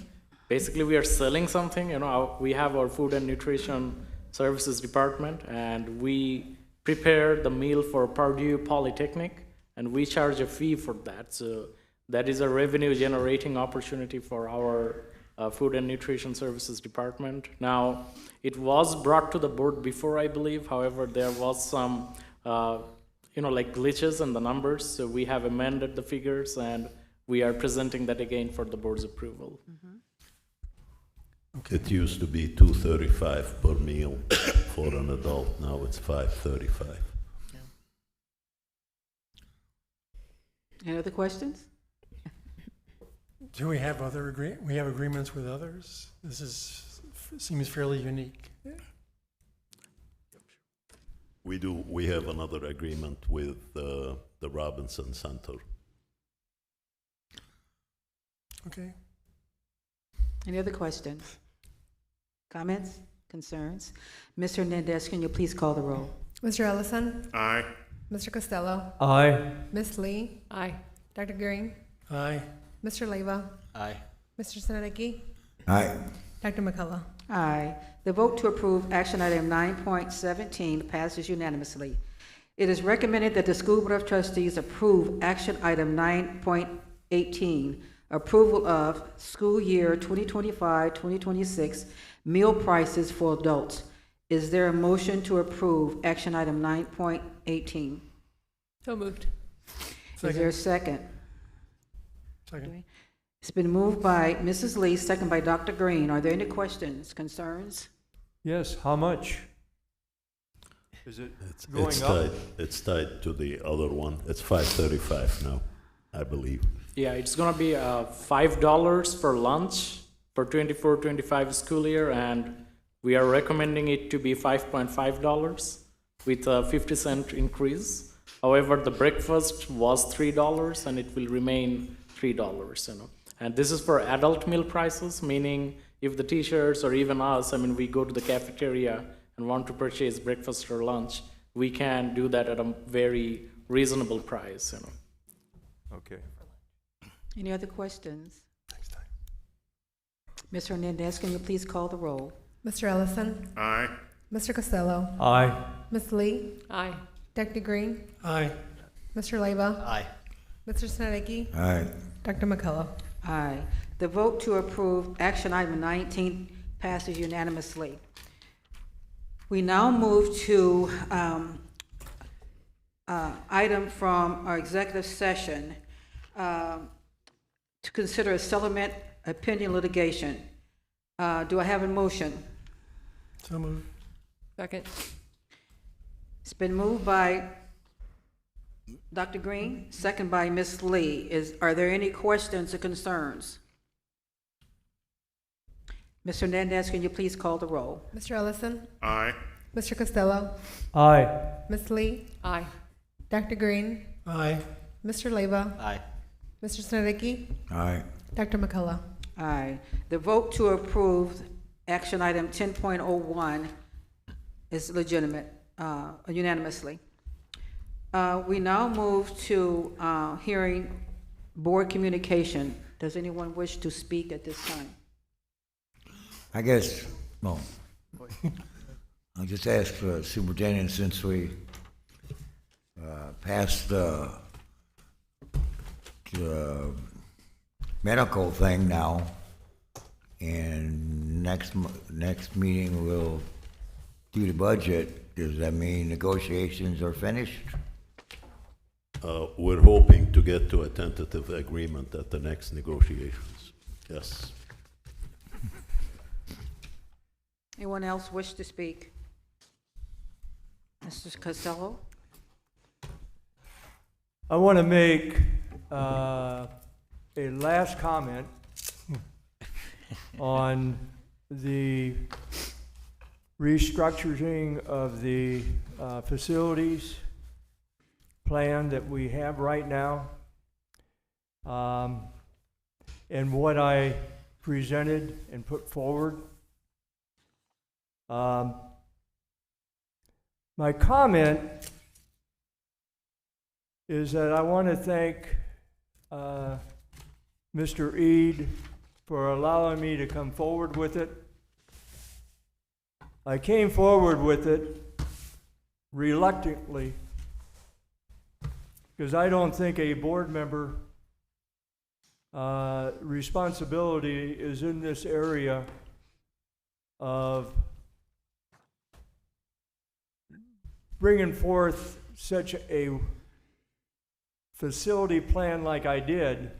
Basically, we are selling something. You know, we have our food and nutrition services department, and we prepare the meal for Purdue Polytechnic, and we charge a fee for that. So that is a revenue generating opportunity for our food and nutrition services department. Now, it was brought to the board before, I believe. However, there was some, like glitches in the numbers. So we have amended the figures, and we are presenting that again for the board's approval. It used to be $2.35 per meal for an adult. Now it's $5.35. Any other questions? Do we have we have agreements with others? Seems fairly unique. We do. We have another agreement with the Robinson Center. Okay. Any other questions? Comments? Concerns? Ms. Hernandez, can you please call the roll? Mr. Ellison? Aye. Mr. Costello? Aye. Ms. Lee? Aye. Dr. Green? Aye. Mr. Leyva? Aye. Mr. Siddiqui? Aye. Dr. McCullough? Aye. The vote to approve action item 9.17 passes unanimously. It is recommended that the School Board of Trustees approve action item 9.18, approval of school year 2025-2026 meal prices for adults. Is there a motion to approve action item 9.18? So moved. Is there a second? Second. It's been moved by Mrs. Lee, second by Dr. Green. Are there any questions, concerns? Yes, how much? Is it going It's up? tied, it's tied to the other one. It's $5.35 now, I believe. Yeah, it's gonna be $5 for lunch for 24-25 school year, and we are recommending it to be $5.5 with a 50-cent increase. However, the breakfast was $3 and it will remain $3, you know. And this is for adult meal prices, meaning if the teachers or even us, I mean, we go to the cafeteria and want to purchase breakfast or lunch, we can do that at a very reasonable price, you know. Okay. Any other questions? Ms. Hernandez, can you please call the roll? Mr. Ellison? Aye. Mr. Costello? Aye. Ms. Lee? Aye. Dr. Green? Aye. Mr. Leyva? Aye. Mr. Siddiqui? Aye. Dr. McCullough? Aye. The vote to approve action item 19 passes unanimously. We now move to item from our executive session to consider a settlement of pending litigation. Do I have a motion? So moved. Second. It's been moved by Dr. Green, second by Ms. Lee. Are there any questions or concerns? Ms. Hernandez, can you please call the roll? Mr. Ellison? Aye. Mr. Costello? Aye. Ms. Lee? Aye. Dr. Green? Aye. Mr. Leyva? Aye. Mr. Siddiqui? Aye. Dr. McCullough? Aye. The vote to approve action item 10.01 is legitimate, unanimously. We now move to hearing board communication. Does anyone wish to speak at this time? I guess, well, I'll just ask the superintendent, since we passed the medical thing now, and next meeting we'll do the budget. Does that mean negotiations are finished? We're hoping to get to a tentative agreement at the next negotiations. Yes. Anyone else wish to speak? Mr. Costello? I want to make a last comment on the restructuring of the facilities plan that we have right now, and what I presented and put forward. My comment is that I want to thank Mr. Eade for allowing me to come forward with it. I came forward with it reluctantly because I don't think a board member responsibility is in this area of bringing forth such a facility plan like I did,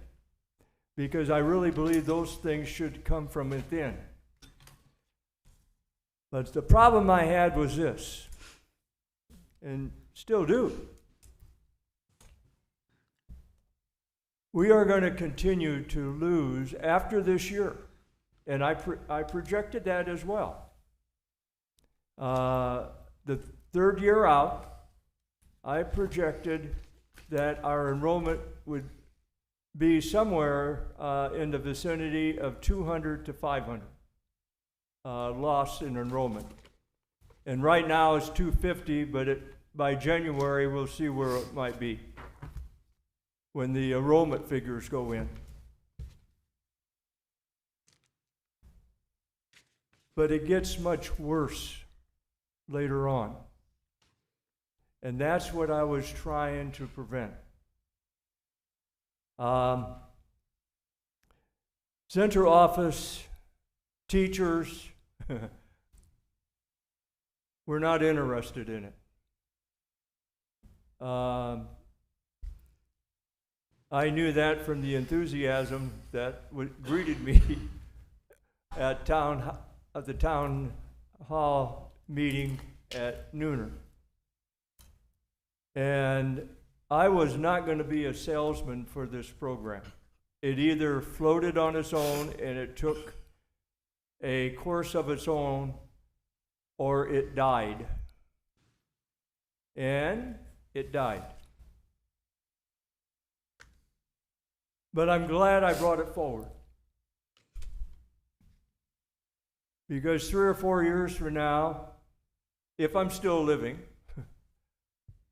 because I really believe those things should come from within. But the problem I had was this, and still do. We are going to continue to lose after this year, and I projected that as well. The third year out, I projected that our enrollment would be somewhere in the vicinity of 200 to 500 lost in enrollment. And right now it's 250, but by January we'll see where it might be when the enrollment figures go in. But it gets much worse later on. And that's what I was trying to prevent. Central office, teachers, we're not interested in it. I knew that from the enthusiasm that greeted me at the town hall meeting at Nooner. And I was not going to be a salesman for this program. It either floated on its own and it took a course of its own, or it died. And it died. But I'm glad I brought it forward. Because 3 or 4 years from now, if I'm still living,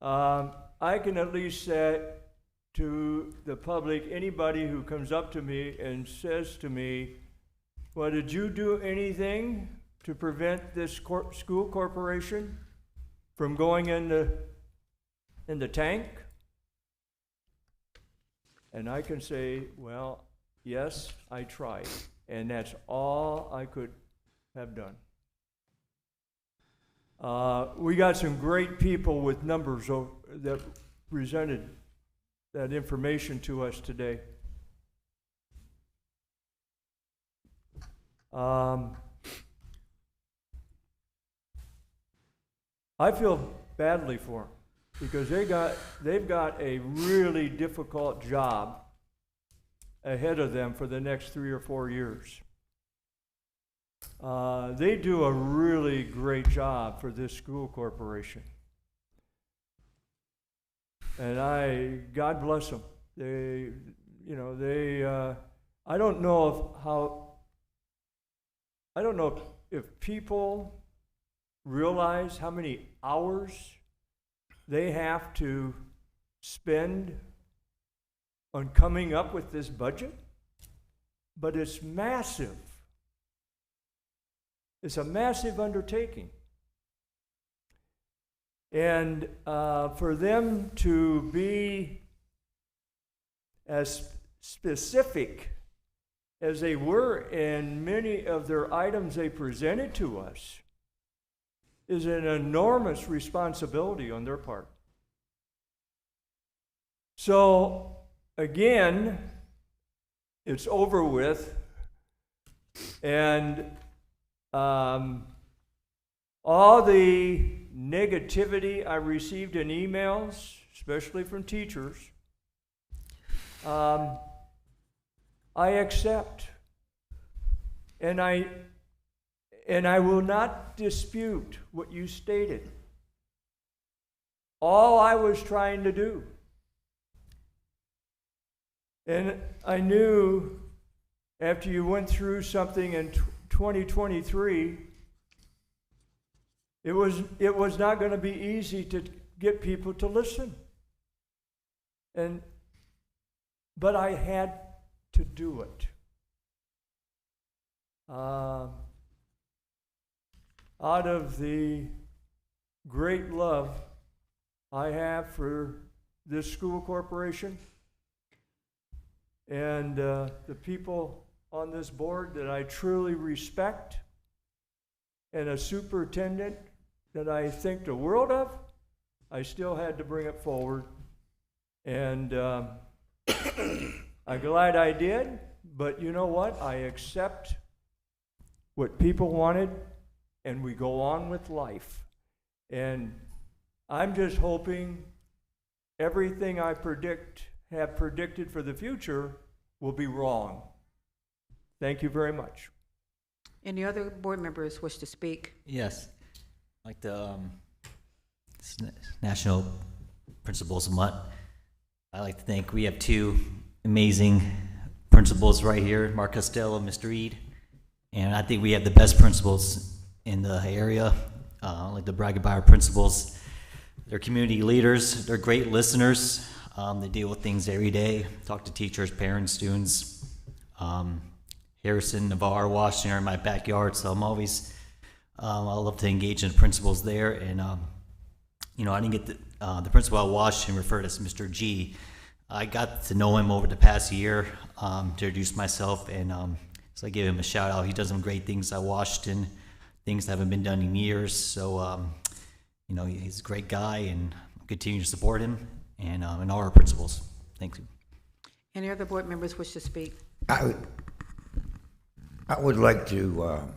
I can at least say to the public, anybody who comes up to me and says to me, well, did you do anything to prevent this school corporation from going in the tank? And I can say, well, yes, I tried. And that's all I could have done. We got some great people with numbers that presented that information to us today. I feel badly for them because they've got a really difficult job ahead of them for the next 3 or 4 years. They do a really great job for this school corporation. And God bless them. I don't know if people realize how many hours they have to spend on coming up with this budget, but it's massive. It's a massive undertaking. And for them to be as specific as they were in many of their items they presented to us is an enormous responsibility on their part. So, again, it's over with, and all the negativity I received in emails, especially from teachers, I accept. And I will not dispute what you stated. All I was trying to do. And I knew after you went through something in 2023, it was not going to be easy to get people to listen. But I had to do it. Out of the great love I have for this school corporation and the people on this board that I truly respect, and a superintendent that I think the world of, I still had to bring it forward. And I'm glad I did, but you know what? I accept what people wanted, and we go on with life. And I'm just hoping everything I have predicted for the future will be wrong. Thank you very much. Any other board members wish to speak? Yes. Like the National Principals Month, I like to think we have 2 amazing principals right here, Mark Costello, Mr. Reed. And I think we have the best principals in the area. I like to brag about our principals. They're community leaders. They're great listeners. They deal with things every day, talk to teachers, parents, students. Harrison, Navarre, Washington are in my backyard, so I'm always, I love to engage in principals there. And, you know, I didn't get the principal at Washington referred as Mr. G. I got to know him over the past year to introduce myself, and so I gave him a shout out. He does some great things at Washington, things that haven't been done in years. So, you know, he's a great guy, and I'll continue to support him and all our principals. Thank you. Any other board members wish to speak? I would like to,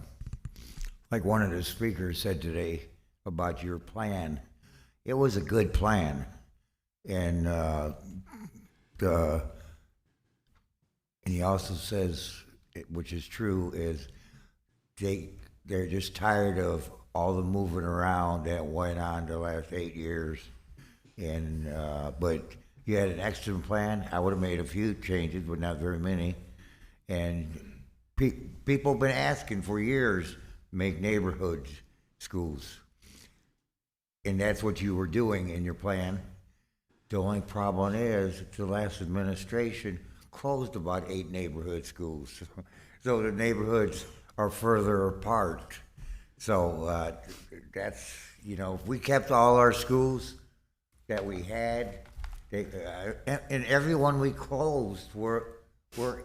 like one of the speakers said today about your plan. It was a good plan, and he also says, which is true, is they're just tired of all the moving around that went on the last 8 years. And but you had an excellent plan. I would have made a few changes, but not very many. And people have been asking for years, make neighborhood schools. And that's what you were doing in your plan. The only problem is the last administration closed about 8 neighborhood schools. So the neighborhoods are further apart. So that's, you know, if we kept all our schools that we had, and every one we closed were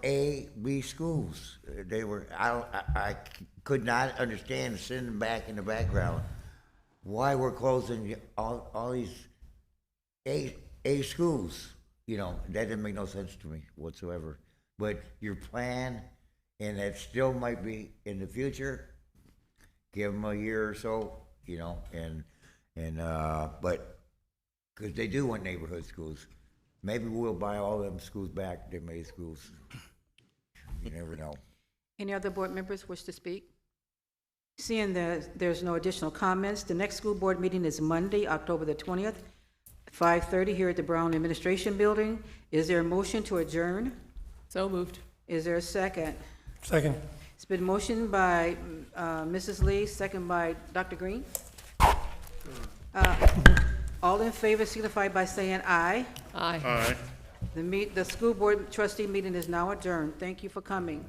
A, B schools. They were, I could not understand sitting back in the background why we're closing all these A schools. You know, that didn't make no sense to me whatsoever. But your plan, and that still might be in the future, give them a year or so, you know, but because they do want neighborhood schools. Maybe we'll buy all them schools back, them A schools. You never know. Any other board members wish to speak? Seeing that there's no additional comments, the next school board meeting is Monday, October the 20th, 5:30 here at the Brown Administration Building. Is there a motion to adjourn? So moved. Is there a second? Second. It's been motioned by Mrs. Lee, second by Dr. Green. All in favor signify by saying aye. Aye. Aye. The school board trustee meeting is now adjourned. Thank you for coming.